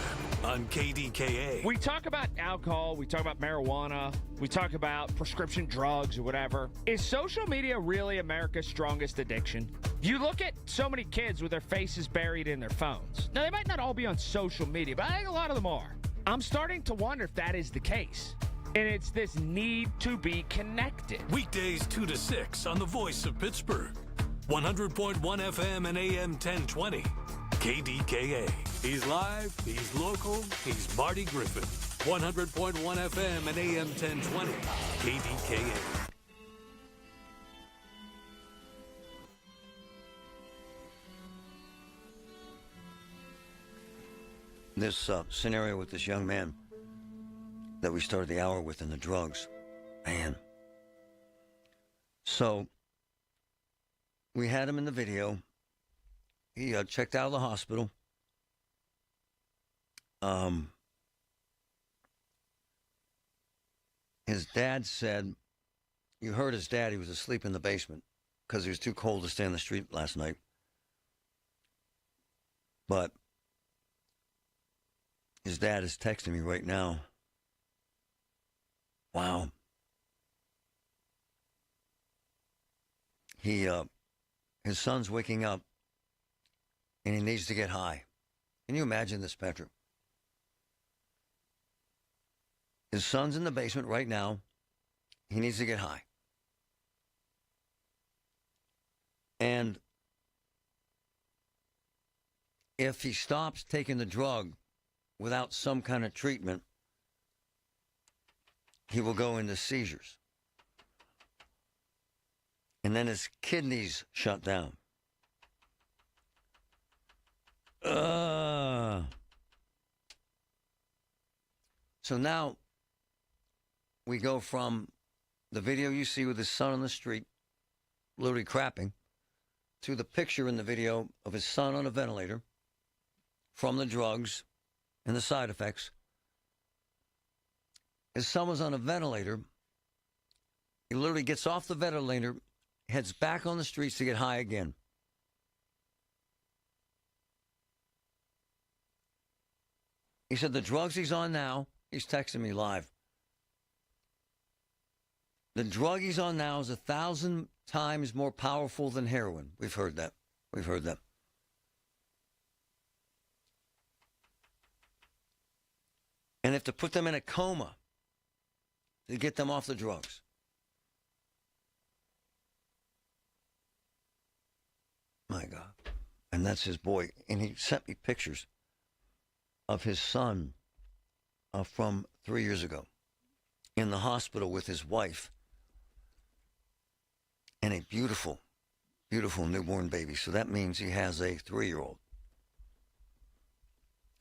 on KDKA. We talk about alcohol, we talk about marijuana, we talk about prescription drugs or whatever. Is social media really America's strongest addiction? You look at so many kids with their faces buried in their phones. Now, they might not all be on social media, but I think a lot of them are. I'm starting to wonder if that is the case. And it's this need to be connected. Weekdays 2 to 6 on the Voice of Pittsburgh. 100.1 FM and AM 1020. KDKA. He's live, he's local, he's Marty Griffin. 100.1 FM and AM 1020. KDKA. This scenario with this young man that we started the hour with in the drugs. Man. So, we had him in the video. He checked out of the hospital. His dad said, you heard his dad, he was asleep in the basement because he was too cold to stay on the street last night. But his dad is texting me right now. Wow. His son's waking up, and he needs to get high. Can you imagine this, Patrick? His son's in the basement right now. He needs to get high. And if he stops taking the drug without some kind of treatment, he will go into seizures. And then his kidneys shut down. So now we go from the video you see with his son on the street, literally crapping, to the picture in the video of his son on a ventilator from the drugs and the side effects. His son was on a ventilator. He literally gets off the ventilator, heads back on the streets to get high again. He said the drugs he's on now, he's texting me live. The drug he's on now is 1,000 times more powerful than heroin. We've heard that. We've heard that. And they have to put them in a coma to get them off the drugs. My God. And that's his boy. And he sent me pictures of his son from 3 years ago in the hospital with his wife and a beautiful, beautiful newborn baby. So that means he has a 3-year-old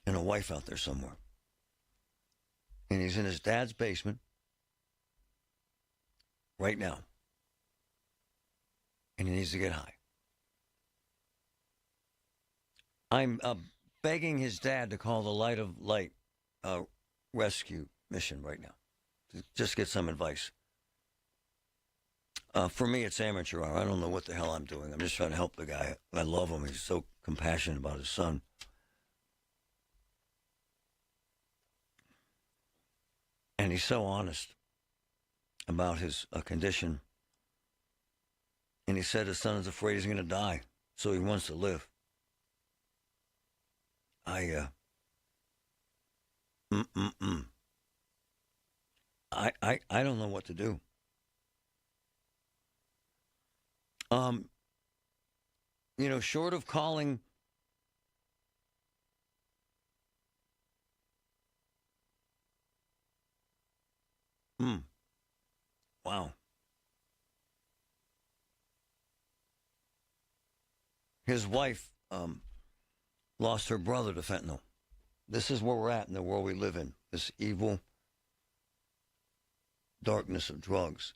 and a wife out there somewhere. And he's in his dad's basement right now. And he needs to get high. I'm begging his dad to call the Light of Light rescue mission right now to just get some advice. For me, it's amateur hour. I don't know what the hell I'm doing. I'm just trying to help the guy. I love him. He's so compassionate about his son. And he's so honest about his condition. And he said his son is afraid he's going to die, so he wants to live. I don't know what to do. Short of calling Wow. His wife lost her brother to fentanyl. This is where we're at in the world we live in, this evil darkness of drugs.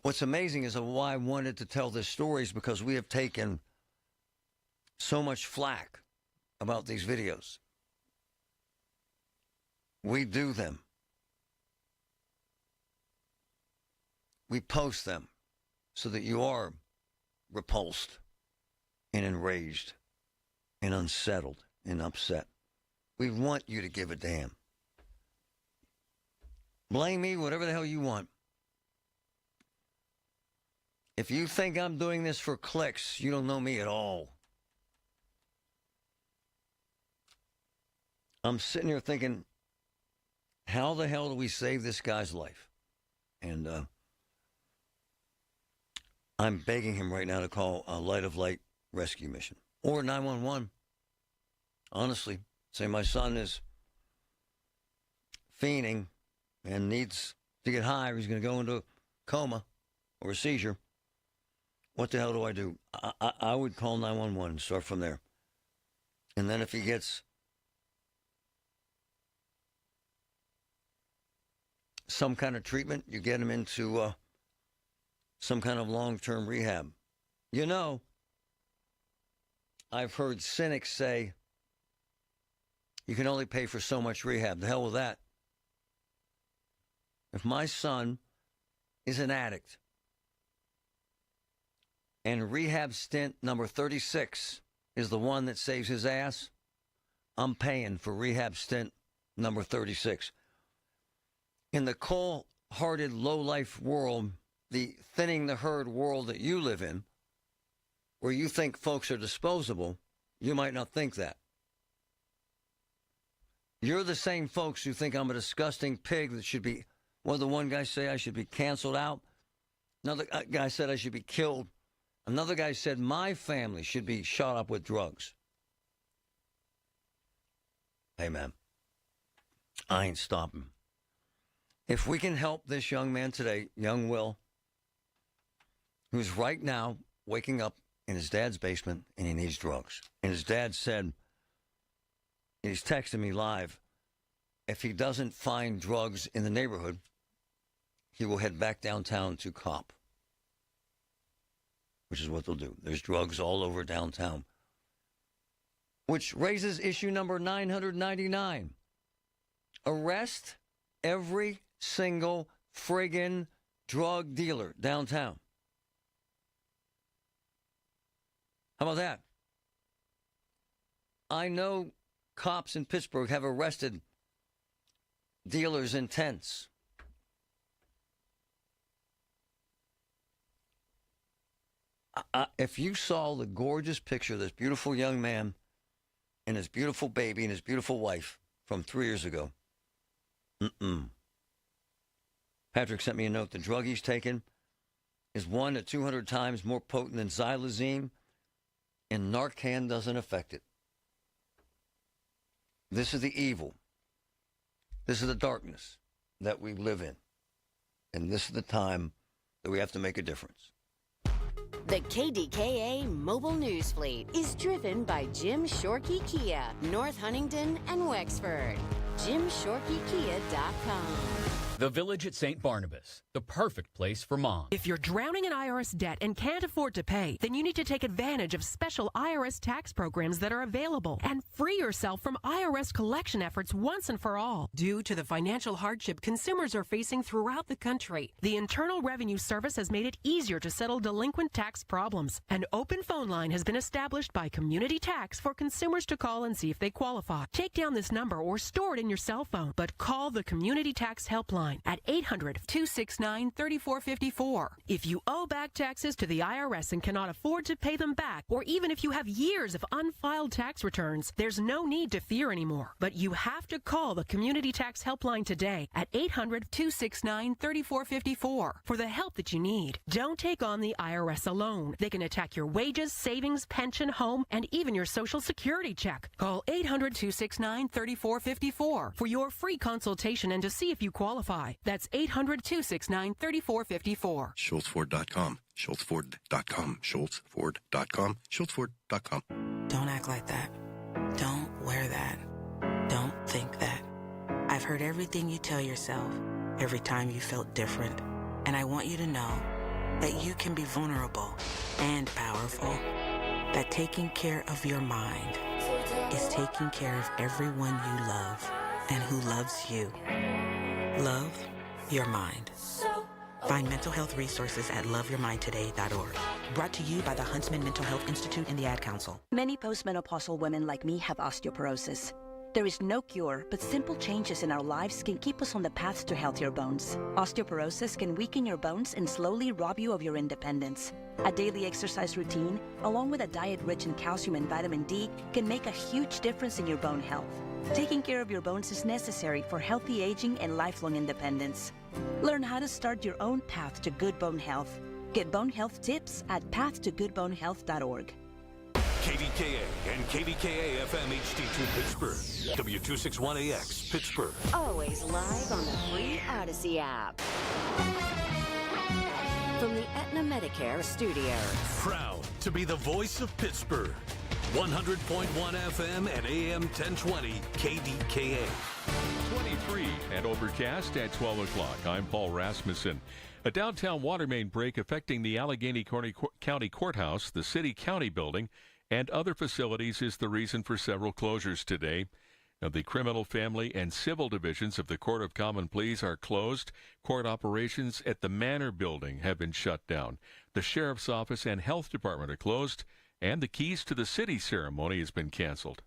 What's amazing is why I wanted to tell this story is because we have taken so much flack about these videos. We do them. We post them so that you are repulsed and enraged and unsettled and upset. We want you to give a damn. Blame me, whatever the hell you want. If you think I'm doing this for clicks, you don't know me at all. I'm sitting here thinking, how the hell do we save this guy's life? And I'm begging him right now to call a Light of Light rescue mission or 911. Honestly, say my son is fiending and needs to get high or he's going to go into a coma or a seizure. What the hell do I do? I would call 911 and start from there. And then if he gets some kind of treatment, you get him into some kind of long-term rehab. You know, I've heard cynics say, you can only pay for so much rehab. The hell with that. If my son is an addict and rehab stint number 36 is the one that saves his ass, I'm paying for rehab stint number 36. In the cold-hearted, low-life world, the thinning the herd world that you live in, where you think folks are disposable, you might not think that. You're the same folks who think I'm a disgusting pig that should be, well, the one guy say I should be canceled out. Another guy said I should be killed. Another guy said my family should be shot up with drugs. Hey, man, I ain't stopping. If we can help this young man today, young Will, who's right now waking up in his dad's basement and he needs drugs. And his dad said, he's texting me live, if he doesn't find drugs in the neighborhood, he will head back downtown to cop, which is what they'll do. There's drugs all over downtown, which raises issue number 999. Arrest every single friggin' drug dealer downtown. How about that? I know cops in Pittsburgh have arrested dealers in tents. If you saw the gorgeous picture of this beautiful young man and his beautiful baby and his beautiful wife from 3 years ago, Patrick sent me a note. The drug he's taken is 1 to 200 times more potent than xylazine, and Narcan doesn't affect it. This is the evil. This is the darkness that we live in. And this is the time that we have to make a difference. The KDKA mobile news fleet is driven by Jim Shorkey Kia, North Huntington and Wexford. JimShorkeyKia.com. The Village at St. Barnabas, the perfect place for mom. If you're drowning in IRS debt and can't afford to pay, then you need to take advantage of special IRS tax programs that are available and free yourself from IRS collection efforts once and for all. Due to the financial hardship consumers are facing throughout the country, the Internal Revenue Service has made it easier to settle delinquent tax problems. An open phone line has been established by Community Tax for consumers to call and see if they qualify. Take down this number or store it in your cell phone, but call the Community Tax Helpline at 800-269-3454. If you owe back taxes to the IRS and cannot afford to pay them back, or even if you have years of unfiled tax returns, there's no need to fear anymore. But you have to call the Community Tax Helpline today at 800-269-3454 for the help that you need. Don't take on the IRS alone. They can attack your wages, savings, pension, home, and even your Social Security check. Call 800-269-3454 for your free consultation and to see if you qualify. qualify. That's 800-269-3454. SchultzFord.com. SchultzFord.com. SchultzFord.com. SchultzFord.com. Don't act like that. Don't wear that. Don't think that. I've heard everything you tell yourself every time you felt different. And I want you to know that you can be vulnerable and powerful. That taking care of your mind is taking care of everyone you love and who loves you. Love your mind. Find mental health resources at loveyourmindtoday.org. Brought to you by the Huntsman Mental Health Institute and the Ad Council. Many postmenopausal women like me have osteoporosis. There is no cure, but simple changes in our lives can keep us on the path to healthier bones. Osteoporosis can weaken your bones and slowly rob you of your independence. A daily exercise routine, along with a diet rich in calcium and vitamin D, can make a huge difference in your bone health. Taking care of your bones is necessary for healthy aging and lifelong independence. Learn how to start your own path to good bone health. Get bone health tips at pathtogoodbonehealth.org. KDKA and KDKA FM HD2 Pittsburgh. W261AX Pittsburgh. Always live on the free Odyssey app. From the Aetna Medicare studios. Proud to be the voice of Pittsburgh. 100.1 FM and AM 1020 KDKA. 23 and overcast at 12 o'clock. I'm Paul Rasmussen. A downtown water main break affecting the Allegheny County Courthouse, the City-County building, and other facilities is the reason for several closures today. Now, the criminal, family, and civil divisions of the Court of Common Pleas are closed. Court operations at the Manor building have been shut down. The Sheriff's Office and Health Department are closed, and the Keys to the City ceremony has been canceled.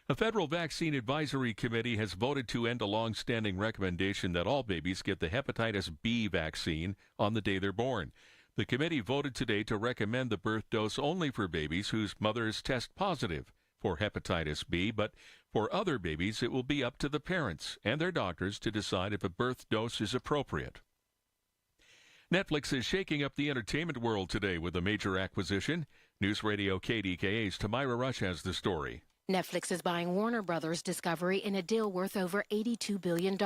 A federal vaccine advisory committee has voted to end a long-standing recommendation that all babies get the hepatitis B vaccine on the day they're born. The committee voted today to recommend the birth dose only for babies whose mothers test positive for hepatitis B, but for other babies it will be up to the parents and their doctors to decide if a birth dose is appropriate. Netflix is shaking up the entertainment world today with a major acquisition. News Radio KDKA's Tamira Rush has the story. Netflix is buying Warner Brothers Discovery in a deal worth over $82 billion,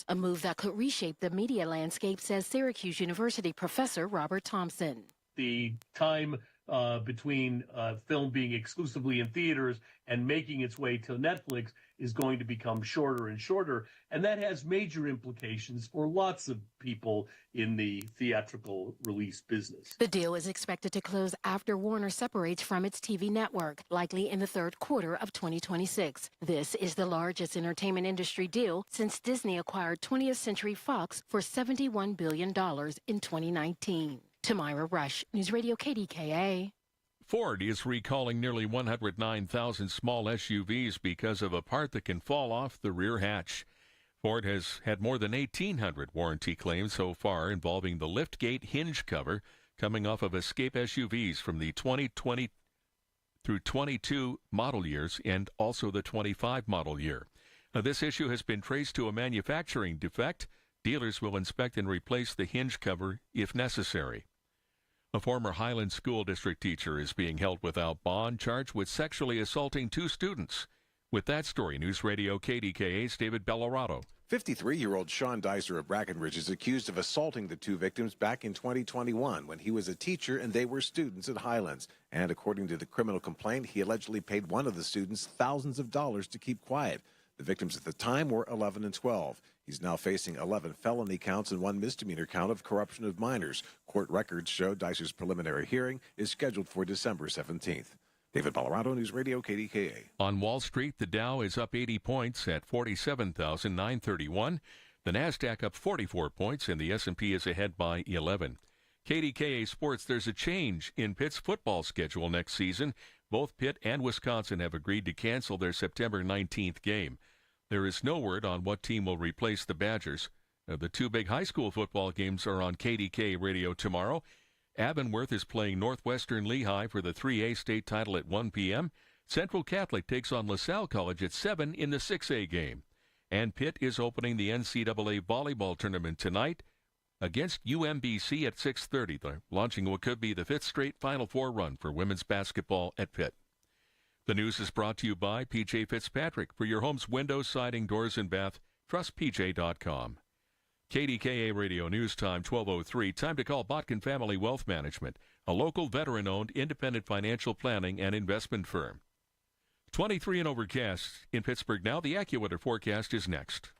a move that could reshape the media landscape, says Syracuse University professor Robert Thompson. The time between film being exclusively in theaters and making its way to Netflix is going to become shorter and shorter, and that has major implications for lots of people in the theatrical release business. The deal is expected to close after Warner separates from its TV network, likely in the third quarter of 2026. This is the largest entertainment industry deal since Disney acquired 20th Century Fox for $71 billion in 2019. Tamira Rush, News Radio KDKA. Ford is recalling nearly 109,000 small SUVs because of a part that can fall off the rear hatch. Ford has had more than 1,800 warranty claims so far involving the liftgate hinge cover coming off of Escape SUVs from the 2020 through 22 model years and also the 25 model year. Now, this issue has been traced to a manufacturing defect. Dealers will inspect and replace the hinge cover if necessary. A former Highland School District teacher is being held without bond, charged with sexually assaulting 2 students. With that story, News Radio KDKA's David Bellarato. 53-year-old Sean Dicer of Brackenridge is accused of assaulting the 2 victims back in 2021 when he was a teacher and they were students at Highlands. And according to the criminal complaint, he allegedly paid one of the students thousands of dollars to keep quiet. The victims at the time were 11 and 12. He's now facing 11 felony counts and 1 misdemeanor count of corruption of minors. Court records show Dicer's preliminary hearing is scheduled for December 17th. David Bellarato, News Radio KDKA. On Wall Street, the Dow is up 80 points at 47,931. The Nasdaq up 44 points, and the S&P is ahead by 11. KDKA Sports, there's a change in Pitt's football schedule next season. Both Pitt and Wisconsin have agreed to cancel their September 19th game. There is no word on what team will replace the Badgers. The 2 big high school football games are on KDKA Radio tomorrow. Avonworth is playing Northwestern Lehigh for the 3A state title at 1 p.m. Central Catholic takes on LaSalle College at 7 in the 6A game. And Pitt is opening the NCAA volleyball tournament tonight against UMBC at 6:30. They're launching what could be the 5th straight Final Four run for women's basketball at Pitt. The news is brought to you by P.J. Fitzpatrick. For your home's windows, siding, doors, and bath, trust PJ.com. KDKA Radio News Time, 12:03. Time to call Botkin Family Wealth Management, a local veteran-owned independent financial planning and investment firm. 23 and overcast in Pittsburgh now. The AccuWeather forecast is next.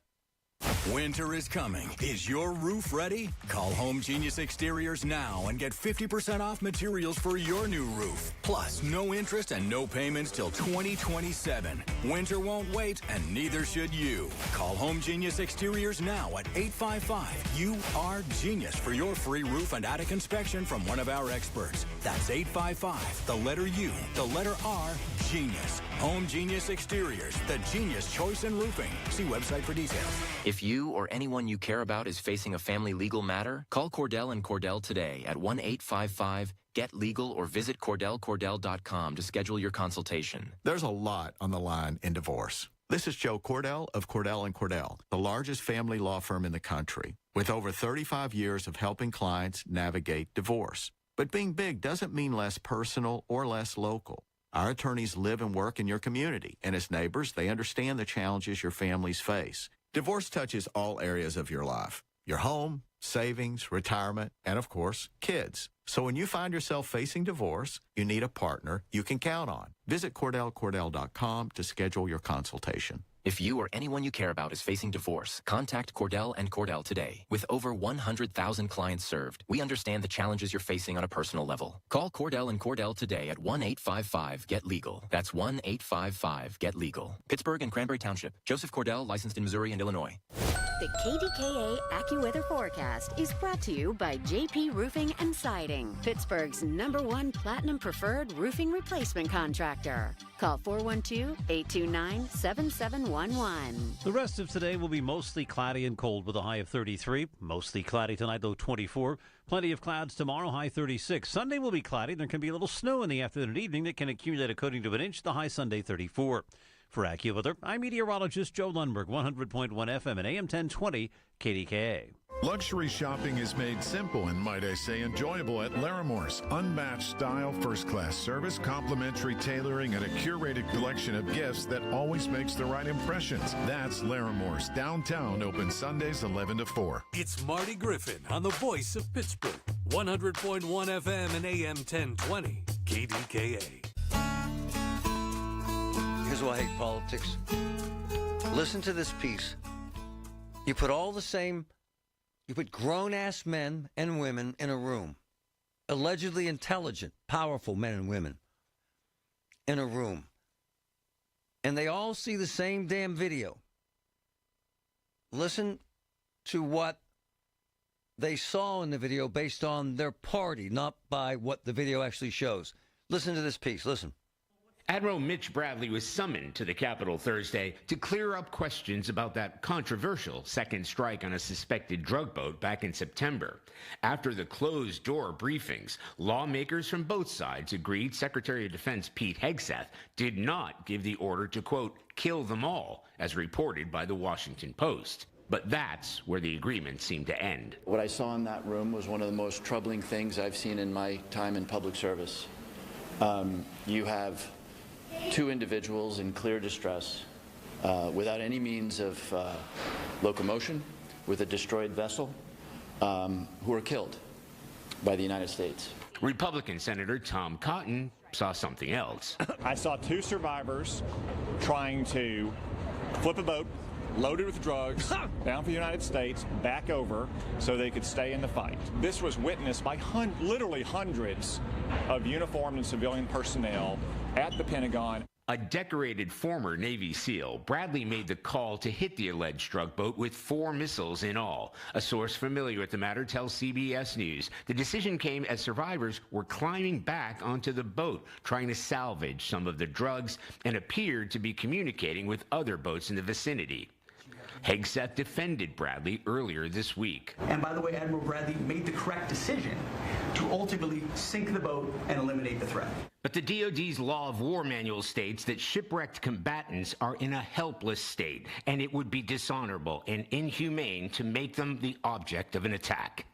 Winter is coming. Is your roof ready? Call Home Genius Exteriors now and get 50% off materials for your new roof. Plus, no interest and no payments till 2027. Winter won't wait, and neither should you. Call Home Genius Exteriors now at 855-UR-GENIUS for your free roof and attic inspection from one of our experts. That's 855, the letter U, the letter R, Genius. Home Genius Exteriors, the genius choice in roofing. See website for details. If you or anyone you care about is facing a family legal matter, call Cordell & Cordell today at 1-855-GET-LEGAL or visit CordellCordell.com to schedule your consultation. There's a lot on the line in divorce. This is Joe Cordell of Cordell & Cordell, the largest family law firm in the country, with over 35 years of helping clients navigate divorce. But being big doesn't mean less personal or less local. Our attorneys live and work in your community, and as neighbors, they understand the challenges your families face. Divorce touches all areas of your life: your home, savings, retirement, and of course, kids. So when you find yourself facing divorce, you need a partner you can count on. Visit CordellCordell.com to schedule your consultation. If you or anyone you care about is facing divorce, contact Cordell & Cordell today. With over 100,000 clients served, we understand the challenges you're facing on a personal level. Call Cordell & Cordell today at 1-855-GET-LEGAL. That's 1-855-GET-LEGAL. Pittsburgh and Cranberry Township. Joseph Cordell, licensed in Missouri and Illinois. The KDKA AccuWeather forecast is brought to you by JP Roofing and Siding, Pittsburgh's #1 Platinum Preferred Roofing Replacement Contractor. Call 412-829-7711. The rest of today will be mostly cloudy and cold with a high of 33. Mostly cloudy tonight, low 24. Plenty of clouds tomorrow, high 36. Sunday will be cloudy. There can be a little snow in the afternoon and evening that can accumulate according to an inch. The high Sunday 34. For AccuWeather, I'm meteorologist Joe Lundberg, 100.1 FM and AM 1020 KDKA. Luxury shopping is made simple and, might I say, enjoyable at Laramore's. Unmatched style, first-class service, complimentary tailoring, and a curated collection of gifts that always makes the right impressions. That's Laramore's, downtown, open Sundays 11 to 4. It's Marty Griffin on the voice of Pittsburgh, 100.1 FM and AM 1020 KDKA. Here's why I hate politics. Listen to this piece. You put grown-ass men and women in a room, allegedly intelligent, powerful men and women in a room, and they all see the same damn video. Listen to what they saw in the video based on their party, not by what the video actually shows. Listen to this piece. Listen. Admiral Mitch Bradley was summoned to the Capitol Thursday to clear up questions about that controversial second strike on a suspected drug boat back in September. After the closed-door briefings, lawmakers from both sides agreed Secretary of Defense Pete Hegseth did not give the order to, quote, kill them all, as reported by the Washington Post. But that's where the agreement seemed to end. What I saw in that room was one of the most troubling things I've seen in my time in public service. You have two individuals in clear distress, without any means of locomotion, with a destroyed vessel, who were killed by the United States. Republican Senator Tom Cotton saw something else. I saw two survivors trying to flip a boat loaded with drugs down for the United States, back over so they could stay in the fight. This was witnessed by literally hundreds of uniformed and civilian personnel at the Pentagon. A decorated former Navy SEAL, Bradley made the call to hit the alleged drug boat with 4 missiles in all. A source familiar with the matter tells CBS News the decision came as survivors were climbing back onto the boat, trying to salvage some of the drugs, and appeared to be communicating with other boats in the vicinity. Hegseth defended Bradley earlier this week. And by the way, Admiral Bradley made the correct decision to ultimately sink the boat and eliminate the threat. But the DoD's Law of War manual states that shipwrecked combatants are in a helpless state, and it would be dishonorable and inhumane to make them the object of an attack.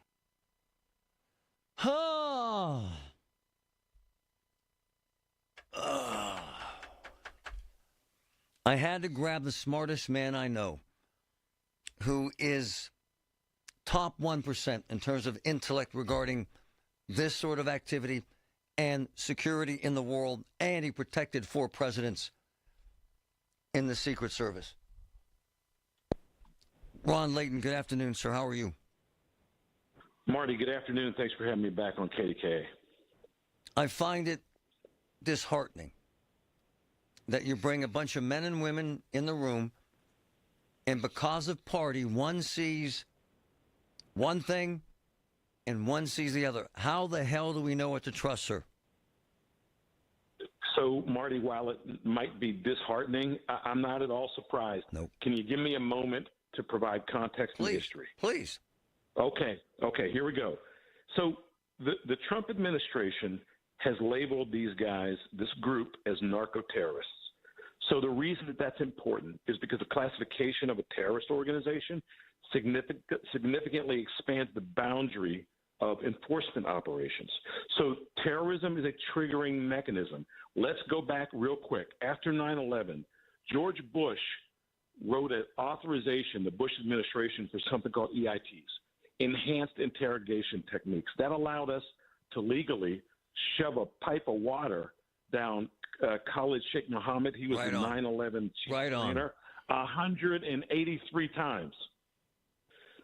I had to grab the smartest man I know, who is top 1% in terms of intellect regarding this sort of activity and security in the world, and he protected 4 presidents in the Secret Service. Ron Layton, good afternoon, sir. How are you? Marty, good afternoon. Thanks for having me back on KDKA. I find it disheartening that you bring a bunch of men and women in the room, and because of party, one sees one thing and one sees the other. How the hell do we know what to trust, sir? So, Marty, while it might be disheartening, I'm not at all surprised. Nope. Can you give me a moment to provide context and history? Please. Okay, here we go. So the Trump administration has labeled these guys, this group, as narco-terrorists. So the reason that that's important is because the classification of a terrorist organization significantly expands the boundary of enforcement operations. So terrorism is a triggering mechanism. Let's go back real quick. After 9/11, George Bush wrote an authorization, the Bush administration, for something called EITs, enhanced interrogation techniques. That allowed us to legally shove a pipe of water down Khalid Sheikh Mohammed. He was the 9/11 chief planner 183 times.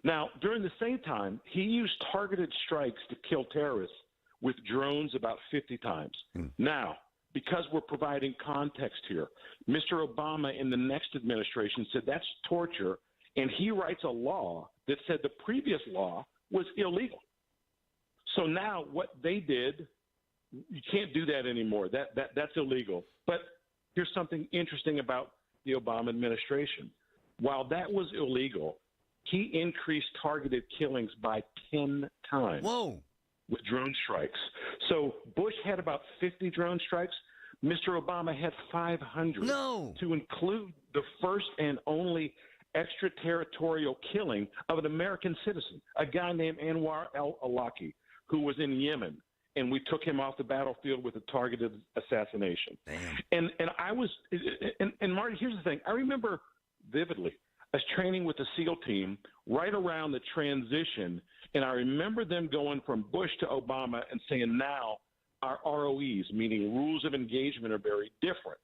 Now, during the same time, he used targeted strikes to kill terrorists with drones about 50 times. Now, because we're providing context here, Mr. Obama in the next administration said that's torture, and he writes a law that said the previous law was illegal. So now what they did, you can't do that anymore. That's illegal. But here's something interesting about the Obama administration. While that was illegal, he increased targeted killings by 10 times. Whoa. With drone strikes. So Bush had about 50 drone strikes. Mr. Obama had 500. No. To include the first and only extraterritorial killing of an American citizen, a guy named Anwar al-Awlaki, who was in Yemen, and we took him off the battlefield with a targeted assassination. Damn. And Marty, here's the thing. I remember vividly us training with the SEAL team right around the transition, and I remember them going from Bush to Obama and saying, now our ROEs, meaning rules of engagement, are very different.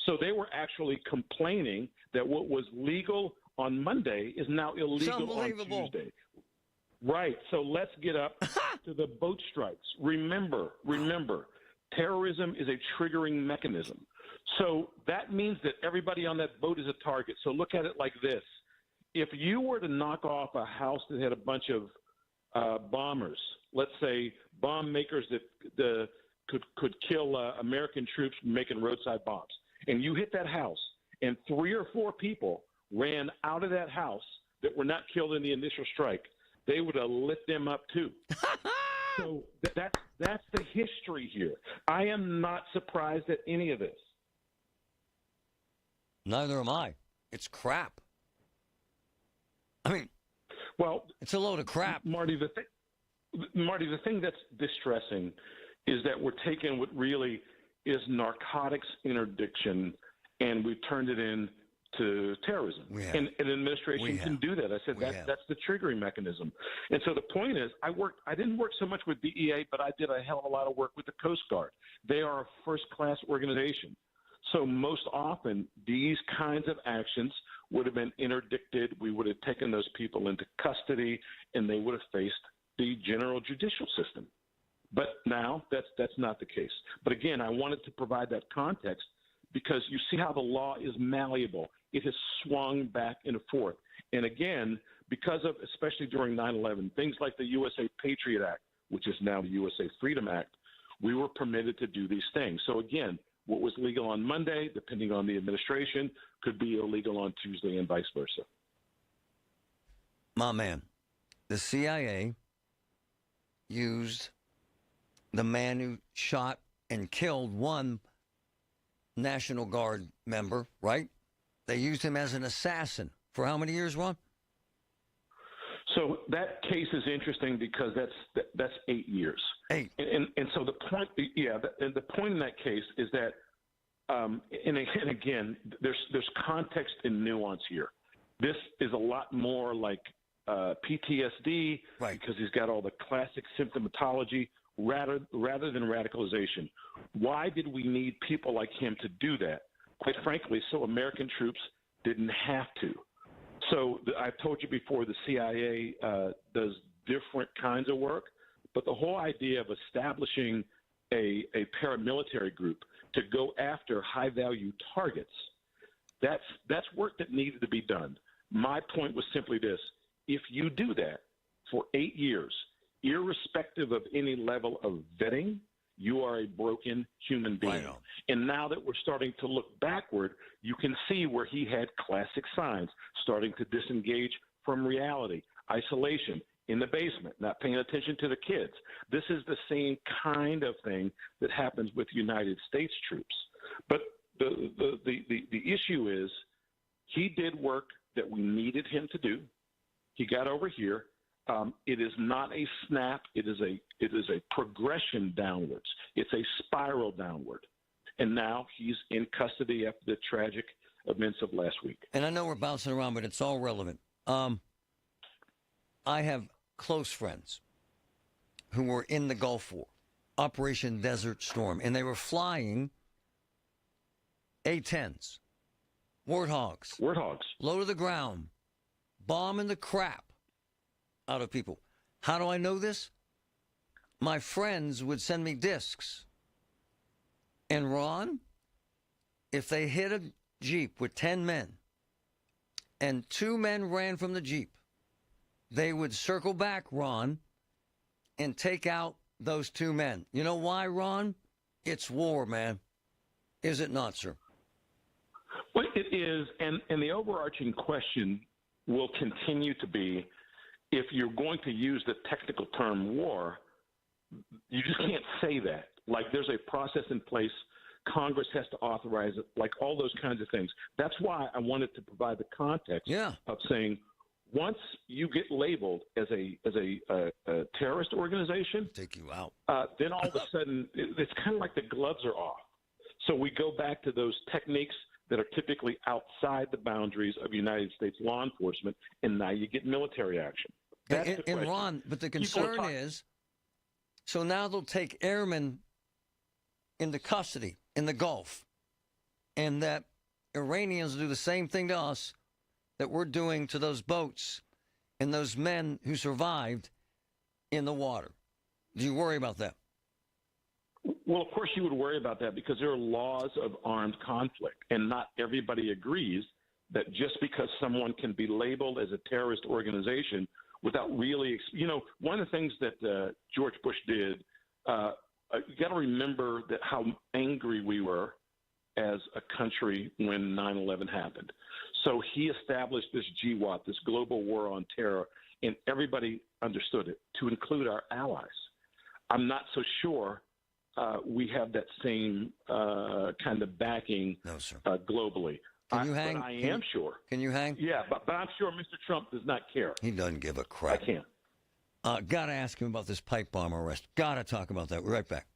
So they were actually complaining that what was legal on Monday is now illegal on Tuesday. Right. So let's get up to the boat strikes. Remember, terrorism is a triggering mechanism. So that means that everybody on that boat is a target. So look at it like this. If you were to knock off a house that had a bunch of bombers, let's say bomb makers that could kill American troops making roadside bombs, and you hit that house, and 3 or 4 people ran out of that house that were not killed in the initial strike, they would have lit them up too. So that's the history here. I am not surprised at any of this. Neither am I. It's crap. I mean, well, it's a load of crap. Marty, the thing that's distressing is that we're taking what really is narcotics interdiction, and we've turned it into terrorism. And an administration can do that. I said that's the triggering mechanism. And so the point is, I didn't work so much with DEA, but I did a hell of a lot of work with the Coast Guard. They are a first-class organization. So most often, these kinds of actions would have been interdicted. We would have taken those people into custody, and they would have faced the general judicial system. But now that's not the case. But again, I wanted to provide that context because you see how the law is malleable. It has swung back and forth. And again, because of, especially during 9/11, things like the USA Patriot Act, which is now the USA Freedom Act, we were permitted to do these things. So again, what was legal on Monday, depending on the administration, could be illegal on Tuesday and vice versa. My man, the CIA used the man who shot and killed one National Guard member, right? They used him as an assassin for how many years, Ron? So that case is interesting because that's 8 years. 8. And so the point, the point in that case is that, and again, there's context and nuance here. This is a lot more like PTSD, because he's got all the classic symptomatology, rather than radicalization. Why did we need people like him to do that? Quite frankly, so American troops didn't have to. So I've told you before, the CIA does different kinds of work, but the whole idea of establishing a paramilitary group to go after high-value targets, that's work that needed to be done. My point was simply this. If you do that for 8 years, irrespective of any level of vetting, you are a broken human being. Right. And now that we're starting to look backward, you can see where he had classic signs, starting to disengage from reality, isolation, in the basement, not paying attention to the kids. This is the same kind of thing that happens with United States troops. But the issue is he did work that we needed him to do. He got over here. It is not a snap. It is a progression downwards. It's a spiral downward. And now he's in custody after the tragic events of last week. And I know we're bouncing around, but it's all relevant. I have close friends who were in the Gulf War, Operation Desert Storm, and they were flying A-10s, Warthogs, low to the ground, bombing the crap out of people. How do I know this? My friends would send me discs. And Ron, if they hit a Jeep with 10 men and 2 men ran from the Jeep, they would circle back, Ron, and take out those 2 men. You know why, Ron? It's war, man. Is it not, sir? Well, it is, and the overarching question will continue to be, if you're going to use the technical term war, you just can't say that. Like, there's a process in place. Congress has to authorize it, like all those kinds of things. That's why I wanted to provide the context of saying, once you get labeled as a terrorist organization, take you out. Then all of a sudden, it's kind of like the gloves are off. So we go back to those techniques that are typically outside the boundaries of United States law enforcement, and now you get military action. And Ron, but the concern is, so now they'll take airmen into custody in the Gulf, and that Iranians do the same thing to us that we're doing to those boats and those men who survived in the water. Do you worry about that? Well, of course you would worry about that, because there are laws of armed conflict, and not everybody agrees that just because someone can be labeled as a terrorist organization without really, one of the things that George Bush did, you got to remember that how angry we were as a country when 9/11 happened. So he established this GWOT, this global war on terror, and everybody understood it, to include our allies. I'm not so sure we have that same kind of backing globally. Can you hang? But I am sure. Can you hang? Yeah, but I'm sure Mr. Trump does not care. He doesn't give a crap. I can't. Got to ask him about this pipe bomb arrest. Got to talk about that. We're right back.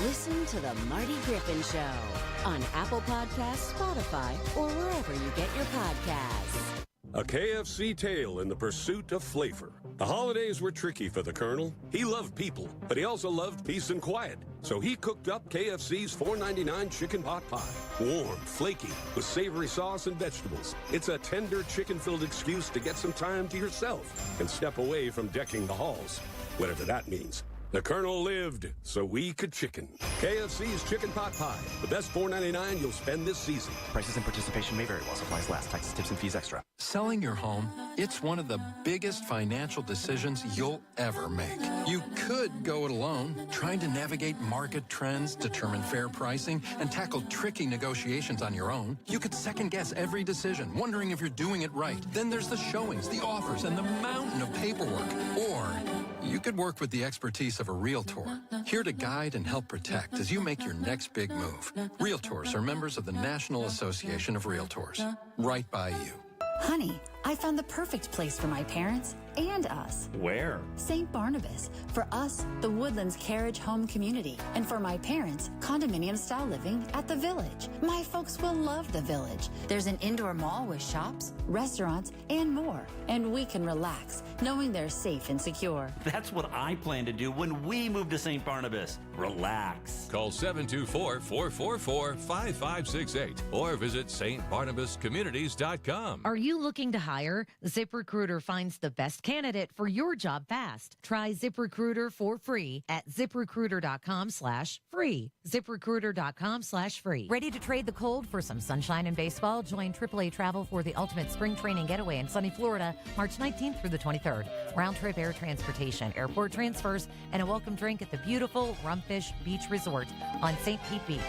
Listen to the Marty Griffin Show on Apple Podcasts, Spotify, or wherever you get your podcasts. A KFC tale in the pursuit of flavor. The holidays were tricky for the Colonel. He loved people, but he also loved peace and quiet. So he cooked up KFC's $4.99 chicken pot pie. Warm, flaky, with savory sauce and vegetables. It's a tender chicken-filled excuse to get some time to yourself and step away from decking the halls, whatever that means. The Colonel lived so we could chicken. KFC's Chicken Pot Pie. The best $4.99 you'll spend this season. Prices and participation may vary while supplies last. Taxes, tips, and fees extra. Selling your home, it's one of the biggest financial decisions you'll ever make. You could go it alone, trying to navigate market trends, determine fair pricing, and tackle tricky negotiations on your own. You could second-guess every decision, wondering if you're doing it right. Then there's the showings, the offers, and the mountain of paperwork. Or you could work with the expertise of a Realtor, here to guide and help protect as you make your next big move. Realtors are members of the National Association of Realtors. Right by you. Honey, I found the perfect place for my parents and us. Where? St. Barnabas. For us, the Woodlands Carriage Home Community. And for my parents, condominium-style living at the Village. My folks will love the Village. There's an indoor mall with shops, restaurants, and more. And we can relax, knowing they're safe and secure. That's what I plan to do when we move to St. Barnabas. Relax. Call 724-444-5568 or visit stbarnabascommunities.com. Are you looking to hire? ZipRecruiter finds the best candidate for your job fast. Try ZipRecruiter for free at ziprecruiter.com/free. ZipRecruiter.com/free. Ready to trade the cold for some sunshine and baseball? Join AAA Travel for the ultimate spring training getaway in sunny Florida, March 19th through the 23rd. Round-trip air transportation, airport transfers, and a welcome drink at the beautiful Rumfish Beach Resort on St. Pete Beach.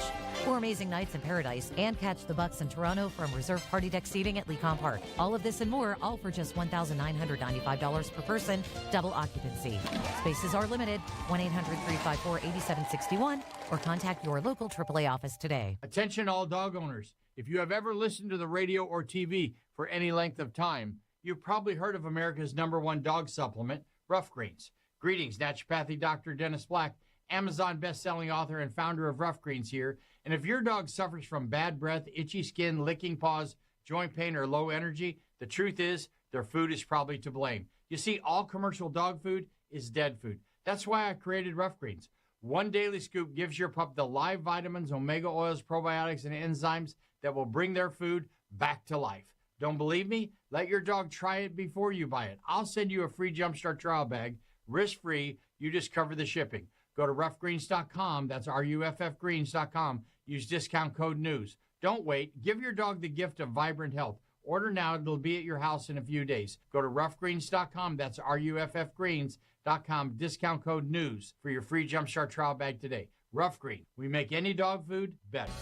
4 amazing nights in paradise, and catch the Bucks in Toronto from reserved party deck seating at Lecom Park. All of this and more, all for just $1,995 per person, double occupancy. Spaces are limited. 1-800-354-8761 or contact your local AAA office today. Attention all dog owners. If you have ever listened to the radio or TV for any length of time, you've probably heard of America's #1 dog supplement, Rough Greens. Greetings, naturopathy Dr. Dennis Black, Amazon best-selling author and founder of Rough Greens here. And if your dog suffers from bad breath, itchy skin, licking paws, joint pain, or low energy, the truth is their food is probably to blame. You see, all commercial dog food is dead food. That's why I created Rough Greens. One daily scoop gives your pup the live vitamins, omega oils, probiotics, and enzymes that will bring their food back to life. Don't believe me? Let your dog try it before you buy it. I'll send you a free Jumpstart trial bag, risk-free. You just cover the shipping. Go to roughgreens.com. That's RUFFgreens.com. Use discount code NEWS. Don't wait. Give your dog the gift of vibrant health. Order now. It'll be at your house in a few days. Go to roughgreens.com. That's RUFFgreens.com. Discount code NEWS for your free Jumpstart trial bag today. Rough Green. We make any dog food better.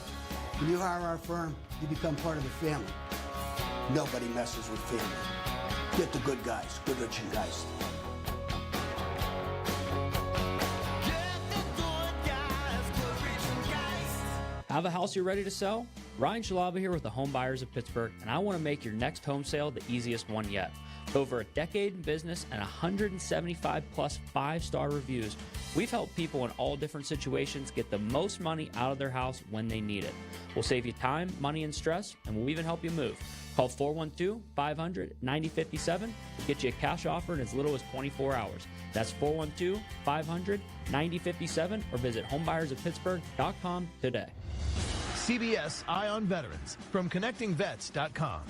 When you hire our firm, you become part of the family. Nobody messes with family. Get the good guys, good-looking guys. Have a house you're ready to sell? Ryan Shalaba here with the Home Buyers of Pittsburgh, and I want to make your next home sale the easiest one yet. Over a decade in business and 175 plus 5-star reviews, we've helped people in all different situations get the most money out of their house when they need it. We'll save you time, money, and stress, and we'll even help you move. Call 412-500-9057 to get you a cash offer in as little as 24 hours. That's 412-500-9057 or visit homebuyersofpittsburgh.com today. CBS Eye on Veterans from ConnectingVets.com.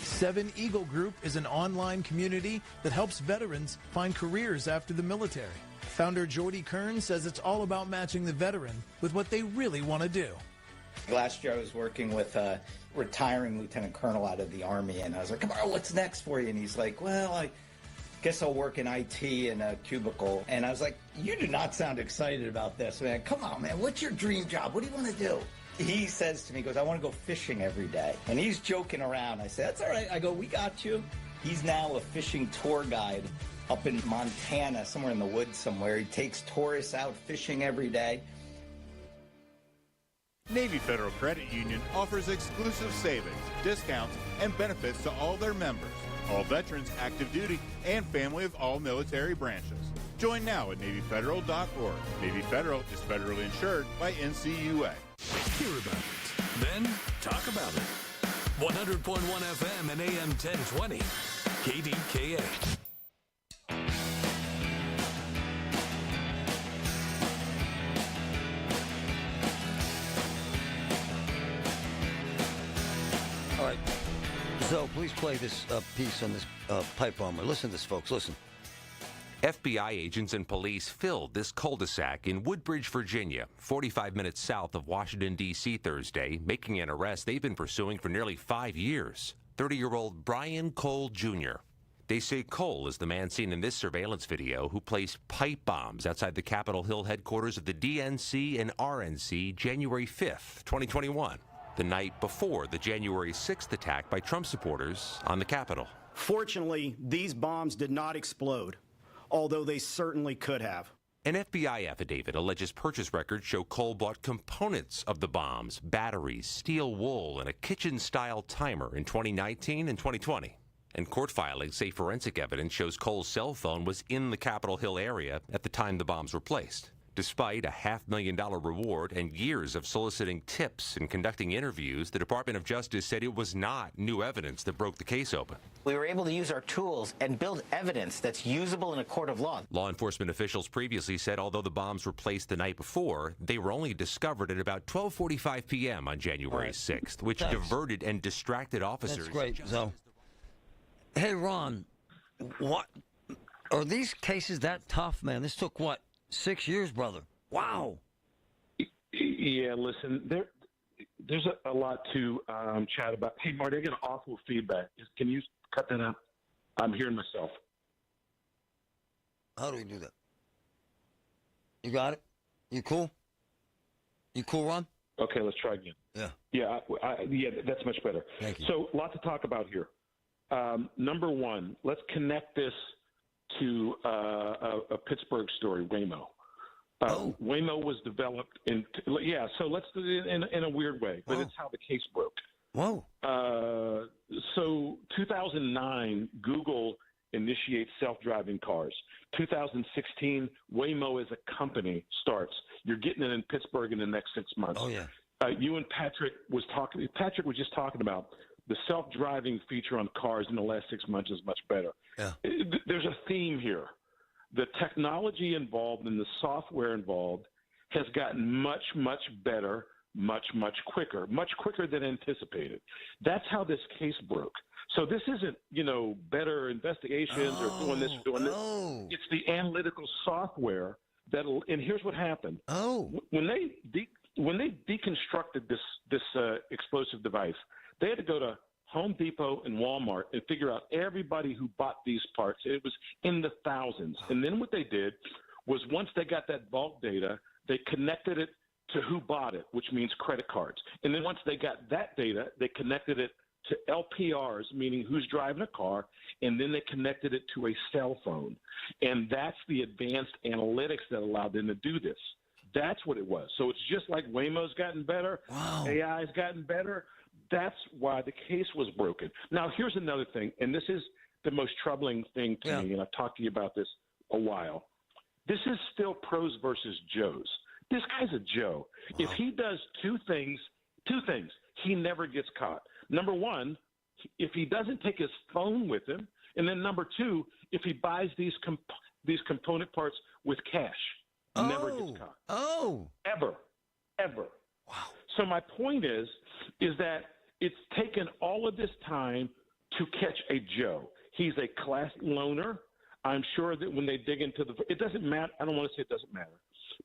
7 Eagle Group is an online community that helps veterans find careers after the military. Founder Jordy Kern says it's all about matching the veteran with what they really want to do. Last year I was working with a retiring lieutenant colonel out of the Army, and I was like, come on, what's next for you? And he's like, well, I guess I'll work in IT in a cubicle. And I was like, you do not sound excited about this, man. Come on, man, what's your dream job? What do you want to do? He says to me, he goes, I want to go fishing every day. And he's joking around. I said, that's all right. I go, we got you. He's now a fishing tour guide up in Montana, somewhere in the woods somewhere. He takes tourists out fishing every day. Navy Federal Credit Union offers exclusive savings, discounts, and benefits to all their members, all veterans, active duty, and family of all military branches. Join now at NavyFederal.org. Navy Federal is federally insured by NCUA. Hear about it, then talk about it. 100.1 FM and AM 1020. KDKA. All right. So please play this piece on this pipe bomber. Listen to this, folks. Listen. FBI agents and police filled this cul-de-sac in Woodbridge, Virginia, 45 minutes south of Washington, D.C. Thursday, making an arrest they've been pursuing for nearly 5 years. 30-year-old Brian Cole, Jr. They say Cole is the man seen in this surveillance video who placed pipe bombs outside the Capitol Hill headquarters of the DNC and RNC January 5th, 2021, the night before the January 6th attack by Trump supporters on the Capitol. Fortunately, these bombs did not explode, although they certainly could have. An FBI affidavit alleges purchase records show Cole bought components of the bombs, batteries, steel wool, and a kitchen-style timer in 2019 and 2020. And court filings say forensic evidence shows Cole's cell phone was in the Capitol Hill area at the time the bombs were placed. Despite a $500,000 reward and years of soliciting tips and conducting interviews, the Department of Justice said it was not new evidence that broke the case open. We were able to use our tools and build evidence that's usable in a court of law. Law enforcement officials previously said although the bombs were placed the night before, they were only discovered at about 12:45 p.m. on January 6th, which diverted and distracted officers. That's great. So, hey, Ron, what are these cases that tough, man? This took, what, 6 years, brother? Wow. Yeah, listen, there's a lot to chat about. Hey, Marty, I get awful feedback. Can you cut that out? I'm hearing myself. How do we do that? You got it? You cool? You cool, Ron? Okay, let's try again. Yeah. Yeah, yeah, that's much better. Thank you. So, lot to talk about here. Number one, let's connect this to a Pittsburgh story, Waymo. Waymo was developed so let's do it in a weird way, but it's how the case broke. Whoa. So 2009, Google initiates self-driving cars. 2016, Waymo as a company starts. You're getting it in Pittsburgh in the next 6 months. Oh, yeah. You and Patrick was just talking about the self-driving feature on cars in the last 6 months is much better. Yeah. There's a theme here. The technology involved and the software involved has gotten much, much better, much, much quicker than anticipated. That's how this case broke. So this isn't, better investigations or doing this or doing this. It's the analytical software that'll. And here's what happened. When they deconstructed this explosive device, they had to go to Home Depot and Walmart and figure out everybody who bought these parts. It was in the thousands. And then what they did was once they got that bulk data, they connected it to who bought it, which means credit cards. And then once they got that data, they connected it to LPRs, meaning who's driving a car, and then they connected it to a cell phone. And that's the advanced analytics that allowed them to do this. That's what it was. So it's just like Waymo's gotten better, AI's gotten better. That's why the case was broken. Now, here's another thing, and this is the most troubling thing to me, and I've talked to you about this a while. This is still pros versus Joes. This guy's a Joe. If he does two things, he never gets caught. Number one, if he doesn't take his phone with him, and then number two, if he buys these component parts with cash, never gets caught. Ever. Wow. So my point is that it's taken all of this time to catch a Joe. He's a class loner. I'm sure that when they dig into it doesn't matter. I don't want to say it doesn't matter,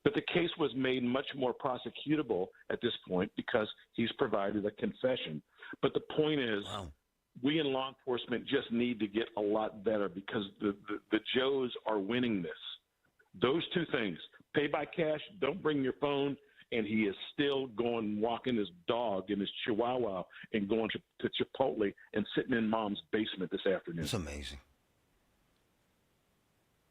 but the case was made much more prosecutable at this point because he's provided a confession. But the point is, we in law enforcement just need to get a lot better because the Joes are winning this. Those two things, pay by cash, don't bring your phone, and he is still going walking his dog and his chihuahua and going to Chipotle and sitting in mom's basement this afternoon. It's amazing.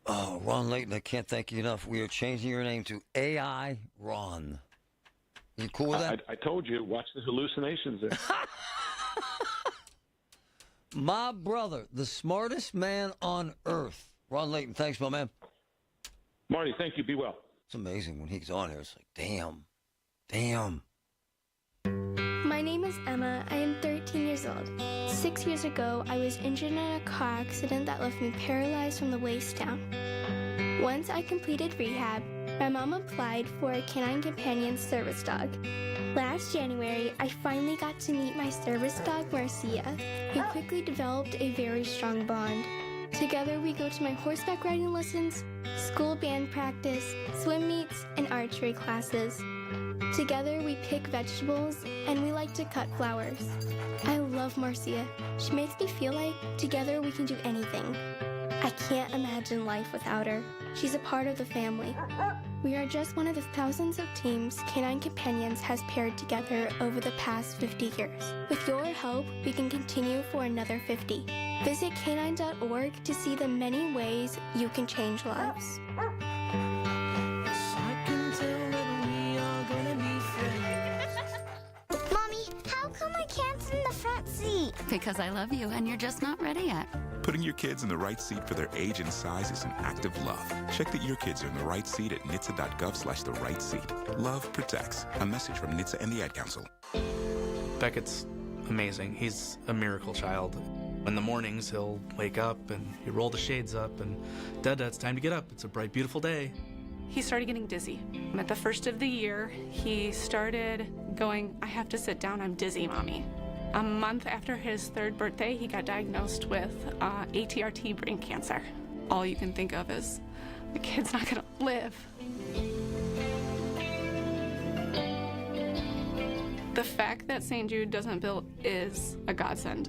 Oh, Ron Layton, I can't thank you enough. We are changing your name to AI Ron. You cool with that? I told you, watch the hallucinations there. My brother, the smartest man on earth. Ron Layton, thanks, my man. Marty, thank you. Be well. It's amazing when he's on here. It's like, damn. My name is Emma. I am 13 years old. 6 years ago, I was injured in a car accident that left me paralyzed from the waist down. Once I completed rehab, my mom applied for a canine companion service dog. Last January, I finally got to meet my service dog, Marcia. We quickly developed a very strong bond. Together, we go to my horseback riding lessons, school band practice, swim meets, and archery classes. Together, we pick vegetables, and we like to cut flowers. I love Marcia. She makes me feel like together we can do anything. I can't imagine life without her. She's a part of the family. We are just one of the thousands of teams Canine Companions has paired together over the past 50 years. With your help, we can continue for another 50. Visit canine.org to see the many ways you can change lives. Mommy, how come I can't sit in the front seat? Because I love you and you're just not ready yet. Putting your kids in the right seat for their age and size is an act of love. Check that your kids are in the right seat at nhtsa.gov/the right seat. Love protects. A message from NHTSA and the Ad Council. Beckett's amazing. He's a miracle child. In the mornings, he'll wake up and he'll roll the shades up and, Dada, it's time to get up. It's a bright, beautiful day. He started getting dizzy. At the first of the year, he started going, I have to sit down, I'm dizzy, Mommy. A month after his 3rd birthday, he got diagnosed with ATRT brain cancer. All you can think of is, the kid's not gonna live. The fact that St. Jude doesn't bill is a godsend.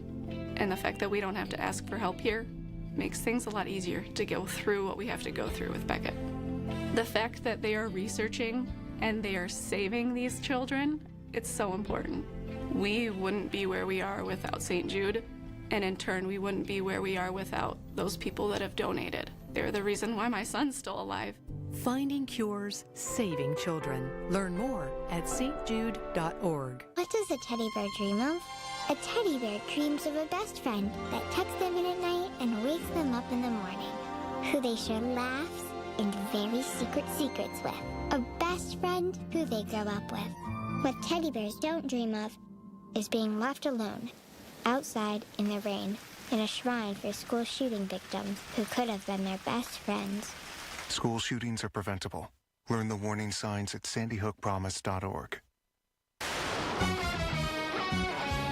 And the fact that we don't have to ask for help here makes things a lot easier to go through what we have to go through with Beckett. The fact that they are researching and they are saving these children, it's so important. We wouldn't be where we are without St. Jude, and in turn, we wouldn't be where we are without those people that have donated. They're the reason why my son's still alive. Finding cures, saving children. Learn more at stjude.org. What does a teddy bear dream of? A teddy bear dreams of a best friend that tucks them in at night and wakes them up in the morning, who they share laughs and very secret secrets with. A best friend who they grow up with. What teddy bears don't dream of is being left alone, outside in the rain, in a shrine for school shooting victims who could have been their best friends. School shootings are preventable. Learn the warning signs at sandyhookpromise.org.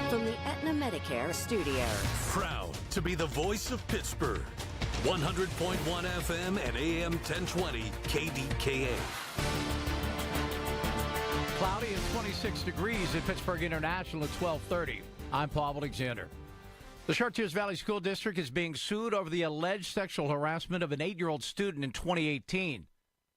From the Aetna Medicare Studios. Proud to be the voice of Pittsburgh. 100.1 FM and AM 1020 KDKA. Cloudy and 26 degrees at Pittsburgh International at 12:30. I'm Paul Alexander. The Chartiers Valley School District is being sued over the alleged sexual harassment of an 8-year-old student in 2018.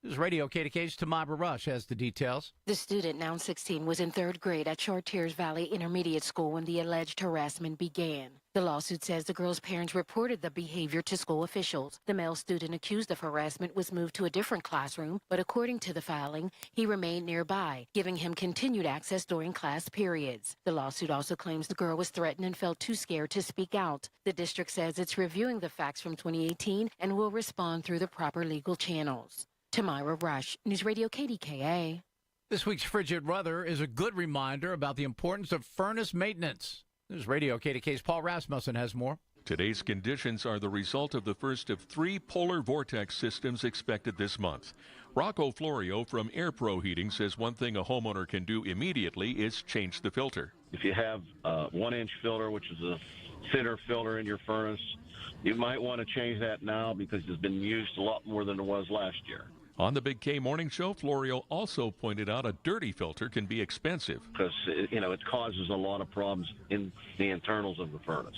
This is Radio KDK's Tamara Rush has the details. The student, now 16, was in 3rd grade at Chartiers Valley Intermediate School when the alleged harassment began. The lawsuit says the girl's parents reported the behavior to school officials. The male student accused of harassment was moved to a different classroom, but according to the filing, he remained nearby, giving him continued access during class periods. The lawsuit also claims the girl was threatened and felt too scared to speak out. The district says it's reviewing the facts from 2018 and will respond through the proper legal channels. Tamara Rush, News Radio KDKA. This week's frigid weather is a good reminder about the importance of furnace maintenance. This is Radio KDK's Paul Rasmussen has more. Today's conditions are the result of the first of 3 polar vortex systems expected this month. Rocco Florio from Air Pro Heating says one thing a homeowner can do immediately is change the filter. If you have a 1-inch filter, which is a thinner filter in your furnace, you might want to change that now because it's been used a lot more than it was last year. On the Big K Morning Show, Florio also pointed out a dirty filter can be expensive. Because, it causes a lot of problems in the internals of the furnace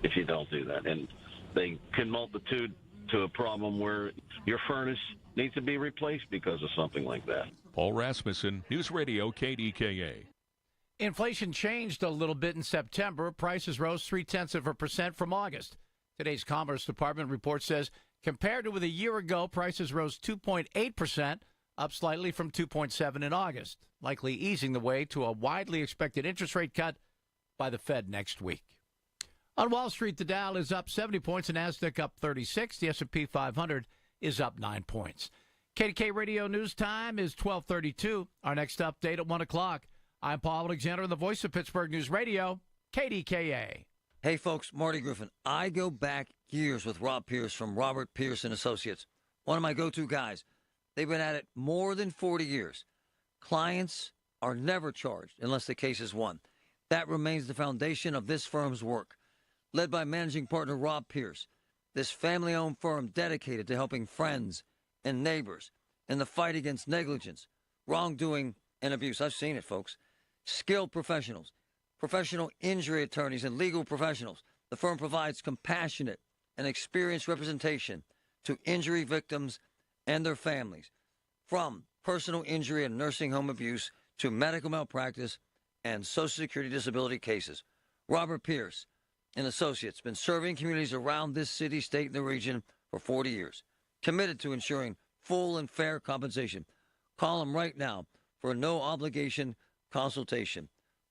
if you don't do that. And they can multitude to a problem where your furnace needs to be replaced because of something like that. Paul Rasmussen, News Radio KDKA. Inflation changed a little bit in September. Prices rose 0.3% from August. Today's Commerce Department report says compared to with a year ago, prices rose 2.8%, up slightly from 2.7% in August, likely easing the way to a widely expected interest rate cut by the Fed next week. On Wall Street, the Dow is up 70 points and Nasdaq up 36. The S&P 500 is up 9 points. KDK Radio News Time is 12:32. Our next update at 1 o'clock. I'm Paul Alexander, the voice of Pittsburgh News Radio, KDKA. Hey, folks, Marty Griffin. I go back years with Rob Pierce from Robert Pierce and Associates, one of my go-to guys. They've been at it more than 40 years. Clients are never charged unless the case is won. That remains the foundation of this firm's work. Led by managing partner Rob Pierce, this family-owned firm dedicated to helping friends and neighbors in the fight against negligence, wrongdoing, and abuse. I've seen it, folks. Skilled professionals, professional injury attorneys, and legal professionals. The firm provides compassionate and experienced representation to injury victims and their families, from personal injury and nursing home abuse to medical malpractice and Social Security disability cases. Robert Pierce and Associates been serving communities around this city, state, and the region for 40 years, committed to ensuring full and fair compensation. Call them right now for a no-obligation consultation.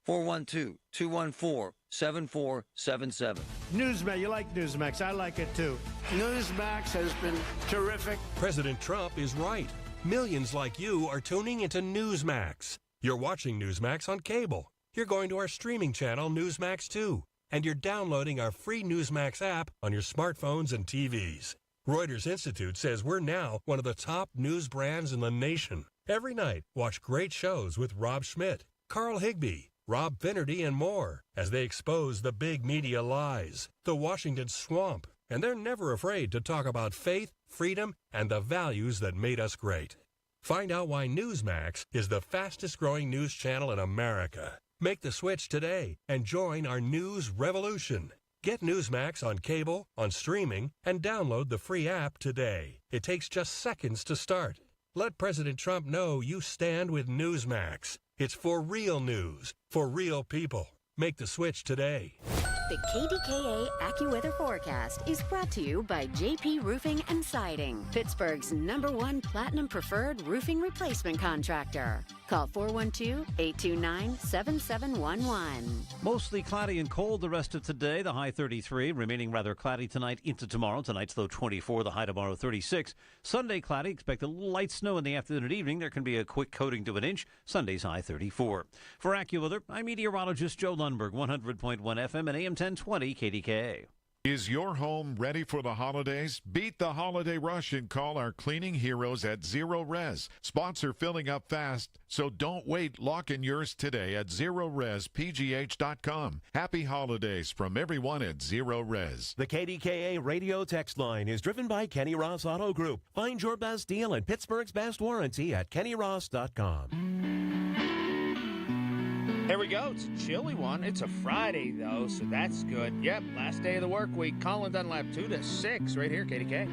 412-214-7477. Newsmax, you like Newsmax. I like it too. Newsmax has been terrific. President Trump is right. Millions like you are tuning into Newsmax. You're watching Newsmax on cable. You're going to our streaming channel, Newsmax 2. And you're downloading our free Newsmax app on your smartphones and TVs. Reuters Institute says we're now one of the top news brands in the nation. Every night, watch great shows with Rob Schmidt, Carl Higbie, Rob Finnerty, and more as they expose the big media lies, the Washington swamp, and they're never afraid to talk about faith, freedom, and the values that made us great. Find out why Newsmax is the fastest-growing news channel in America. Make the switch today and join our news revolution. Get Newsmax on cable, on streaming, and download the free app today. It takes just seconds to start. Let President Trump know you stand with Newsmax. It's for real news, for real people. Make the switch today. The KDKA AccuWeather forecast is brought to you by JP Roofing and Siding, Pittsburgh's #1 Platinum Preferred Roofing Replacement Contractor. Call 412-829-7711. Mostly cloudy and cold the rest of today. The high 33, remaining rather cloudy tonight into tomorrow. Tonight's low 24, the high tomorrow 36. Sunday cloudy, expect a little light snow in the afternoon and evening. There can be a quick coating to an inch. Sunday's high 34. For AccuWeather, I'm meteorologist Joe Lundberg, 100.1 FM and AM 1020 KDKA. Is your home ready for the holidays? Beat the holiday rush and call our cleaning heroes at Zero Res. Spots are filling up fast, so don't wait. Lock in yours today at ZeroResPGH.com. Happy holidays from everyone at Zero Res. The KDKA radio text line is driven by Kenny Ross Auto Group. Find your best deal and Pittsburgh's best warranty at KennyRoss.com. Here we go. It's a chilly one. It's a Friday, though, so that's good. Yep, last day of the work week. Colin Dunlap, 2 to 6, right here, KDK.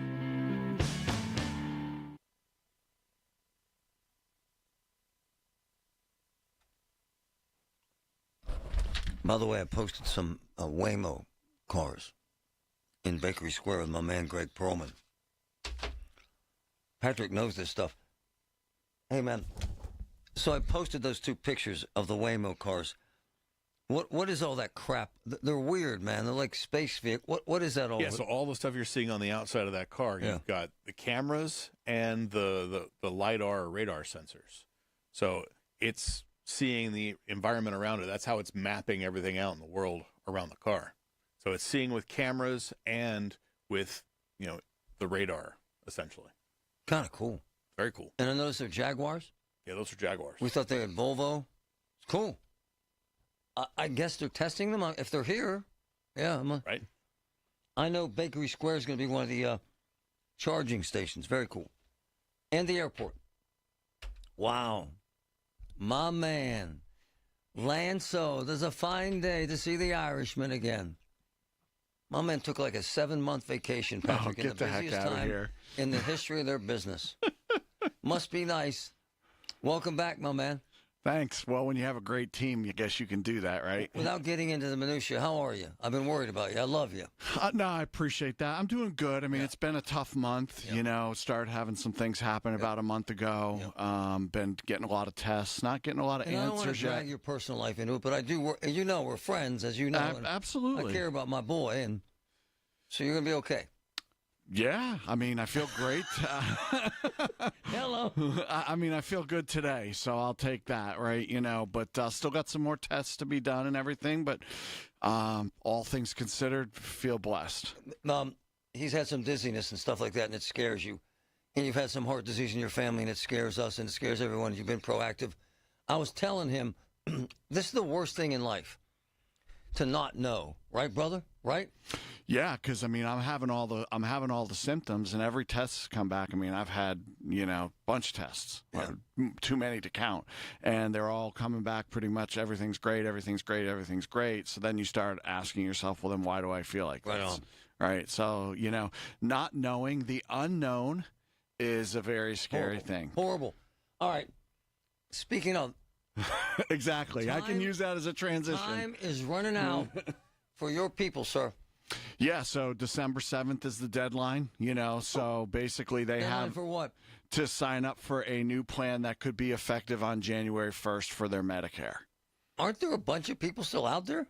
By the way, I posted some Waymo cars in Bakery Square with my man Greg Perlman. Patrick knows this stuff. Hey, man. So I posted those 2 pictures of the Waymo cars. What is all that crap? They're weird, man. They're like space vehicles. What is that all? Yeah, so all the stuff you're seeing on the outside of that car, you've got the cameras and the LiDAR or radar sensors. So it's seeing the environment around it. That's how it's mapping everything out in the world around the car. So it's seeing with cameras and with, the radar, essentially. Kind of cool. Very cool. And I noticed they're Jaguars. Yeah, those are Jaguars. We thought they had Volvo. It's cool. I guess they're testing them if they're here. Yeah. Right. I know Bakery Square is going to be one of the charging stations. Very cool. And the airport. Wow. My man. Lanso, there's a fine day to see the Irishman again. My man took like a 7-month vacation, Patrick, in the busiest time in the history of their business. Must be nice. Welcome back, my man. Thanks. Well, when you have a great team, I guess you can do that, right? Without getting into the minutia, how are you? I've been worried about you. I love you. No, I appreciate that. I'm doing good. I mean, it's been a tough month. Started having some things happen about a month ago. Been getting a lot of tests, not getting a lot of answers I don't want to drag your personal life into it, but I do. We're friends, as you know. Absolutely. I care about my boy, and so you're going to be okay. Yeah, I mean, I feel great. Hello. I feel good today, so I'll take that, right? But still got some more tests to be done and everything, but all things considered, feel blessed. He's had some dizziness and stuff like that, and it scares you. And you've had some heart disease in your family, and it scares us, and it scares everyone. You've been proactive. I was telling him, this is the worst thing in life, to not know. Right, brother? Right? Yeah, because I'm having all the symptoms, and every test's come back. I've had bunch of tests, too many to count, and they're all coming back pretty much. Everything's great, everything's great, everything's great. So then you start asking yourself, well, then why do I feel like this? Right. So not knowing the unknown is a very scary thing. Horrible. All right. Speaking of, exactly, I can use that as a transition. Time is running out for your people, sir. Yeah, so December 7th is the deadline, so basically they have for what? To sign up for a new plan that could be effective on January 1st for their Medicare. Aren't there a bunch of people still out there?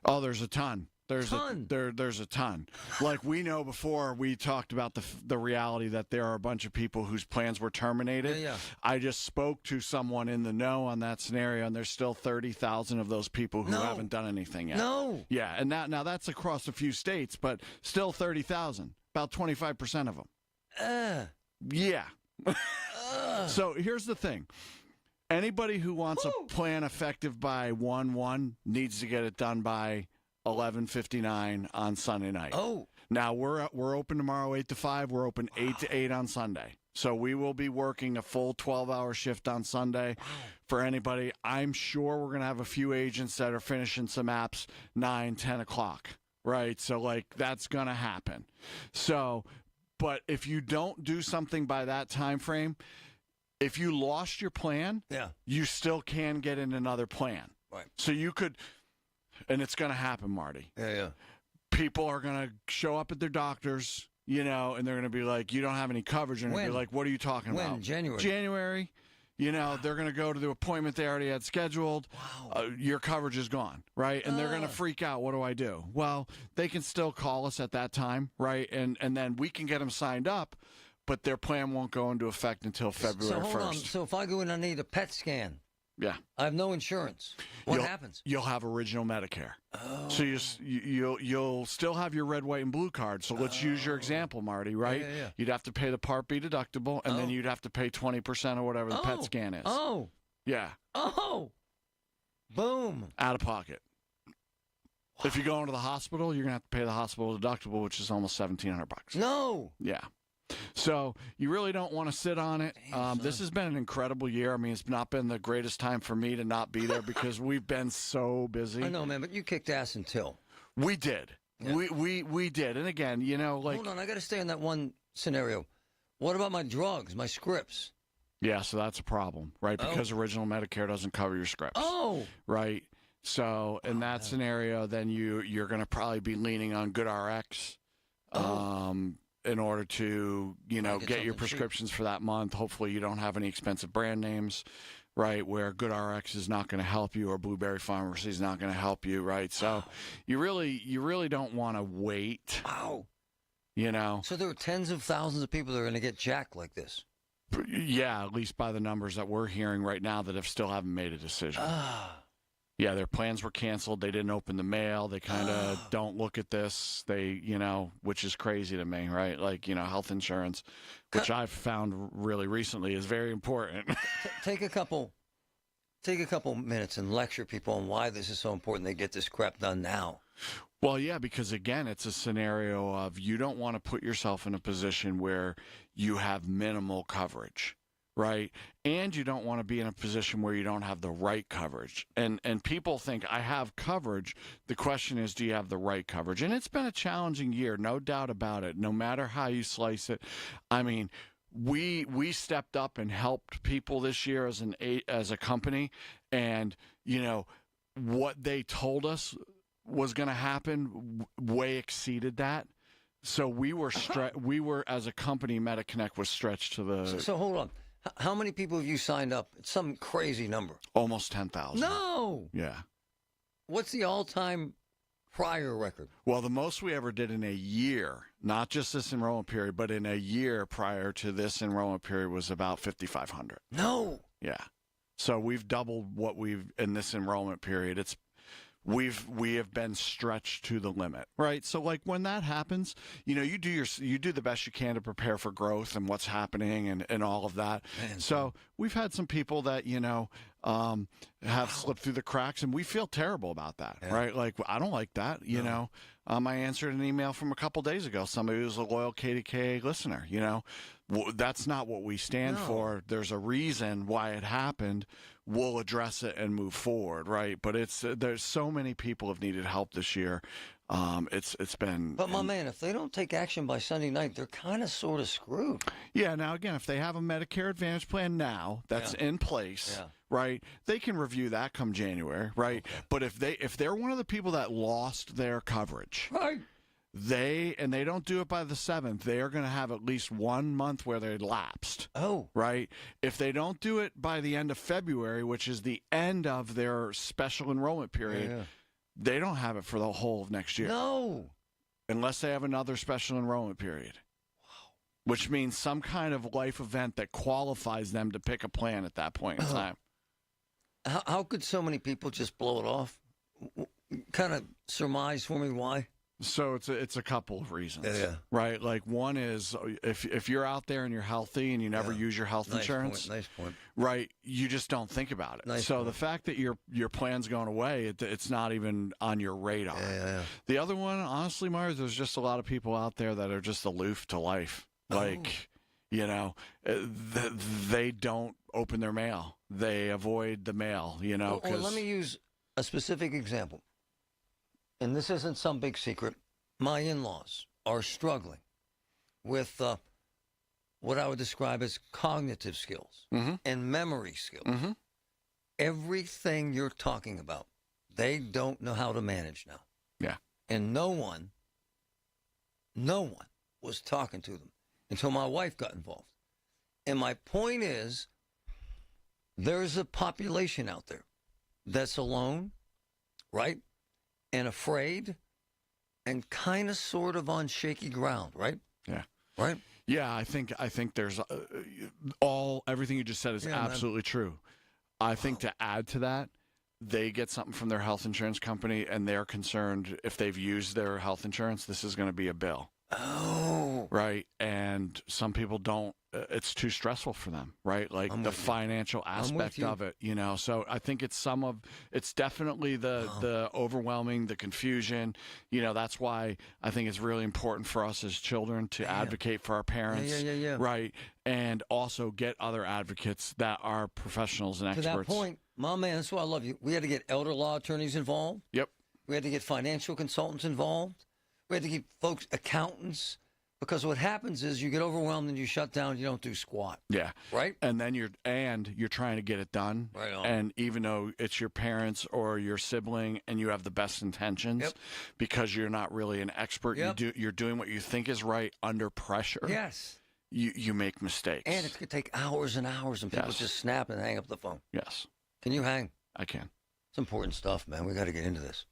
Oh, there's a ton. There's a ton. Like we know before, we talked about the reality that there are a bunch of people whose plans were terminated. Yeah. I just spoke to someone in the know on that scenario, and there's still 30,000 of those people who haven't done anything yet. No. Yeah, and now that's across a few states, but still 30,000, about 25% of them. Yeah. So here's the thing. Anybody who wants a plan effective by 1/1 needs to get it done by 11:59 on Sunday night. Oh. Now, we're open tomorrow 8 to 5. We're open 8 to 8 on Sunday. So we will be working a full 12-hour shift on Sunday for anybody. I'm sure we're going to have a few agents that are finishing some apps 9, 10 o'clock, right? So, like, that's going to happen. So, but if you don't do something by that time frame, if you lost your plan, you still can get in another plan. Right. So you could... And it's going to happen, Marty. Yeah. People are going to show up at their doctors, and they're going to be like, you don't have any coverage. And they're going to be like, what are you talking about? When? January? January. They're going to go to the appointment they already had scheduled. Wow. Your coverage is gone, right? And they're going to freak out. What do I do? Well, they can still call us at that time, right? And then we can get them signed up, but their plan won't go into effect until February 1st. So hold on. So if I go in, I need a PET scan. Yeah. I have no insurance. What happens? You'll have original Medicare. Oh. So you'll still have your red, white, and blue card. So let's use your example, Marty, right? Yeah. You'd have to pay the Part B deductible, and then you'd have to pay 20% or whatever the PET scan is. Oh. Yeah. Oh. Boom. Out of pocket. Wow. If you go into the hospital, you're going to have to pay the hospital deductible, which is almost $1,700. No. Yeah. So you really don't want to sit on it. This has been an incredible year. I mean, it's not been the greatest time for me to not be there because we've been so busy. I know, man, but you kicked ass until. We did. Yeah. We did. And again, like... Hold on, I got to stay on that one scenario. What about my drugs, my scripts? Yeah, so that's a problem, right? Because original Medicare doesn't cover your scripts. Oh. Right? So in that scenario, then you're going to probably be leaning on GoodRx. In order to, get your prescriptions for that month. Hopefully you don't have any expensive brand names, right, where GoodRx is not going to help you or Blueberry Pharmacy is not going to help you, right? So you really don't want to wait. Wow. So there are tens of thousands of people that are going to get jacked like this. Yeah, at least by the numbers that we're hearing right now that still haven't made a decision. Yeah, their plans were canceled. They didn't open the mail. They kind of don't look at this. They, which is crazy to me, right? Like, health insurance, which I've found really recently is very important. Take a couple minutes and lecture people on why this is so important they get this crap done now. Well, yeah, because again, it's a scenario of you don't want to put yourself in a position where you have minimal coverage. Right. And you don't want to be in a position where you don't have the right coverage. And people think I have coverage. The question is, do you have the right coverage? And it's been a challenging year, no doubt about it, no matter how you slice it. I mean, we stepped up and helped people this year as a company. And, what they told us was going to happen way exceeded that. So we were as a company, MetaConnect was stretched to the. So hold on. How many people have you signed up? It's some crazy number. Almost 10,000. No. Yeah. What's the all-time prior record? Well, the most we ever did in a year, not just this enrollment period, but in a year prior to this enrollment period was about 5,500. No. Yeah. So we've doubled what we've in this enrollment period. We have been stretched to the limit, right? So like when that happens, you do the best you can to prepare for growth and what's happening and all of that. Man, so we've had some people that have slipped through the cracks, and we feel terrible about that, right? Like I don't like that, I answered an email from a couple days ago. Somebody who's a loyal KDKA listener, that's not what we stand for. There's a reason why it happened. We'll address it and move forward, right? But there's so many people have needed help this year. It's been. But my man, if they don't take action by Sunday night, they're kind of sort of screwed. Yeah. Now again, if they have a Medicare Advantage plan now that's in place, right, they can review that come January, right? Okay. But if they're one of the people that lost their coverage, right, They don't do it by the 7th. They are going to have at least 1 month where they lapsed. Oh. Right? If they don't do it by the end of February, which is the end of their special enrollment period, they don't have it for the whole of next year. No. Unless they have another special enrollment period. Wow. Which means some kind of life event that qualifies them to pick a plan at that point in time. How could so many people just blow it off? Kind of surmise for me why? So it's a couple of reasons, right? Like one is if you're out there and you're healthy and you never use your health insurance, nice point, right? You just don't think about it. So the fact that your plan's going away, it's not even on your radar. The other one, honestly, Mars, there's just a lot of people out there that are just aloof to life, like they don't open their mail, they avoid the mail, Well, let me use a specific example. And this isn't some big secret. My in-laws are struggling with what I would describe as cognitive skills and memory skills. Everything you're talking about, they don't know how to manage now. Yeah. And no one was talking to them until my wife got involved. And my point is, there's a population out there that's alone, right? And afraid and kind of sort of on shaky ground, right? Yeah. Right? Yeah, I think there's everything you just said is absolutely true. I think to add to that, they get something from their health insurance company and they're concerned if they've used their health insurance, this is going to be a bill. Oh. Right. And some people don't, it's too stressful for them, right? Like the financial aspect of it, So I think it's definitely the overwhelming, the confusion. That's why I think it's really important for us as children to advocate for our parents. Yeah. Right. And also get other advocates that are professionals and experts. To that point, my man, that's why I love you. We had to get elder law attorneys involved. Yep. We had to get financial consultants involved. We had to keep folks, accountants, because what happens is you get overwhelmed and you shut down. You don't do squat. Yeah. Right. And then you're trying to get it done. Right on. And even though it's your parents or your sibling, and you have the best intentions, because you're not really an expert, you're doing what you think is right under pressure. Yes. You make mistakes. And it's going to take hours and hours, and people just snap and hang up the phone. Yes. Can you hang? I can. It's important stuff, man. We got to get into this.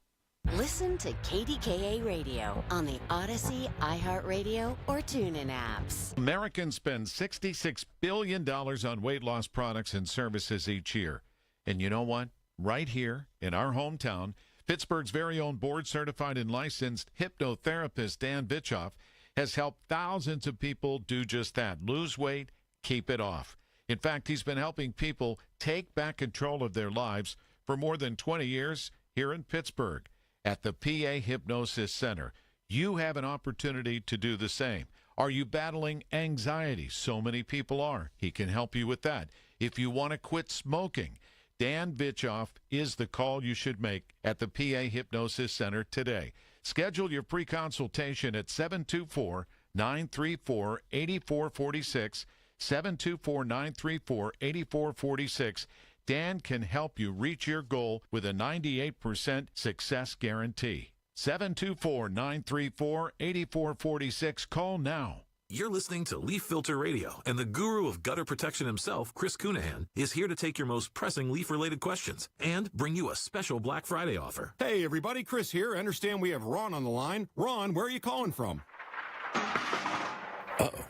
Listen to KDKA Radio on the Odyssey, iHeartRadio, or TuneIn apps. Americans spend $66 billion on weight loss products and services each year. And you know what? Right here in our hometown, Pittsburgh's very own board-certified and licensed hypnotherapist Dan Bitchoff has helped thousands of people do just that. Lose weight, keep it off. In fact, he's been helping people take back control of their lives for more than 20 years here in Pittsburgh. At the PA Hypnosis Center, you have an opportunity to do the same. Are you battling anxiety? So many people are. He can help you with that. If you want to quit smoking, Dan Bitchoff is the call you should make at the PA Hypnosis Center today. Schedule your free consultation at 724-934-8446, 724-934-8446. Dan can help you reach your goal with a 98% success guarantee. 724-934-8446. Call now. You're listening to Leaf Filter Radio, and the guru of gutter protection himself, Chris Cunahan, is here to take your most pressing leaf-related questions and bring you a special Black Friday offer. Hey, everybody, Chris here. I understand we have Ron on the line. Ron, where are you calling from? Uh-oh.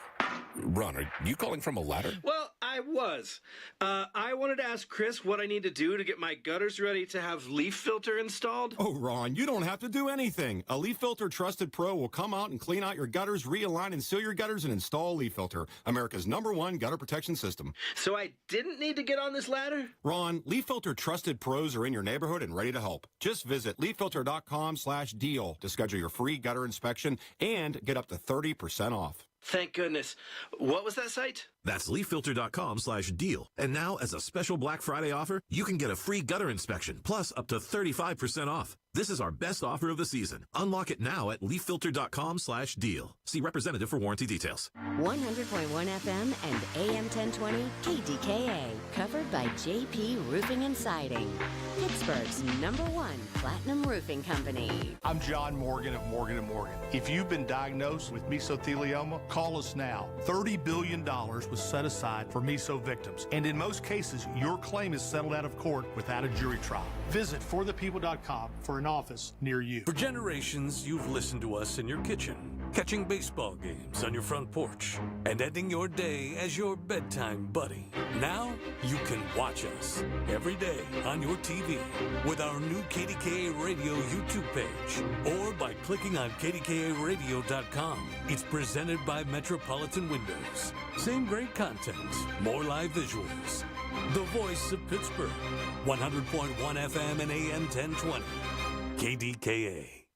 Ron, are you calling from a ladder? Well, I was. I wanted to ask Chris what I need to do to get my gutters ready to have leaf filter installed. Oh, Ron, you don't have to do anything. A Leaf Filter Trusted Pro will come out and clean out your gutters, realign and seal your gutters, and install Leaf Filter, America's #1 gutter protection system. So I didn't need to get on this ladder? Ron, Leaf Filter Trusted Pros are in your neighborhood and ready to help. Just visit leaffilter.com/deal to schedule your free gutter inspection and get up to 30% off. Thank goodness. What was that site? That's leaffilter.com/deal. And now, as a special Black Friday offer, you can get a free gutter inspection, plus up to 35% off. This is our best offer of the season. Unlock it now at leaffilter.com/deal. See representative for warranty details. 100.1 FM and AM 1020 KDKA. Covered by JP Roofing and Siding. Pittsburgh's #1 platinum roofing company. I'm John Morgan of Morgan & Morgan. If you've been diagnosed with mesothelioma, call us now. $30 billion was set aside for meso victims. And in most cases, your claim is settled out of court without a jury trial. Visit forthepeople.com for an office near you. For generations, you've listened to us in your kitchen, catching baseball games on your front porch, and ending your day as your bedtime buddy. Now, you can watch us every day on your TV with our new KDKA Radio YouTube page or by clicking on KDKARadio.com. It's presented by Metropolitan Windows. Same great content, more live visuals. The voice of Pittsburgh, 100.1 FM and AM 1020. KDKA.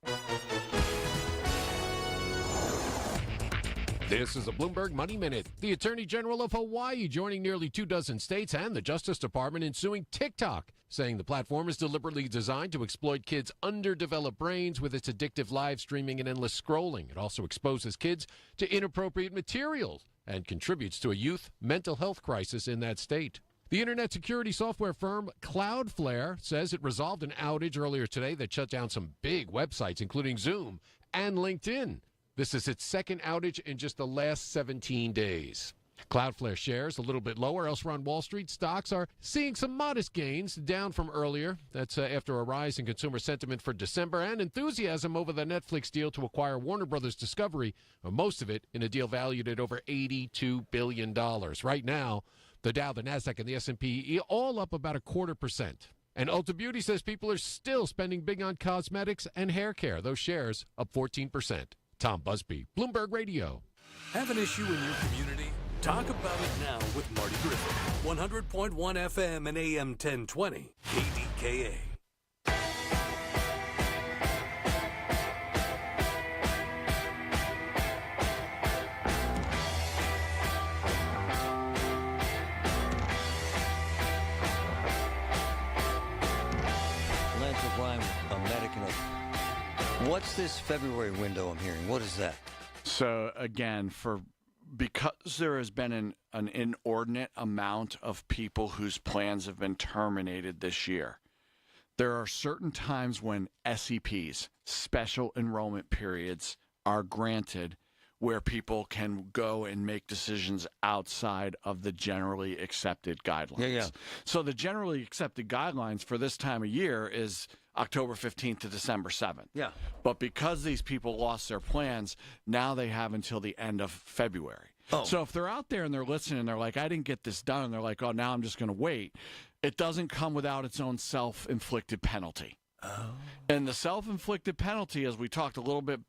This is a Bloomberg Money Minute. The Attorney General of Hawaii joining nearly 24 states and the Justice Department in suing TikTok, saying the platform is deliberately designed to exploit kids' underdeveloped brains with its addictive live streaming and endless scrolling. It also exposes kids to inappropriate materials and contributes to a youth mental health crisis in that state. The internet security software firm Cloudflare says it resolved an outage earlier today that shut down some big websites, including Zoom and LinkedIn. This is its second outage in just the last 17 days. Cloudflare shares a little bit lower. Elsewhere on Wall Street, stocks are seeing some modest gains, down from earlier. That's after a rise in consumer sentiment for December and enthusiasm over the Netflix deal to acquire Warner Brothers Discovery, most of it in a deal valued at over $82 billion. Right now, the Dow, the Nasdaq, and the S&P all up about 0.25%. And Ulta Beauty says people are still spending big on cosmetics and hair care. Those shares up 14%. Tom Busby, Bloomberg Radio. Have an issue in your community? Talk about it now with Marty Griffin. 100.1 FM and AM 1020. KDKA. Lance O'Brien, American. What's this February window I'm hearing? What is that? So, again, because there has been an inordinate amount of people whose plans have been terminated this year, there are certain times when SEPs, special enrollment periods, are granted where people can go and make decisions outside of the generally accepted guidelines. Yeah. So the generally accepted guidelines for this time of year is October 15th to December 7th. Yeah. But because these people lost their plans, now they have until the end of February. Oh. So if they're out there and they're listening and they're like, I didn't get this done, and they're like, oh, now I'm just going to wait, it doesn't come without its own self-inflicted penalty. Oh. And the self-inflicted penalty, as we talked a little bit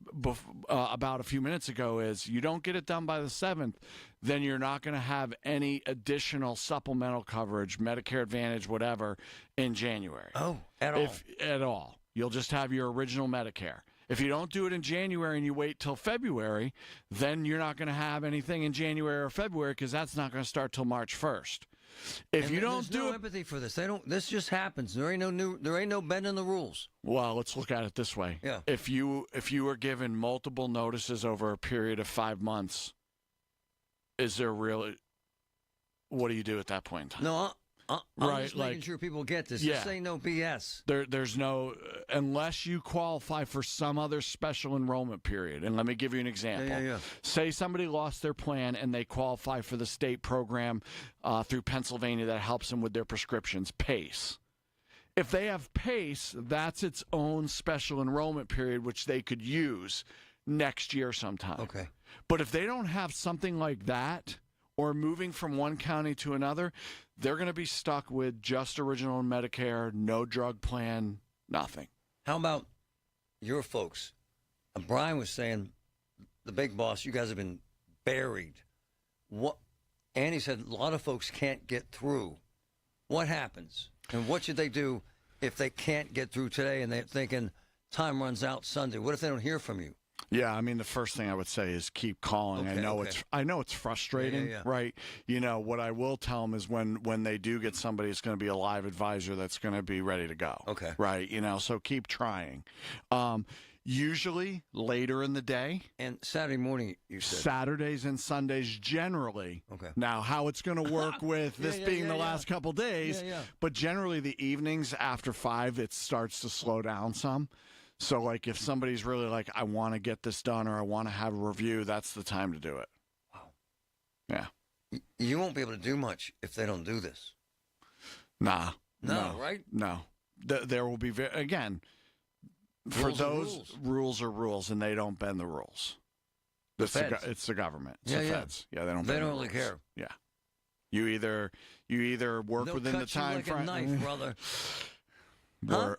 about a few minutes ago, is you don't get it done by the 7th, then you're not going to have any additional supplemental coverage, Medicare Advantage, whatever, in January. Oh, at all? At all. You'll just have your original Medicare. If you don't do it in January and you wait till February, then you're not going to have anything in January or February because that's not going to start till March 1st. If you don't do no empathy for this. This just happens. There ain't no bend in the rules. Well, let's look at it this way. Yeah. If you were given multiple notices over a period of 5 months, is there really? What do you do at that point in time? No, I'm right, just making sure people get this. Yeah. This ain't no BS. There's no, unless you qualify for some other special enrollment period. And let me give you an example. Yeah. Say somebody lost their plan and they qualify for the state program through Pennsylvania that helps them with their prescriptions, PACE. If they have PACE, that's its own special enrollment period, which they could use next year sometime. Okay. But if they don't have something like that, or moving from one county to another, they're going to be stuck with just original Medicare, no drug plan, nothing. How about your folks? Brian was saying, the big boss, you guys have been buried. Annie said a lot of folks can't get through. What happens? And what should they do if they can't get through today and they're thinking time runs out Sunday? What if they don't hear from you? Yeah, I mean, the first thing I would say is keep calling. Okay, I know it's frustrating, right? You know, what I will tell them is when they do get somebody, it's going to be a live advisor that's going to be ready to go. Okay. Right, you know, so keep trying. Usually later in the day. And Saturday morning, you said? Saturdays and Sundays generally. Okay. Now, how it's going to work with this being the last couple days, but generally the evenings after 5, it starts to slow down some. So, like, if somebody's really like, I want to get this done or I want to have a review, that's the time to do it. Wow. Yeah. You won't be able to do much if they don't do this. Nah. No, right? No. There will be, again, for Rules are those, rules are rules, and they don't bend the rules. The feds. It's the government. It's Yeah, the yeah. feds. Yeah, they don't They bend the don't really rules. care. Yeah. You either work They'll within the cut you time like a frame. knife, brother.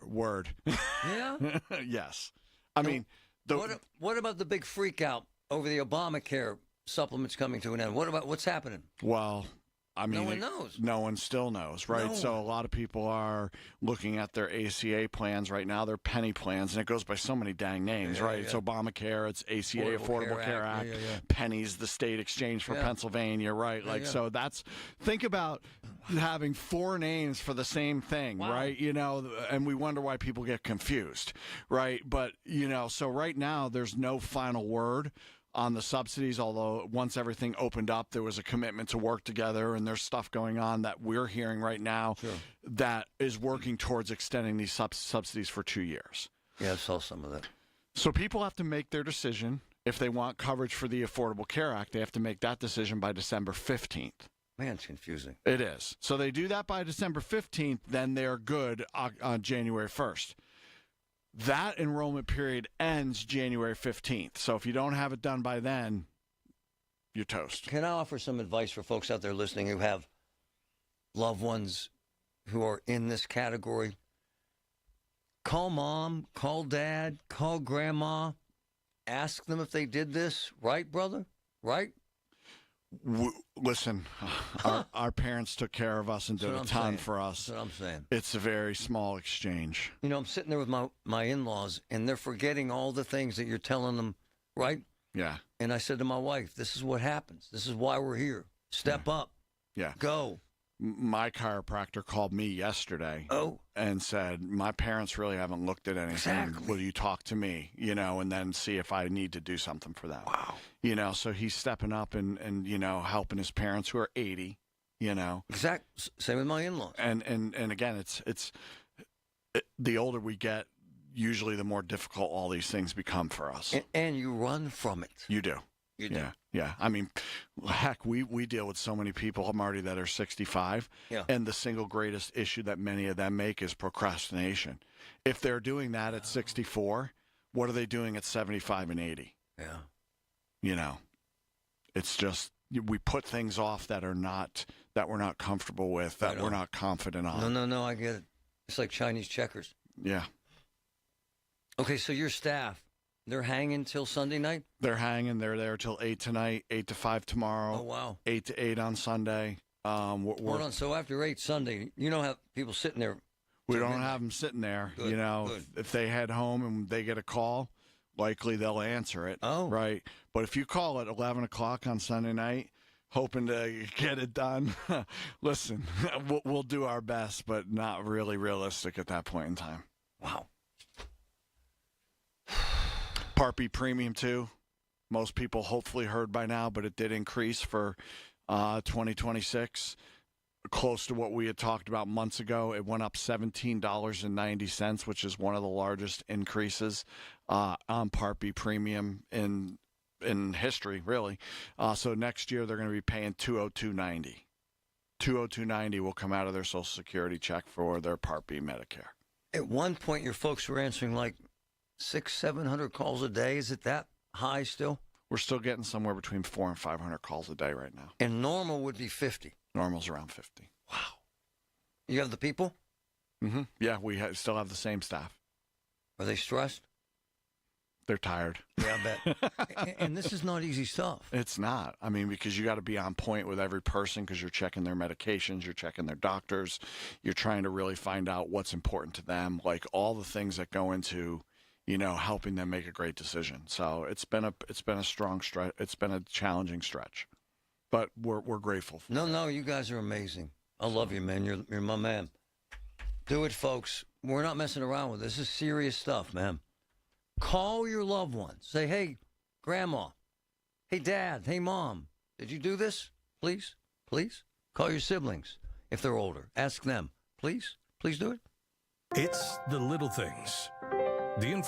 Word. Yeah? Yes. I mean, what about the big freak out over the Obamacare supplements coming to an end? What's happening? Well, I mean, no one knows. No one still knows, right? No So a lot of people are looking at their ACA plans right now. They're penny plans, and it goes by so many dang names, right? It's Obamacare, it's ACA, Affordable Care Act. Pennies, the state exchange for Pennsylvania, right? So think about having 4 names for the same thing, right? You know, and we wonder why people get confused, right? But, you know, so right now there's no final word on the subsidies, although once everything opened up, there was a commitment to work together, and there's stuff going on that we're hearing right now that is working towards extending these subsidies for 2 years. Yeah, I saw some of that. So people have to make their decision. If they want coverage for the Affordable Care Act, they have to make that decision by December 15th. Man, it's confusing. It is. So they do that by December 15th, then they're good on January 1st. That enrollment period ends January 15th. So if you don't have it done by then, you're toast. Can I offer some advice for folks out there listening who have loved ones who are in this category? Call mom, call dad, call grandma. Ask them if they did this. Right, brother? Right? Listen, our parents took care of us and did a ton for us. That's what I'm saying. It's a very small exchange. You know, I'm sitting there with my in-laws, and they're forgetting all the things that you're telling them, right? Yeah. And I said to my wife, this is what happens. This is why we're here. Step up. Yeah. Go. My chiropractor called me yesterday and said, my parents really haven't looked at anything. Exactly. Will you talk to me, you know, and then see if I need to do something for them? Wow. You know, so he's stepping up and you know, helping his parents who are 80, you know. Exactly. Same with my in-laws. And again, it's the older we get, usually the more difficult all these things become for us. And you run from it. You do. You do. Yeah. I mean, heck, we deal with so many people, Marty, that are 65. Yeah. And the single greatest issue that many of them make is procrastination. If they're doing that at 64, what are they doing at 75 and 80? Yeah. You know, it's just we put things off that we're not comfortable with, that we're not confident on. No, I get it. It's like Chinese checkers. Yeah. Okay, so your staff, they're hanging till Sunday night? They're hanging. They're there till 8 tonight, 8 to 5 tomorrow. Oh, wow. 8 to 8 on Sunday. Hold on. So after 8 Sunday, you don't have people sitting there. We don't have them sitting there. Good, you know, good. if they head home and they get a call, likely they'll answer it. Oh. Right. But if you call at 11 o'clock on Sunday night, hoping to get it done, listen, we'll do our best, but not really realistic at that point in time. Wow. Part B premium, too. Most people hopefully heard by now, but it did increase for 2026. Close to what we had talked about months ago. It went up $17.90, which is one of the largest increases on Part B premium in history, really. So next year they're going to be paying $202.90. $202.90 will come out of their Social Security check for their Part B Medicare. At one point, your folks were answering like 600-700 calls a day. Is it that high still? We're still getting somewhere between 400 and 500 calls a day right now. And normal would be 50. Normal's around 50. Wow. You have the people? Mm-hmm. Yeah, we still have the same staff. Are they stressed? They're tired. Yeah, I bet. And this is not easy stuff. It's not. I mean, because you got to be on point with every person because you're checking their medications, you're checking their doctors, you're trying to really find out what's important to them, like all the things that go into helping them make a great decision. So it's been a strong stretch. It's been a challenging stretch, but we're grateful for it. No, you guys are amazing. I love you, man. You're my man. Do it, folks. We're not messing around with this. This is serious stuff, man. Call your loved ones. Say, hey, Grandma. Hey, Dad. Hey, Mom. Did you do this? Please. Please. Call your siblings if they're older. Ask them. Please. Please do it. It's the little things. The information.